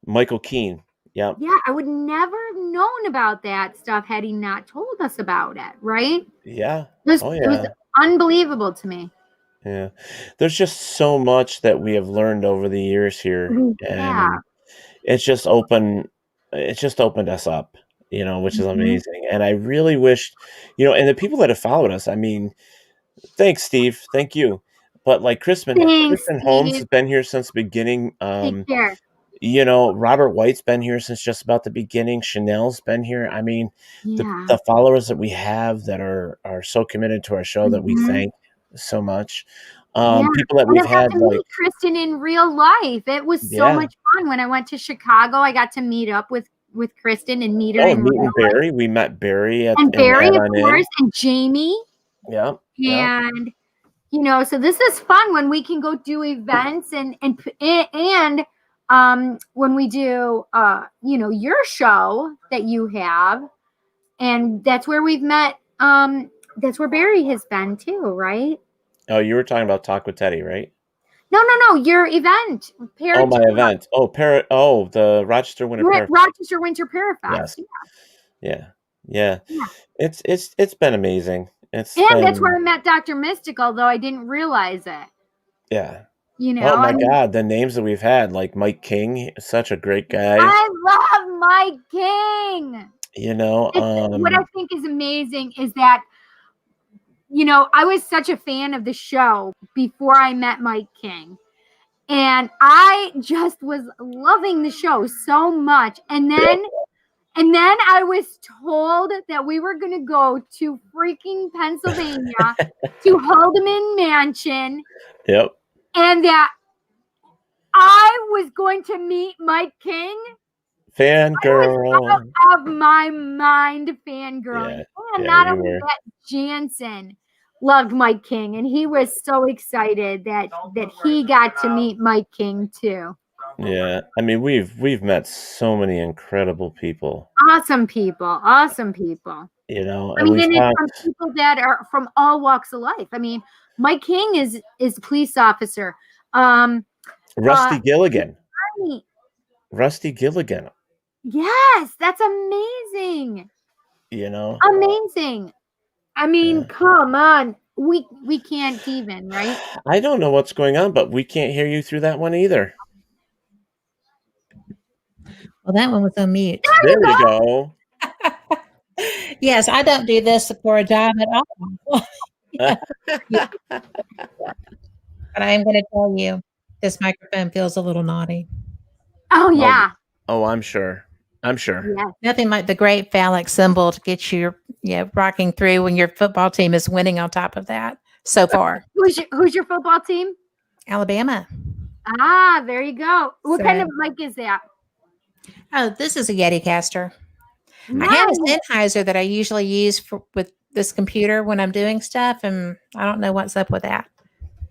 Michael Keene. Yeah. Yeah, I would never have known about that stuff had he not told us about it, right? Yeah. It was unbelievable to me. Yeah. There's just so much that we have learned over the years here. And it's just opened us up, which is amazing. And I really wish, and the people that have followed us, thanks, Steve. Thank you. But like Kristen Holmes has been here since the beginning. Take care. Robert White's been here since just about the beginning. Chanel's been here. The followers that we have that are so committed to our show that we thank so much. People that And we've I got had to like meet Kristen in real life. It was so yeah. much fun. When I went to Chicago, I got to meet up with Kristen and meet her Oh, in real meeting life. Barry. We met Barry at And in Barry, of Add-On course, In. and Jamie. Yeah. Yeah. And so this is fun when we can go do events and when we do your show that you have, and that's where we've met. That's where Barry has been too, right? Oh, you were talking about Talk with Teddy, right? No, your event. Oh, my event. Oh, the Rochester Winter Parafest. Rochester Winter Parafest. Yes. Yeah. It's been amazing. That's been where I met Dr. Mystic, although I didn't realize it. yeah. Oh my God, the names that we've had, like Mike King, such a great guy. I love Mike King. What I think is amazing is that, I was such a fan of the show before I met Mike King. And I just was loving the show so much. And then I was told that we were going to go to freaking Pennsylvania to Haldeman Mansion. Yep. And that I was going to meet Mike King. Fangirl. I was out of my mind fangirling. And not only that, Jansen loved Mike King, and he was so excited that he got to meet Mike King too. Yeah, I mean we've met so many incredible people. Awesome people. And it's from people that are from all walks of life. I mean, Mike King is a police officer. Rusty Gilligan. Rusty Gilligan. Yes, that's amazing. Amazing. I mean, come on. We can't even, right? I don't know what's going on, but we can't hear you through that one either. Well, that one was on mute. There you go. Yes, I don't do this for a job at all. But I am going to tell you, this microphone feels a little naughty. Oh, yeah. Oh, I'm sure. Yeah. Nothing like the great phallic symbol to get you rocking through when your football team is winning on top of that so far. Who's your football team? Alabama. Ah, there you go. What kind of mic is that? Oh, this is a Yeti caster. Nice. I have a Sennheiser that I usually use with this computer when I'm doing stuff, and I don't know what's up with that.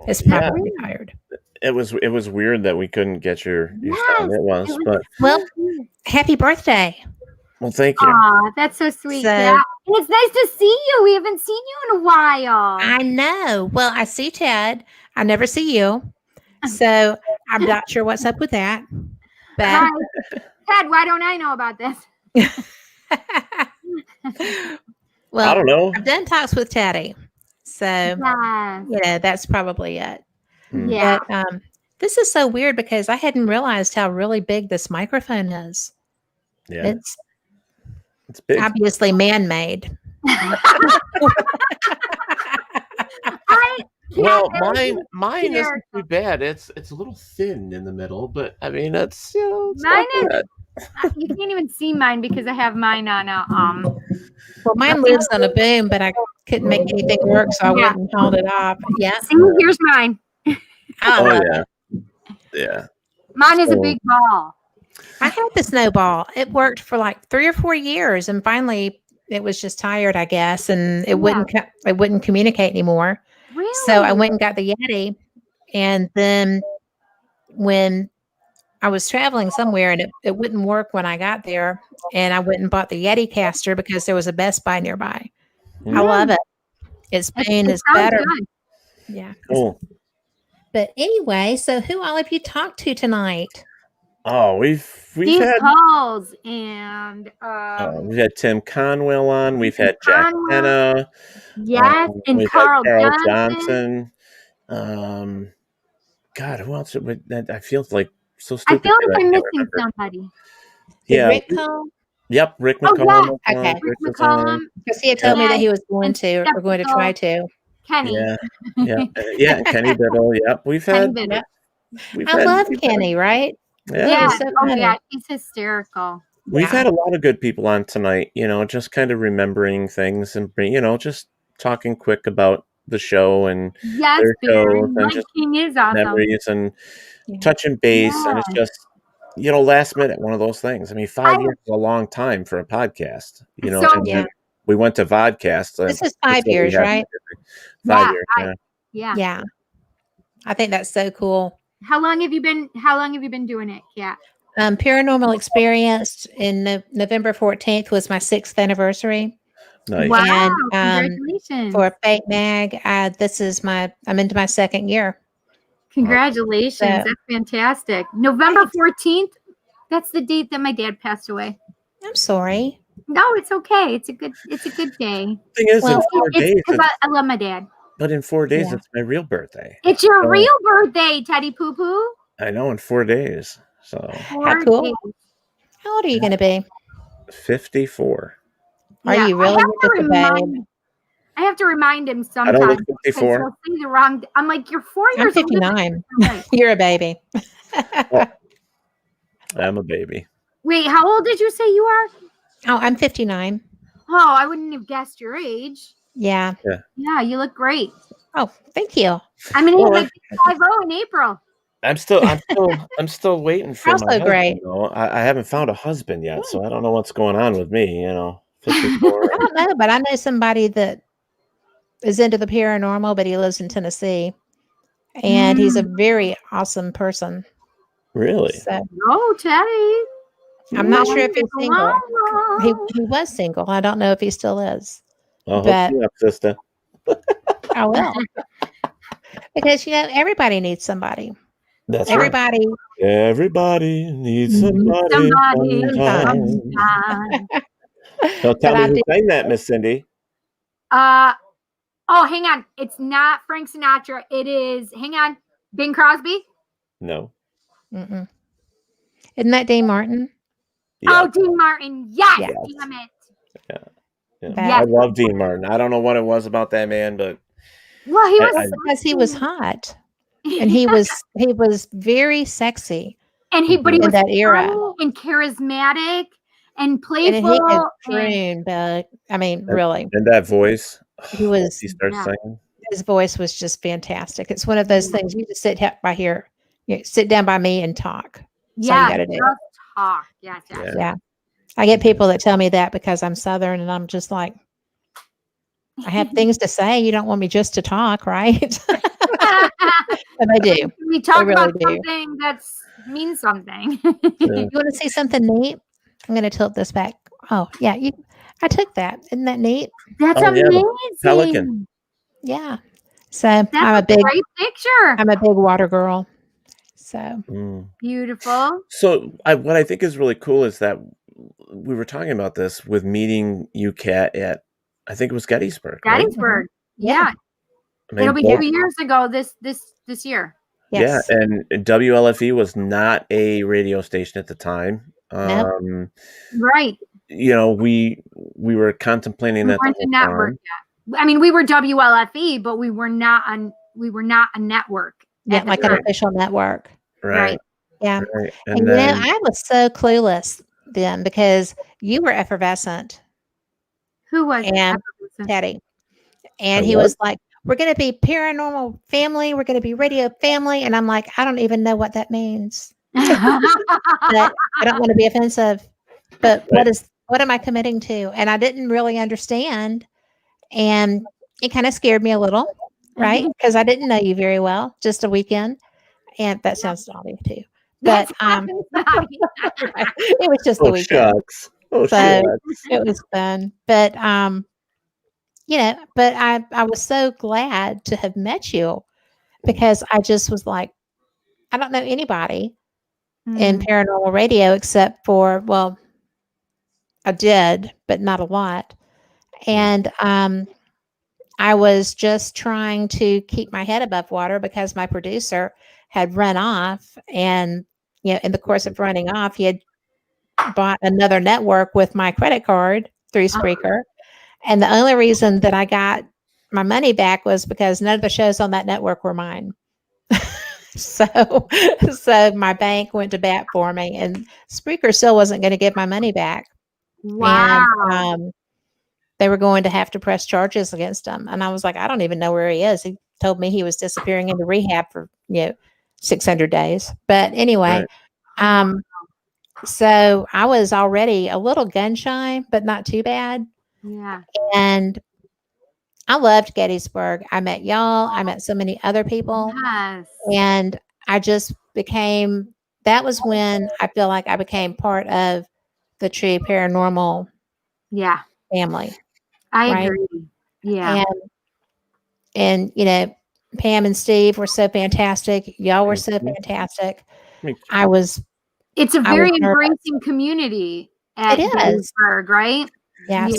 It's probably tired. It was weird that we couldn't get your sound. It was, but well, happy birthday. Well, thank you. Aw, that's so sweet. Yeah. It's nice to see you. We haven't seen you in a while. I know. Well, I see Ted. I never see you. So I'm not sure what's up with that. But Ted, why don't I know about this? Well, I don't know. I've done talks with Teddy. So that's probably it. Yeah. But this is so weird because I hadn't realized how really big this microphone is. Yeah. It's big. Obviously man-made. Well, mine isn't too bad. It's a little thin in the middle, but I mean it's mine is. You can't even see mine because I have mine on a Well, mine lives on a boom, but I couldn't make anything work, so I went and hauled it off. Yeah. See, here's mine. Yeah. Mine is a big ball. I had the snowball. It worked for like 3 or 4 years, and finally it was just tired, I guess, and it wouldn't communicate anymore. Really? So I went and got the Yeti, and then when I was traveling somewhere and it wouldn't work when I got there, and I went and bought the Yeti caster because there was a Best Buy nearby. I love it. Its pain is better. Good. Yeah. Cool. But anyway, so who all of you talked to tonight? Oh, we've Steve had Calls and we've had Tim Conwell on. We've had Jack Hanna. Yes, and we've Carl had Johnson. God, who else? I feel like so I stupid. feel like I'm can't missing remember. somebody. Did Rick call? Yep, Rick Oh, McCollum. yeah. Okay. Rick McCollum. Because he had told me that he was going to or going to try to. Kenny. Yeah, Kenny Biddle. Yep, we've had. I love Kenny, right? Yeah. He's so Oh funny. yeah, he's hysterical. We've had a lot of good people on tonight, just kind of remembering things and just talking quick about the show and Yes, their Bear. shows and Mike just King is awesome. memories and touching base. And it's Yes. just, last minute, one of those things. I mean, 5 years is a long time for a podcast, So- and then we went to vodcast. This is 5 years, right? 5 Yeah, years, yeah. Yeah. I think that's so cool. How long have you been doing it, Kat? Paranormal Experience in November 14th was my 6th anniversary. Nice. Wow, And congratulations. for Fake Mag, I'm into my 2nd year. Congratulations. So- That's fantastic. November 14th. That's the date that my dad passed away. I'm sorry. No, it's okay. It's a good day. Thing is, in 4 days, It's 'cause I love my dad. but in 4 days, Yeah. it's my real birthday. It's your So, real birthday, Teddy Poo Poo. I know, in 4 days. So How cool. How old are you going to be? 54. Are Yeah, you really just a babe? I have to remind him I sometimes. don't look because 54. he'll say the wrong. I'm like, you're 4 I'm years old. 59. You're a baby. I'm a baby. Wait, how old did you say you are? Oh, I'm 59. Oh, I wouldn't have guessed your age. Yeah. Yeah, you look great. Oh, thank you. I'm gonna Well, hit my 50 in April. I'm still waiting for Also my husband, great. though. I haven't found a husband yet, so I don't know what's going on with me. 54. I don't know, but I know somebody that is into the paranormal, but he lives in Tennessee. And he's a very awesome person. Really? So Oh, Teddy. I'm not sure if he's single. Wow. He was single. I don't know if he still is. I'll But- hook you up, sister. I will. Because everybody needs somebody. That's Everybody. right. Everybody needs somebody. Somebody sometime. sometime. So tell But me I who do- sang that, Miss Cindy. Oh, hang on. It's not Frank Sinatra. It is, hang on, Bing Crosby. No. Mm-mm. Isn't that Dean Martin? Yeah. Oh, Dean Martin. Yes. Yes. Damn it. Yeah. That- I love Dean Martin. I don't know what it was about that man, but Well, he was Because he was hot. And he was very sexy. and he in was that era. funny and charismatic and And playful. he could and- croon, but I mean, really. and that voice. He was He starts Yeah. singing. his voice was just fantastic. It's one of those things you just sit by here, sit down by me and talk. That's all yeah, you gotta do. just talk. Yes. Yeah. Yeah. I get people that tell me that because I'm Southern and I'm just like, I have things to say. You don't want me just to talk, right? But I do. We talk really about do. something that means something. You want to see something neat? I'm going to tilt this back. Oh, yeah. I took that. Isn't that neat? That's Oh, yeah, the amazing. pelican. Yeah. So That's I'm a big great picture. I'm a big water girl. So Mm. Beautiful. So what I think is really cool is that we were talking about this with meeting you, Kat, at I think it was Gettysburg. right? Gettysburg. Yeah. Yeah. I mean, It'll be both- 2 years ago this year. yes. Yeah, and WLFE was not a radio station at the time. Nope. Right. We were contemplating We that weren't the a whole network time. yet. I mean, we were WLFE, but we were not a network. Yeah, at the like an time. official network. Right. Yeah. Right. And And then I was so clueless then because you were effervescent, Who was it? and Teddy. And A he what? was like, we're going to be paranormal family. We're going to be radio family. And I'm like, I don't even know what that means. But I don't want to be offensive. But what am I committing to? And I didn't really understand. And it kind of scared me a little, right? Because I didn't know you very well, just a weekend. And that sounds naughty too. But it was just the oh weekend. shucks. Oh So shucks. it was fun. But but I was so glad to have met you because I just was like, I don't know anybody in paranormal radio except for, well, I did, but not a lot. And I was just trying to keep my head above water because my producer had run off, and in the course of running off, he had bought another network with my credit card through Spreaker. And the only reason that I got my money back was because none of the shows on that network were mine. So my bank went to bat for me, and Spreaker still wasn't going to give my money back. Wow. And, they were going to have to press charges against him. And I was like, I don't even know where he is. He told me he was disappearing into rehab for 600 days. But anyway, so I was already a little gun shy, but not too bad. Yeah. And I loved Gettysburg. I met y'all. I met so many other people. Yes. And I just became, that was when I feel like I became part of the true paranormal family. I agree. Yeah. And Pam and Steve were so fantastic. Y'all were so fantastic. It's a very embracing community at Gettysburg, right? Yes. Yeah.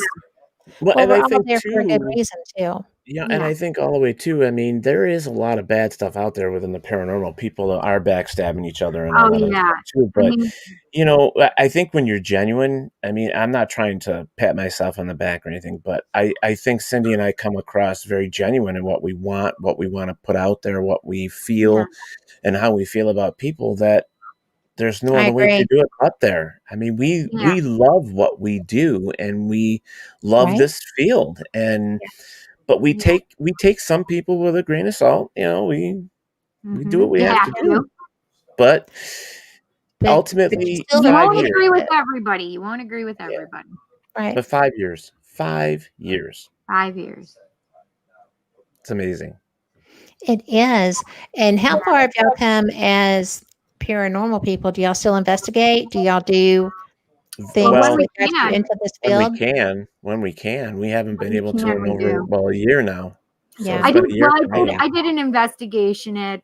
Well, Well, and we're I all think there for a good too, reason too. yeah, and I think all the way too. I mean, there is a lot of bad stuff out there within the paranormal. People are backstabbing each other and all that other stuff too. But I think when you're genuine, I mean, I'm not trying to pat myself on the back or anything, but I think Cindy and I come across very genuine in what we want to put out there, what we feel, and how we feel about people. That there's no other way to do it up there. I mean, we love what we do, and we love this field, but we take some people with a grain of salt. We do what we have to do. But ultimately, you won't agree with everybody. You won't agree with everybody. Right. But 5 years. 5 years. 5 years. It's amazing. It is. And how far have y'all come as paranormal people? Do y'all still investigate? Do y'all do things that get you into this field? When we can. We haven't been able to in over a year now. So I did an investigation at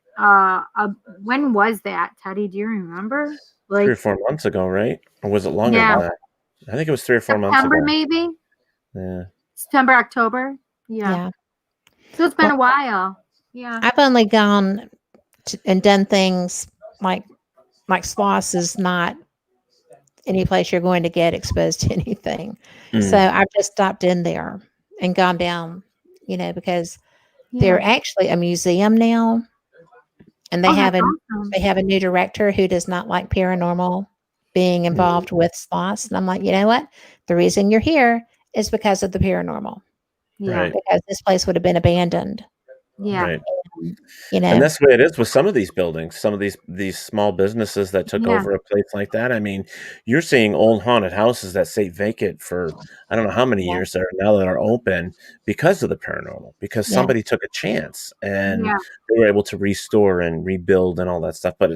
when was that, Teddy? Do you remember? 3 or 4 months ago, right? Or was it longer than that? I think it was 3 or 4 months ago. September, maybe? Yeah. September, October. Yeah. So it's been a while. Yeah. I've only gone and done things like Sloss is not any place you're going to get exposed to anything. So I've just stopped in there and gone down, because they're actually a museum now, and they have a new director who does not like paranormal being involved with Sloss. And I'm like, you know what? The reason you're here is because of the paranormal. Yeah. Right. Because this place would have been abandoned. Yeah. Right. And that's the way it is with some of these buildings, some of these small businesses that took over a place like that. I mean, you're seeing old haunted houses that stay vacant for I don't know how many years that are open because of the paranormal, because somebody took a chance and they were able to restore and rebuild and all that stuff. But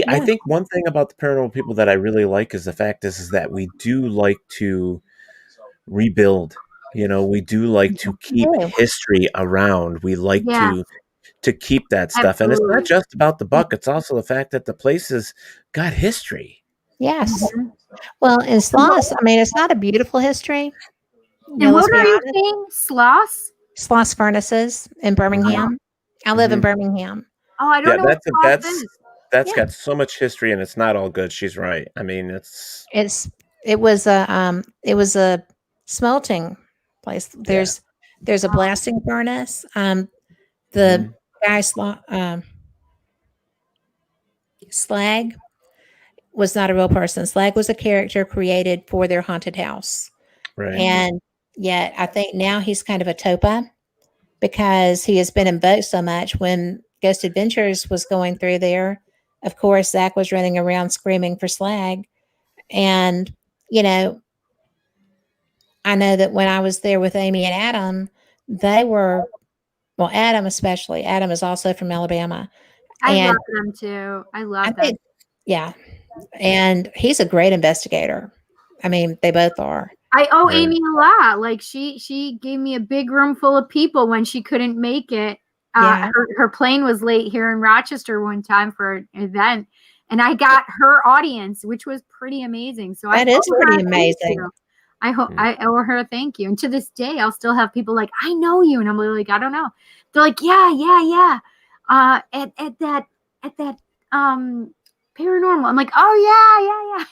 I think one thing about the paranormal people that I really like is the fact is that we do like to rebuild. We do like to keep history around. We like to keep that stuff. And it's not just about the buck. It's also the fact that the place has got history. Yes. Well, in Sloss, I mean, it's not a beautiful history. And what are you saying? Sloss? Sloss Furnaces in Birmingham. I live in Birmingham. Oh, I don't know what Sloss is. That's got so much history, and it's not all good. She's right. I mean, it was a smelting place. There's a blasting furnace. The guy Slag was not a real person. Slag was a character created for their haunted house. Right. And yet I think now he's kind of a topa because he has been invoked so much. When Ghost Adventures was going through there, of course, Zach was running around screaming for Slag. And, I know that when I was there with Amy and Adam, they were, well, Adam especially. Adam is also from Alabama. I love them too. I love them. Yeah. And he's a great investigator. I mean, they both are. I owe Amy a lot. Like she gave me a big room full of people when she couldn't make it. Her plane was late here in Rochester one time for an event, and I got her audience, which was pretty amazing. So that is pretty amazing. I hope I owe her a thank you. And to this day, I'll still have people like, I know you. And I'm like, I don't know. They're like, yeah. At that paranormal. I'm like, oh yeah.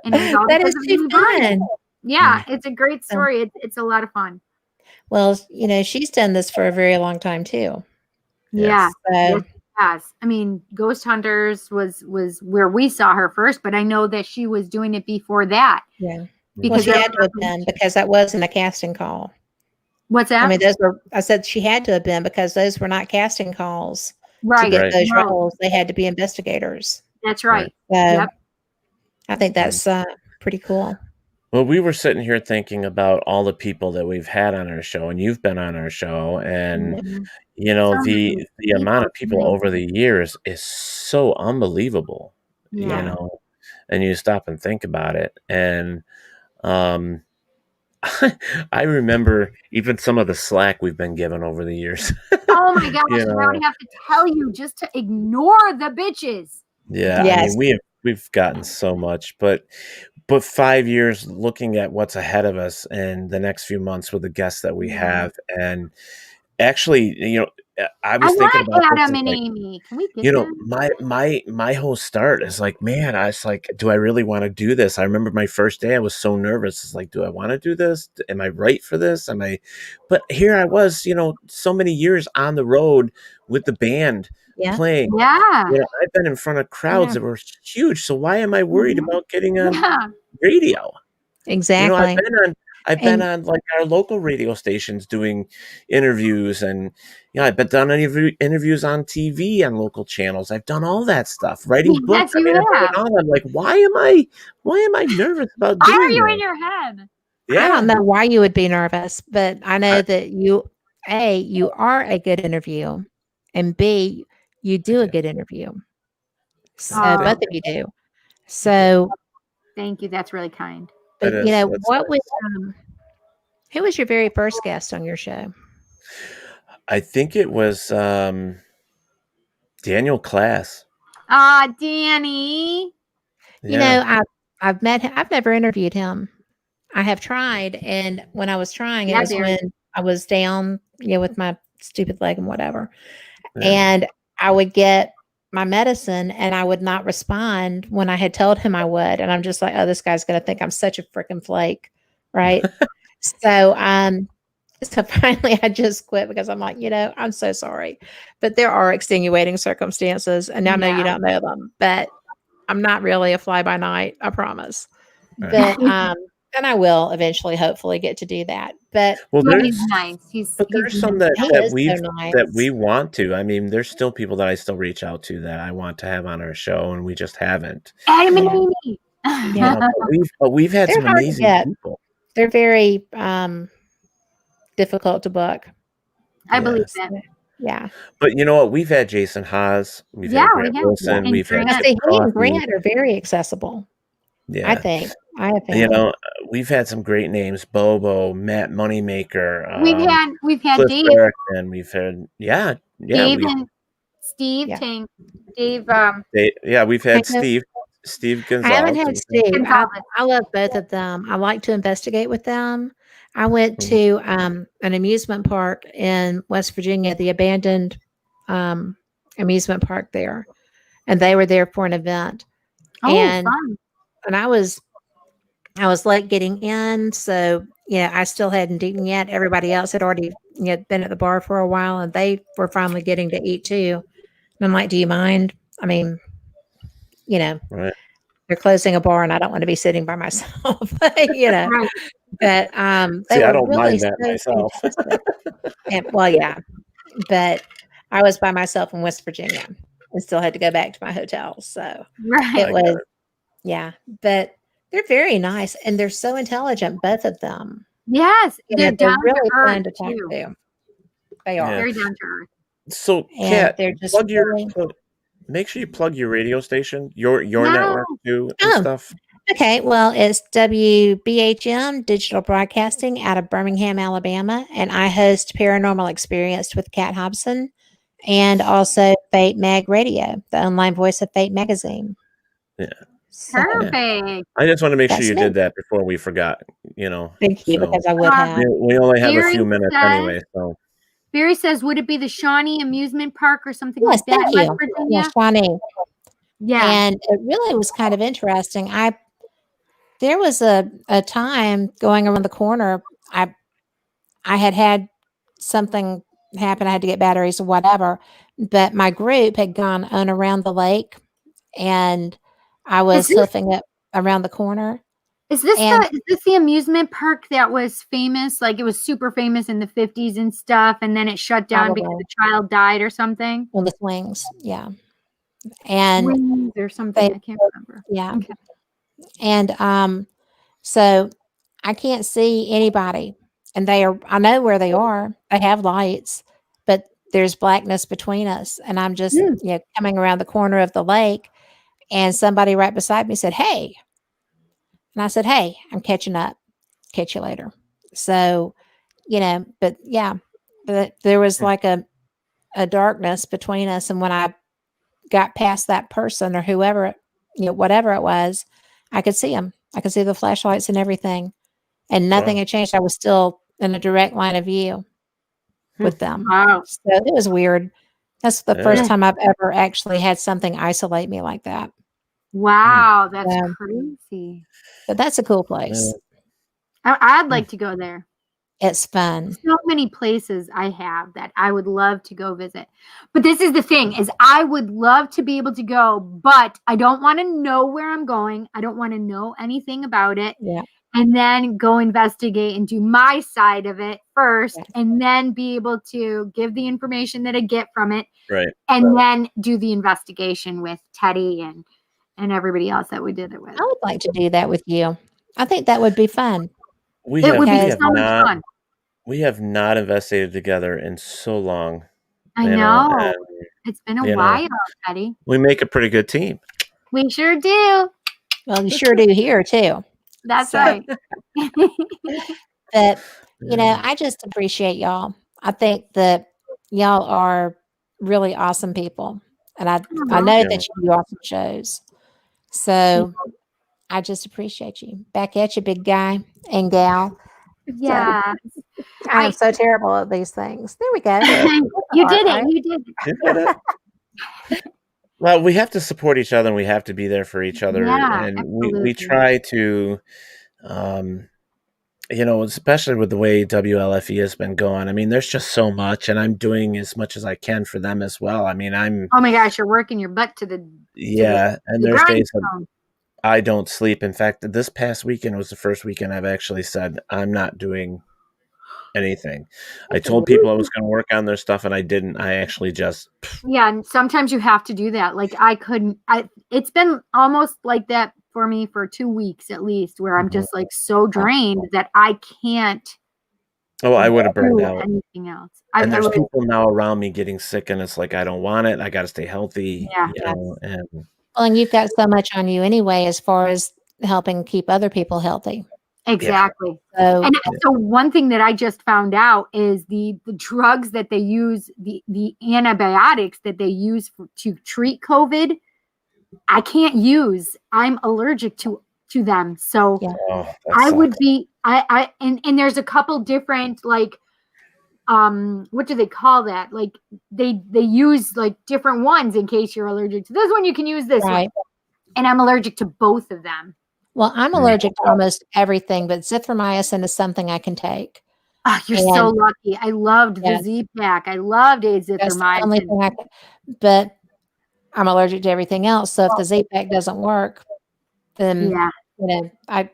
And that is too fun. Yeah, it's a great story. It's a lot of fun. Well, she's done this for a very long time too. Yeah. Yes, I mean, Ghost Hunters was where we saw her first, but I know that she was doing it before that. Yeah. Well, she had to have been because that wasn't a casting call. What's that? I mean, I said she had to have been because those were not casting calls to Right. get those No. roles. They had to be investigators. That's right. So Yep. I think that's pretty cool. Well, we were sitting here thinking about all the people that we've had on our show, and you've been on our show, and So the many amount of people. people over the years is so unbelievable. Yeah. And you stop and think about it, and I remember even some of the slack we've been given over the years. Oh my gosh! You I know, already have to tell you just to ignore the bitches. yeah, I mean we've gotten so much, but 5 years looking at what's ahead of us and the next few months with the guests that we have, and actually, I was thinking want about this, Adam and and like, Amy. Can we get them? my whole start is like, man, I was like, do I really want to do this? I remember my first day, I was so nervous. It's like, do I want to do this? Am I right for this? But here I was, so many years on the road with the band playing. Yeah. I've been in front of crowds that were huge. So why am I worried about getting on Yeah. radio? Exactly. I've been on like our local radio stations doing interviews, and I've been done interviews on TV on local channels. I've done all that stuff, writing books. Yes, you I've done have. it all. I'm like, why am I nervous about Why doing are you this? in your head? I don't know why you would be nervous, but I know that you are a good interview, and B, you do a good interview. So both of you do. So Thank you. That's really kind. but It is. That's what nice. was who was your very first guest on your show? I think it was Daniel Class. Danny. I've met him. I've never interviewed him. I have tried, and when I was trying, it was when I was down, with my stupid leg and whatever. Yeah. And I would get my medicine and I would not respond when I had told him I would. And I'm just like, oh, this guy's going to think I'm such a freaking flake. Right. So finally I just quit because I'm like, I'm so sorry, but there are extenuating circumstances, and I know you don't know them, but I'm not really a fly by night. I promise. But, and I will eventually, hopefully, get to do that. But he's nice. There's some that we want to. I mean, there's still people that I still reach out to that I want to have on our show, and we just haven't. Adam and Amy. But we've had They're some hard to amazing get. people. They're very difficult to book. I believe that. Yeah. But you know what? We've had Jason Haas. We've had Grant Wilson. We've had he Chip and Coffey. Grant are very accessible. Yeah. I think. We've had some great names: Bobo, Matt Moneymaker. We've had Cliff Dave. and we've had Dave and Steve Tank. Dave. We've had Steve Gonzalez. I haven't had Steve. I love both of them. I like to investigate with them. I went to an amusement park in West Virginia, the abandoned amusement park there, and they were there for an event. Fun. And I was late getting in, so I still hadn't eaten yet. Everybody else had already been at the bar for a while, and they were finally getting to eat too. And I'm like, "Do you mind? I mean, right. They're closing a bar, and I don't want to be sitting by myself, But they See, were I don't really mind that so myself. fantastic. But I was by myself in West Virginia and still had to go back to my hotel. So it was, but they're very nice and they're so intelligent, both of them. Yes, they're really fun earth, to talk too. to. They are Very down to earth. So, And Kat, they're just make sure you plug your radio station, your network too, and stuff. Okay, well, it's WBHM Digital Broadcasting out of Birmingham, Alabama, and I host Paranormal Experience with Kat Hobson, and also Fate Mag Radio, the online voice of Fate Magazine. Yeah. Perfect. I just want to make sure That's you me. did that before we forgot. Thank you, because I would have. We only have a Barry few minutes said- anyway, so. Barry says, would it be the Shawnee Amusement Park or something Yes, like that? thank West you. Virginia? Yes, Shawnee. Yeah. And it really was kind of interesting. There was a time going around the corner. I had something happen. I had to get batteries or whatever, but my group had gone on around the lake, and I was hoofing it around the corner. Is this the amusement park that was famous? Like, it was super famous in the 50s and stuff, and then it shut down because Probably. the child died or something? On the swings, yeah. And Swings or something, I can't remember. Yeah. Okay. And so I can't see anybody, and I know where they are. They have lights, but there's blackness between us, and I'm just, coming around the corner of the lake, and somebody right beside me said, "Hey." And I said, "Hey, I'm catching up. Catch you later." So, but yeah, there was like a darkness between us. And when I got past that person or whoever, whatever it was, I could see them. I could see the flashlights and everything, and nothing had changed. I was still in a direct line of view with them. Wow. So it was weird. That's the first time I've ever actually had something isolate me like that. Wow, that's crazy. But that's a cool place. I'd like to go there. It's fun. So many places I have that I would love to go visit. But this is the thing, is I would love to be able to go, but I don't want to know where I'm going. I don't want to know anything about it. Yeah. And then go investigate and do my side of it first, and then be able to give the information that I get from it. Right. And then do the investigation with Teddy and everybody else that we did it with. I would like to do that with you. I think that would be fun. We It would be have so much fun. We have not investigated together in so long. I know. It's been a while, Teddy. We make a pretty good team. We sure do. Well, you sure do here too. That's right. But, I just appreciate y'all. I think that y'all are really awesome people. And I know that you do awesome shows. So I just appreciate you. Back at you, big guy and gal. Yeah. I'm so terrible at these things. There we go. You did it. You did it. You did it. Well, we have to support each other, and we have to be there for each other. Yeah, And absolutely. we try to, especially with the way WLFE has been going. I mean, there's just so much, and I'm doing as much as I can for them as well. I mean, Oh my gosh, you're working your butt to the and the there's days that grindstone. I don't sleep. In fact, this past weekend was the first weekend I've actually said I'm not doing anything. I told people I was going to work on their stuff, and I didn't. I actually just Yeah, and sometimes you have to do that. Like it's been almost like that for me for 2 weeks at least, where I'm just like so drained that I can't I would have burned do out. anything else. And there's would- people now around me getting sick, and it's like I don't want it. I got to stay healthy. Yeah. And Well, and you've got so much on you anyway, as far as helping keep other people healthy. Exactly. So, And so one thing that I just found out is the drugs that they use, the antibiotics that they use to treat COVID, I can't use. I'm allergic to them. So I would be and there's a couple different what do they call that? Like they use like different ones in case you're allergic to this one, you can use this one. And I'm allergic to both of them. Well, I'm allergic to almost everything, but zithromycin is something I can take. Oh, you're so lucky. I loved the Z-Pack. I loved That's the only azithromycin. thing I can, but I'm allergic to everything else. So if the Z-Pack doesn't work, then I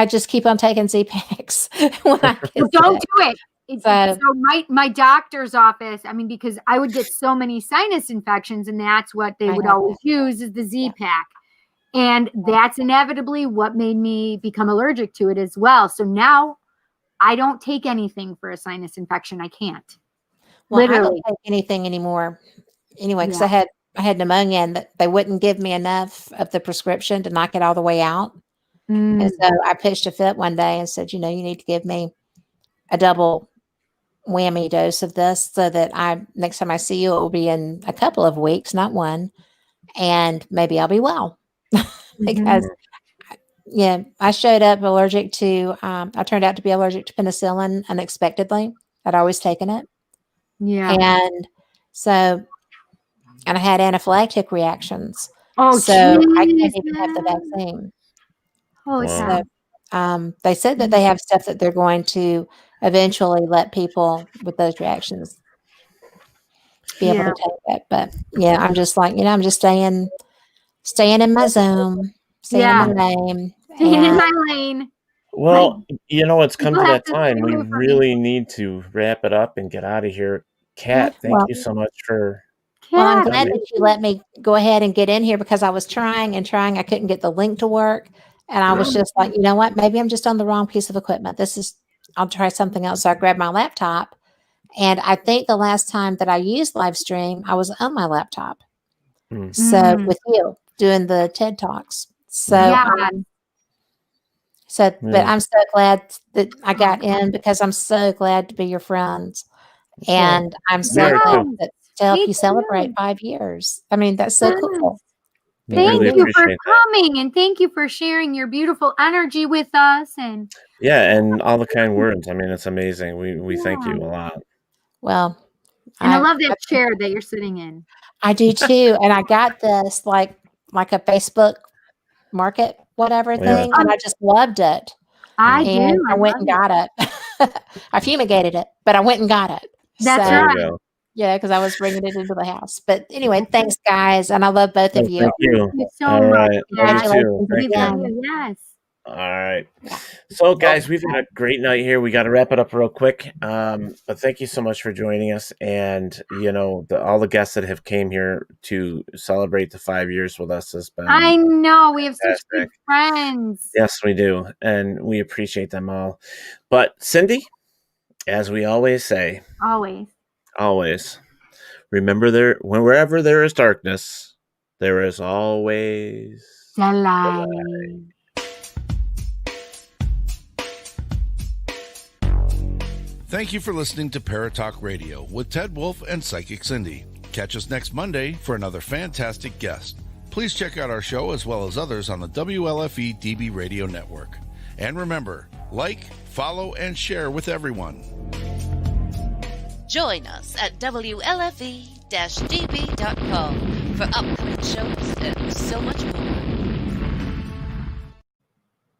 just keep on taking Z-Packs when I get Well, don't sick. do it. So my doctor's office, I mean, because I would get so many sinus infections, and that's what they would always use is the Z-Pack. And that's inevitably what made me become allergic to it as well. So now I don't take anything for a sinus infection. I can't. Well, I don't Literally. take anything anymore anyway, because I had pneumonia, and they wouldn't give me enough of the prescription to knock it all the way out. And so I pitched a fit one day and said, you need to give me a double whammy dose of this so that next time I see you, it will be in a couple of weeks, not one. And maybe I'll be well. Because I showed up allergic to, I turned out to be allergic to penicillin unexpectedly. I'd always taken it. Yeah. And so, and I had anaphylactic reactions. Oh, so I can't even have the vaccine. Holy cow. They said that they have stuff that they're going to eventually let people with those reactions be able to take it. But I'm just like, I'm just staying in my zone, staying in my lane, Staying in And- my lane. Well, it's come to people have that to time. stay We away from me. really need to wrap it up and get out of here. Kat, thank Well- you so much for. Well, I'm Kat, glad that you let me go ahead and get in here because I was trying and trying. I couldn't get the link to work. And I was just like, you know what? Maybe I'm just on the wrong piece of equipment. I'll try something else. So I grabbed my laptop. And I think the last time that I used live stream, I was on my laptop. So with you doing the TED Talks. So, Yeah. but I'm so glad that I got in because I'm so glad to be your friends. And I'm so are glad too. that to help Me you celebrate too. 5 years. I mean, that's so cool. We Thank really you for appreciate that. coming and thank you for sharing your beautiful energy with us. And Yeah, and all the kind words. I mean, it's amazing. We thank you a lot. Well, I love that chair that you're sitting in. I do too. And I got this like a Facebook market, whatever thing. And I just loved it. I And do. I went and got it. I fumigated it, but I went and got it. That's So, There right. you go. yeah, because I was bringing it into the house. But anyway, thanks, guys. And I love both of you. Thank you. Thank you so All much. right. Love you too. Congratulations Thank you. again. Yes. All right. So, guys, we've had a great night here. We got to wrap it up real quick. But thank you so much for joining us. And, all the guests that have came here to celebrate the 5 years with us has been I know. We have such good fantastic. friends. Yes, we do. And we appreciate them all. But, Cindy, as we always say, Always. remember wherever there is darkness, there is always The light. Thank you for listening to Paratalk Radio with Ted Wolf and Psychic Cindy. Catch us next Monday for another fantastic guest. Please check out our show as well as others on the WLFE DB Radio Network. And remember, like, follow, and share with everyone. Join us at WLFE-DB.com for upcoming shows and so much more.